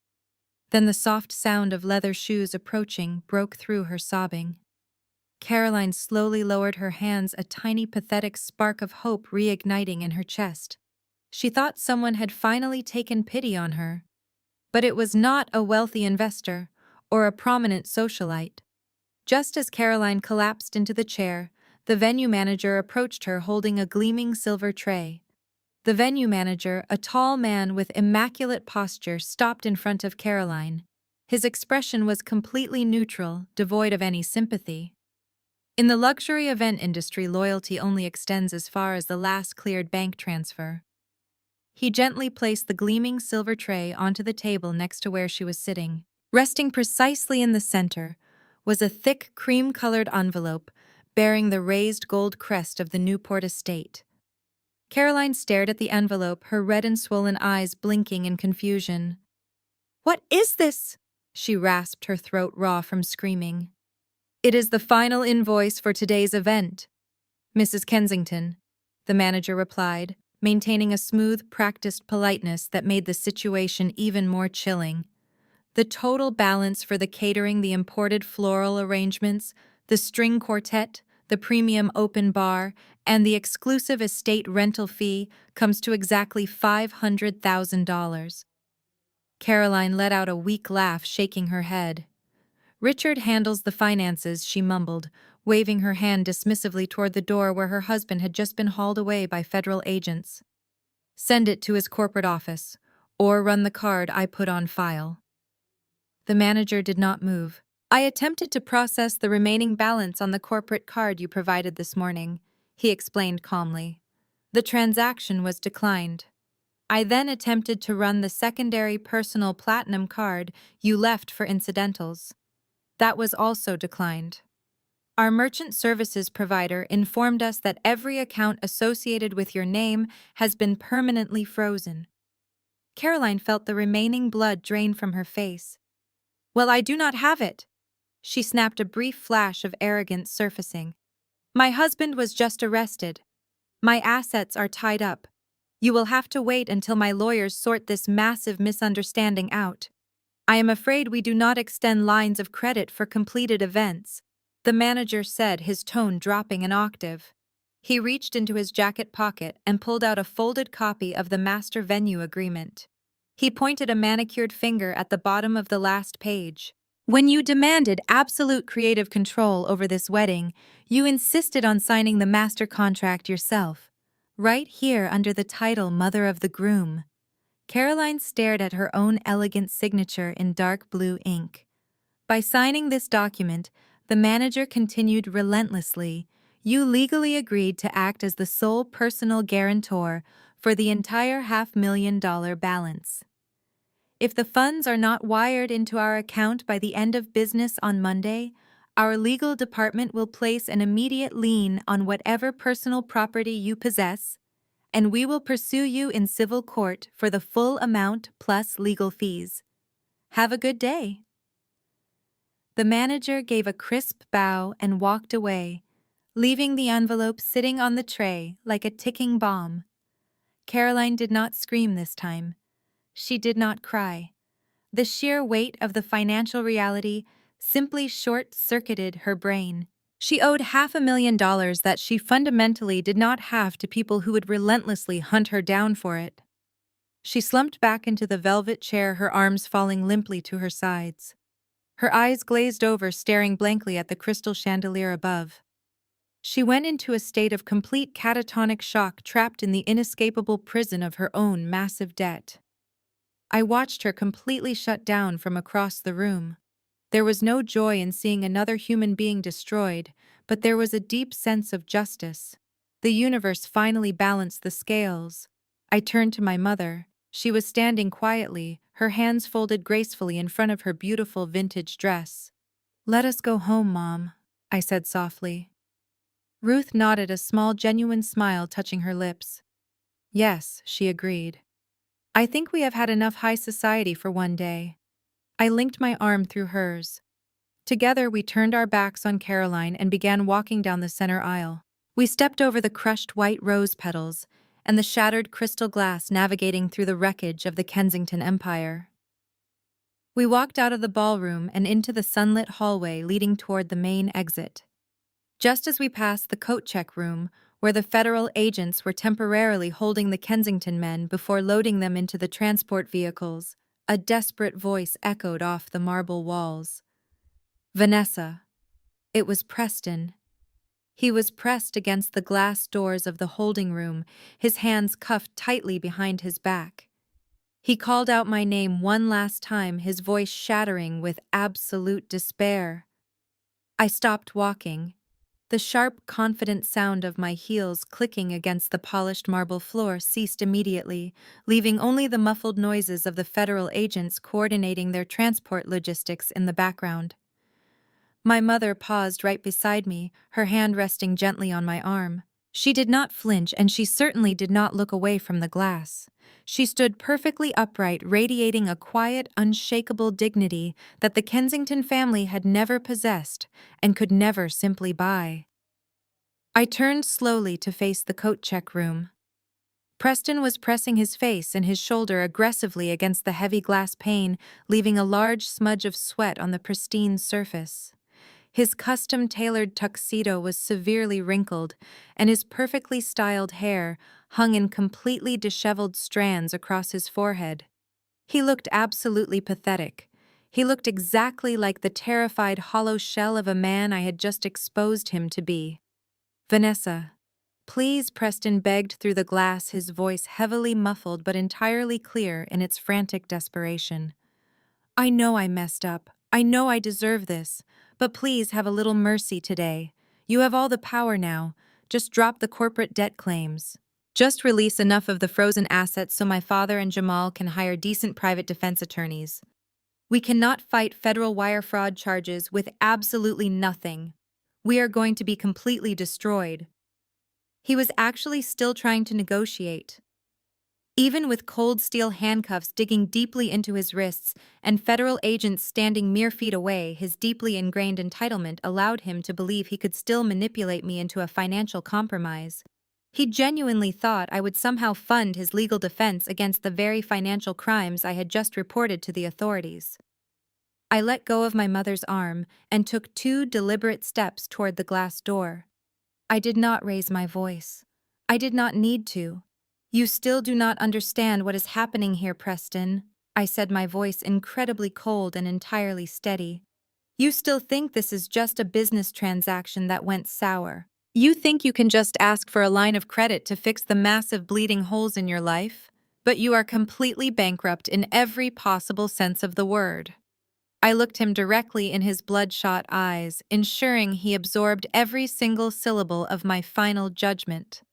Then the soft sound of leather shoes approaching broke through her sobbing. Caroline slowly lowered her hands, a tiny pathetic spark of hope reigniting in her chest. She thought someone had finally taken pity on her. But it was not a wealthy investor or a prominent socialite. Just as Caroline collapsed into the chair, the venue manager approached her holding a gleaming silver tray. The venue manager, a tall man with immaculate posture, stopped in front of Caroline. His expression was completely neutral, devoid of any sympathy. In the luxury event industry, loyalty only extends as far as the last cleared bank transfer. He gently placed the gleaming silver tray onto the table next to where she was sitting. Resting precisely in the center was a thick, cream-colored envelope bearing the raised gold crest of the Newport estate. Caroline stared at the envelope, her red and swollen eyes blinking in confusion. "What is this?" she rasped, her throat raw from screaming. "It is the final invoice for today's event, Mrs. Kensington," the manager replied, maintaining a smooth, practiced politeness that made the situation even more chilling. The total balance for the catering, the imported floral arrangements, the string quartet, the premium open bar, and the exclusive estate rental fee comes to exactly $500,000. Caroline let out a weak laugh, shaking her head. "Richard handles the finances," she mumbled, waving her hand dismissively toward the door where her husband had just been hauled away by federal agents. "Send it to his corporate office, or run the card I put on file." The manager did not move. "I attempted to process the remaining balance on the corporate card you provided this morning," he explained calmly. "The transaction was declined. I then attempted to run the secondary personal platinum card you left for incidentals. That was also declined. Our merchant services provider informed us that every account associated with your name has been permanently frozen." Caroline felt the remaining blood drain from her face. "Well, I do not have it." She snapped, a brief flash of arrogance surfacing. "My husband was just arrested. My assets are tied up. You will have to wait until my lawyers sort this massive misunderstanding out. I am afraid we do not extend lines of credit for completed events," the manager said, his tone dropping an octave. He reached into his jacket pocket and pulled out a folded copy of the master venue agreement. He pointed a manicured finger at the bottom of the last page. "When you demanded absolute creative control over this wedding, you insisted on signing the master contract yourself, right here under the title Mother of the Groom." Caroline stared at her own elegant signature in dark blue ink. "By signing this document," the manager continued relentlessly, "you legally agreed to act as the sole personal guarantor for the entire $500,000 balance. If the funds are not wired into our account by the end of business on Monday, our legal department will place an immediate lien on whatever personal property you possess, and we will pursue you in civil court for the full amount plus legal fees. Have a good day." The manager gave a crisp bow and walked away, leaving the envelope sitting on the tray like a ticking bomb. Caroline did not scream this time. She did not cry. The sheer weight of the financial reality simply short-circuited her brain. She owed $500,000 that she fundamentally did not have to people who would relentlessly hunt her down for it. She slumped back into the velvet chair, her arms falling limply to her sides. Her eyes glazed over, staring blankly at the crystal chandelier above. She went into a state of complete catatonic shock, trapped in the inescapable prison of her own massive debt. I watched her completely shut down from across the room. There was no joy in seeing another human being destroyed, but there was a deep sense of justice. The universe finally balanced the scales. I turned to my mother. She was standing quietly, her hands folded gracefully in front of her beautiful vintage dress. "Let us go home, Mom," I said softly. Ruth nodded, a small, genuine smile touching her lips. "Yes," she agreed. "I think we have had enough high society for one day." I linked my arm through hers. Together, we turned our backs on Caroline and began walking down the center aisle. We stepped over the crushed white rose petals and the shattered crystal glass, navigating through the wreckage of the Kensington Empire. We walked out of the ballroom and into the sunlit hallway leading toward the main exit. Just as we passed the coat check room, where the federal agents were temporarily holding the Kensington men before loading them into the transport vehicles, a desperate voice echoed off the marble walls. "Vanessa." It was Preston. He was pressed against the glass doors of the holding room, his hands cuffed tightly behind his back. He called out my name one last time, his voice shattering with absolute despair. I stopped walking. The sharp, confident sound of my heels clicking against the polished marble floor ceased immediately, leaving only the muffled noises of the federal agents coordinating their transport logistics in the background. My mother paused right beside me, her hand resting gently on my arm. She did not flinch, and she certainly did not look away from the glass. She stood perfectly upright, radiating a quiet, unshakable dignity that the Kensington family had never possessed and could never simply buy. I turned slowly to face the coat check room. Preston was pressing his face and his shoulder aggressively against the heavy glass pane, leaving a large smudge of sweat on the pristine surface. His custom-tailored tuxedo was severely wrinkled, and his perfectly styled hair hung in completely disheveled strands across his forehead. He looked absolutely pathetic. He looked exactly like the terrified hollow shell of a man I had just exposed him to be. "Vanessa, please," Preston begged through the glass, his voice heavily muffled but entirely clear in its frantic desperation. "I know I messed up. I know I deserve this. But please have a little mercy today. You have all the power now. Just drop the corporate debt claims. Just release enough of the frozen assets so my father and Jamal can hire decent private defense attorneys. We cannot fight federal wire fraud charges with absolutely nothing. We are going to be completely destroyed." He was actually still trying to negotiate. Even with cold steel handcuffs digging deeply into his wrists and federal agents standing mere feet away, his deeply ingrained entitlement allowed him to believe he could still manipulate me into a financial compromise. He genuinely thought I would somehow fund his legal defense against the very financial crimes I had just reported to the authorities. I let go of my mother's arm and took 2 deliberate steps toward the glass door. I did not raise my voice. I did not need to. "You still do not understand what is happening here, Preston," I said, my voice incredibly cold and entirely steady. "You still think this is just a business transaction that went sour. You think you can just ask for a line of credit to fix the massive bleeding holes in your life? But you are completely bankrupt in every possible sense of the word." I looked him directly in his bloodshot eyes, ensuring he absorbed every single syllable of my final judgment.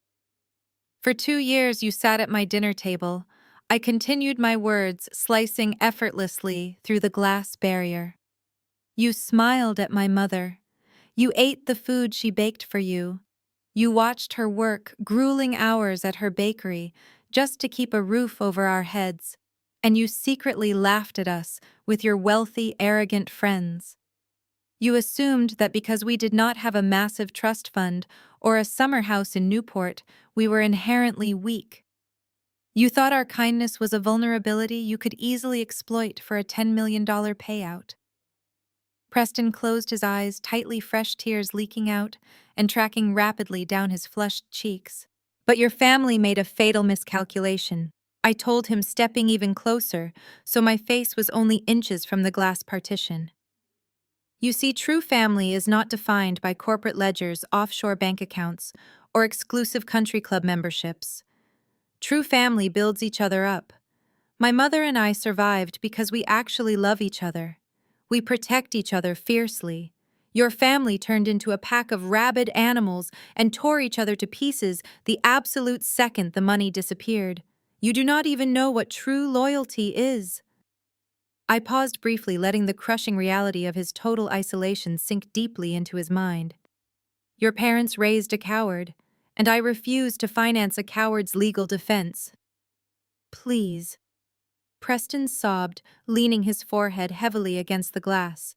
"For 2 years you sat at my dinner table." I continued my words, slicing effortlessly through the glass barrier. "You smiled at my mother. You ate the food she baked for you. You watched her work grueling hours at her bakery just to keep a roof over our heads. And you secretly laughed at us with your wealthy, arrogant friends. You assumed that because we did not have a massive trust fund or a summer house in Newport, we were inherently weak. You thought our kindness was a vulnerability you could easily exploit for a $10 million payout." Preston closed his eyes tightly, fresh tears leaking out and tracking rapidly down his flushed cheeks. "But your family made a fatal miscalculation," I told him, stepping even closer, so my face was only inches from the glass partition. "You see, true family is not defined by corporate ledgers, offshore bank accounts, or exclusive country club memberships. True family builds each other up. My mother and I survived because we actually love each other. We protect each other fiercely. Your family turned into a pack of rabid animals and tore each other to pieces the absolute second the money disappeared. You do not even know what true loyalty is. I paused briefly, letting the crushing reality of his total isolation sink deeply into his mind. Your parents raised a coward, and I refuse to finance a coward's legal defense. Please. Preston sobbed, leaning his forehead heavily against the glass.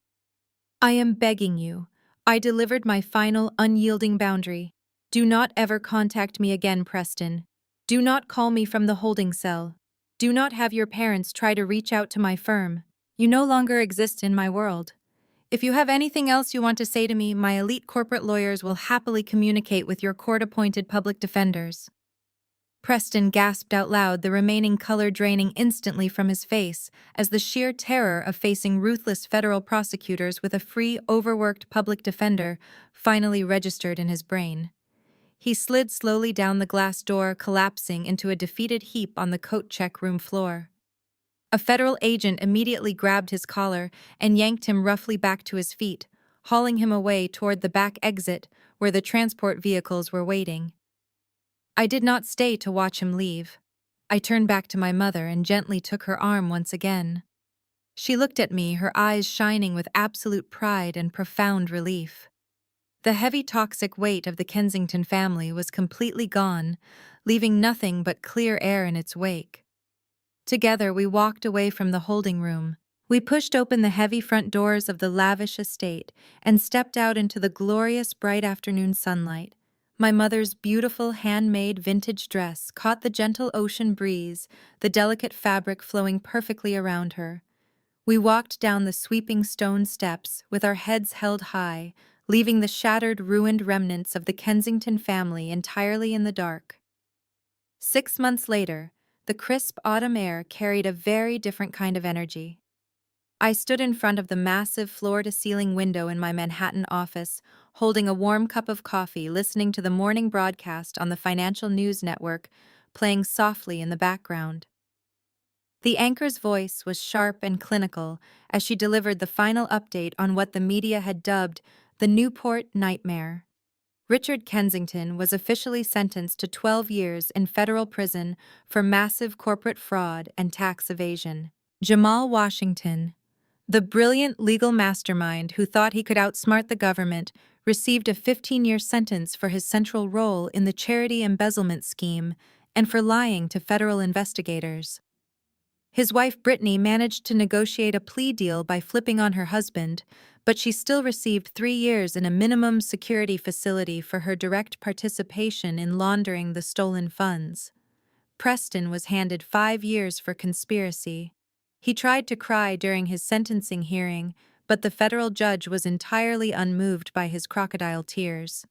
I am begging you. I delivered my final, unyielding boundary. Do not ever contact me again, Preston. Do not call me from the holding cell. Do not have your parents try to reach out to my firm. You no longer exist in my world. If you have anything else you want to say to me, my elite corporate lawyers will happily communicate with your court-appointed public defenders. Preston gasped out loud, the remaining color draining instantly from his face as the sheer terror of facing ruthless federal prosecutors with a free, overworked public defender finally registered in his brain. He slid slowly down the glass door, collapsing into a defeated heap on the coat check room floor. A federal agent immediately grabbed his collar and yanked him roughly back to his feet, hauling him away toward the back exit where the transport vehicles were waiting. I did not stay to watch him leave. I turned back to my mother and gently took her arm once again. She looked at me, her eyes shining with absolute pride and profound relief. The heavy toxic weight of the Kensington family was completely gone, leaving nothing but clear air in its wake. Together we walked away from the holding room. We pushed open the heavy front doors of the lavish estate and stepped out into the glorious bright afternoon sunlight. My mother's beautiful handmade vintage dress caught the gentle ocean breeze, the delicate fabric flowing perfectly around her. We walked down the sweeping stone steps with our heads held high, leaving the shattered, ruined remnants of the Kensington family entirely in the dark. 6 months later, the crisp autumn air carried a very different kind of energy. I stood in front of the massive floor-to-ceiling window in my Manhattan office, holding a warm cup of coffee, listening to the morning broadcast on the financial news network, playing softly in the background. The anchor's voice was sharp and clinical as she delivered the final update on what the media had dubbed the Newport nightmare. Richard Kensington was officially sentenced to 12 years in federal prison for massive corporate fraud and tax evasion. Jamal Washington, the brilliant legal mastermind who thought he could outsmart the government, received a 15-year sentence for his central role in the charity embezzlement scheme and for lying to federal investigators. His wife Brittany managed to negotiate a plea deal by flipping on her husband, but she still received 3 years in a minimum security facility for her direct participation in laundering the stolen funds. Preston was handed 5 years for conspiracy. He tried to cry during his sentencing hearing, but the federal judge was entirely unmoved by his crocodile tears.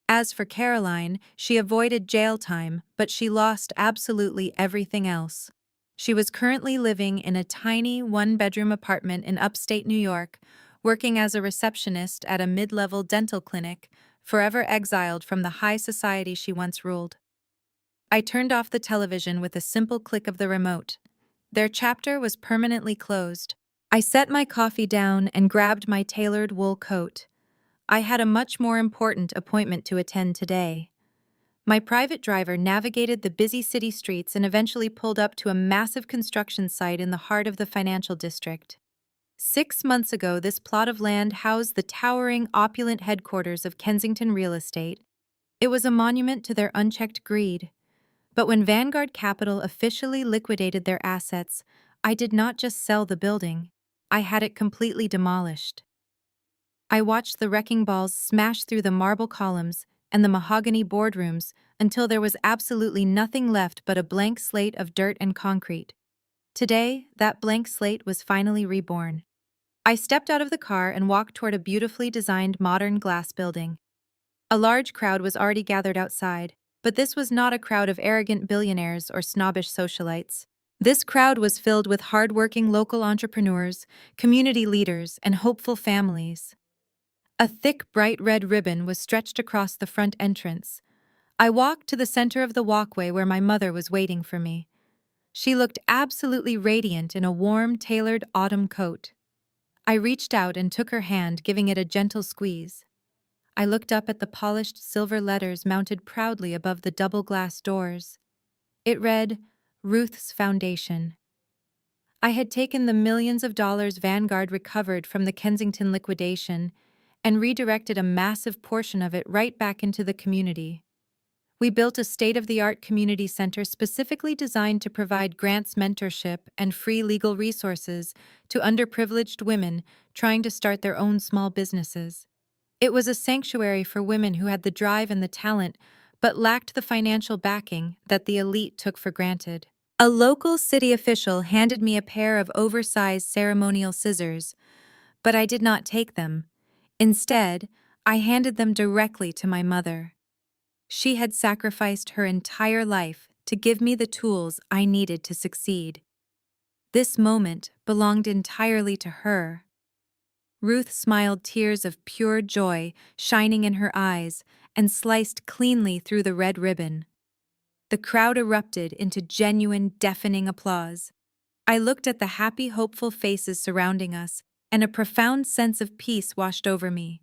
As for Caroline, she avoided jail time, but she lost absolutely everything else. She was currently living in a tiny one-bedroom apartment in upstate New York, working as a receptionist at a mid-level dental clinic, forever exiled from the high society she once ruled. I turned off the television with a simple click of the remote. Their chapter was permanently closed. I set my coffee down and grabbed my tailored wool coat. I had a much more important appointment to attend today. My private driver navigated the busy city streets and eventually pulled up to a massive construction site in the heart of the financial district. 6 months ago, this plot of land housed the towering, opulent headquarters of Kensington Real Estate. It was a monument to their unchecked greed. But when Vanguard Capital officially liquidated their assets, I did not just sell the building, I had it completely demolished. I watched the wrecking balls smash through the marble columns and the mahogany boardrooms until there was absolutely nothing left but a blank slate of dirt and concrete. Today, that blank slate was finally reborn. I stepped out of the car and walked toward a beautifully designed modern glass building. A large crowd was already gathered outside, but this was not a crowd of arrogant billionaires or snobbish socialites. This crowd was filled with hard-working local entrepreneurs, community leaders, and hopeful families. A thick, bright red ribbon was stretched across the front entrance. I walked to the center of the walkway where my mother was waiting for me. She looked absolutely radiant in a warm, tailored autumn coat. I reached out and took her hand, giving it a gentle squeeze. I looked up at the polished silver letters mounted proudly above the double glass doors. It read, Ruth's Foundation. I had taken the millions of dollars Vanguard recovered from the Kensington liquidation and redirected a massive portion of it right back into the community. We built a state-of-the-art community center specifically designed to provide grants, mentorship, and free legal resources to underprivileged women trying to start their own small businesses. It was a sanctuary for women who had the drive and the talent, but lacked the financial backing that the elite took for granted. A local city official handed me a pair of oversized ceremonial scissors, but I did not take them. Instead, I handed them directly to my mother. She had sacrificed her entire life to give me the tools I needed to succeed. This moment belonged entirely to her. Ruth smiled, tears of pure joy shining in her eyes, and sliced cleanly through the red ribbon. The crowd erupted into genuine, deafening applause. I looked at the happy, hopeful faces surrounding us, and a profound sense of peace washed over me.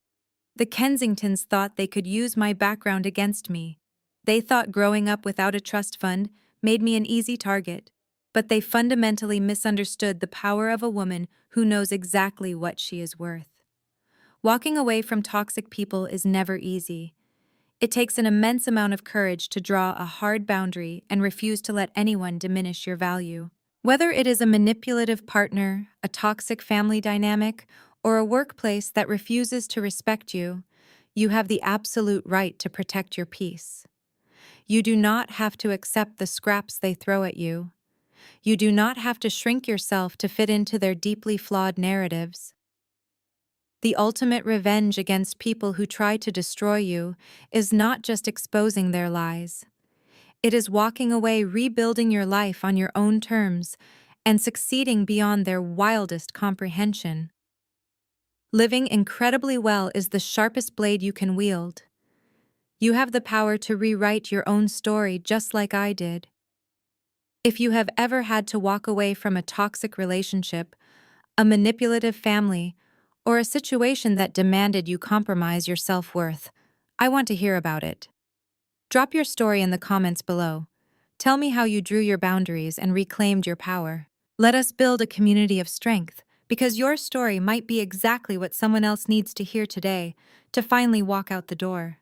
The Kensingtons thought they could use my background against me. They thought growing up without a trust fund made me an easy target, but they fundamentally misunderstood the power of a woman who knows exactly what she is worth. Walking away from toxic people is never easy. It takes an immense amount of courage to draw a hard boundary and refuse to let anyone diminish your value. Whether it is a manipulative partner, a toxic family dynamic, or a workplace that refuses to respect you, you have the absolute right to protect your peace. You do not have to accept the scraps they throw at you. You do not have to shrink yourself to fit into their deeply flawed narratives. The ultimate revenge against people who try to destroy you is not just exposing their lies. It is walking away, rebuilding your life on your own terms, and succeeding beyond their wildest comprehension. Living incredibly well is the sharpest blade you can wield. You have the power to rewrite your own story just like I did. If you have ever had to walk away from a toxic relationship, a manipulative family, or a situation that demanded you compromise your self-worth, I want to hear about it. Drop your story in the comments below. Tell me how you drew your boundaries and reclaimed your power. Let us build a community of strength, because your story might be exactly what someone else needs to hear today to finally walk out the door.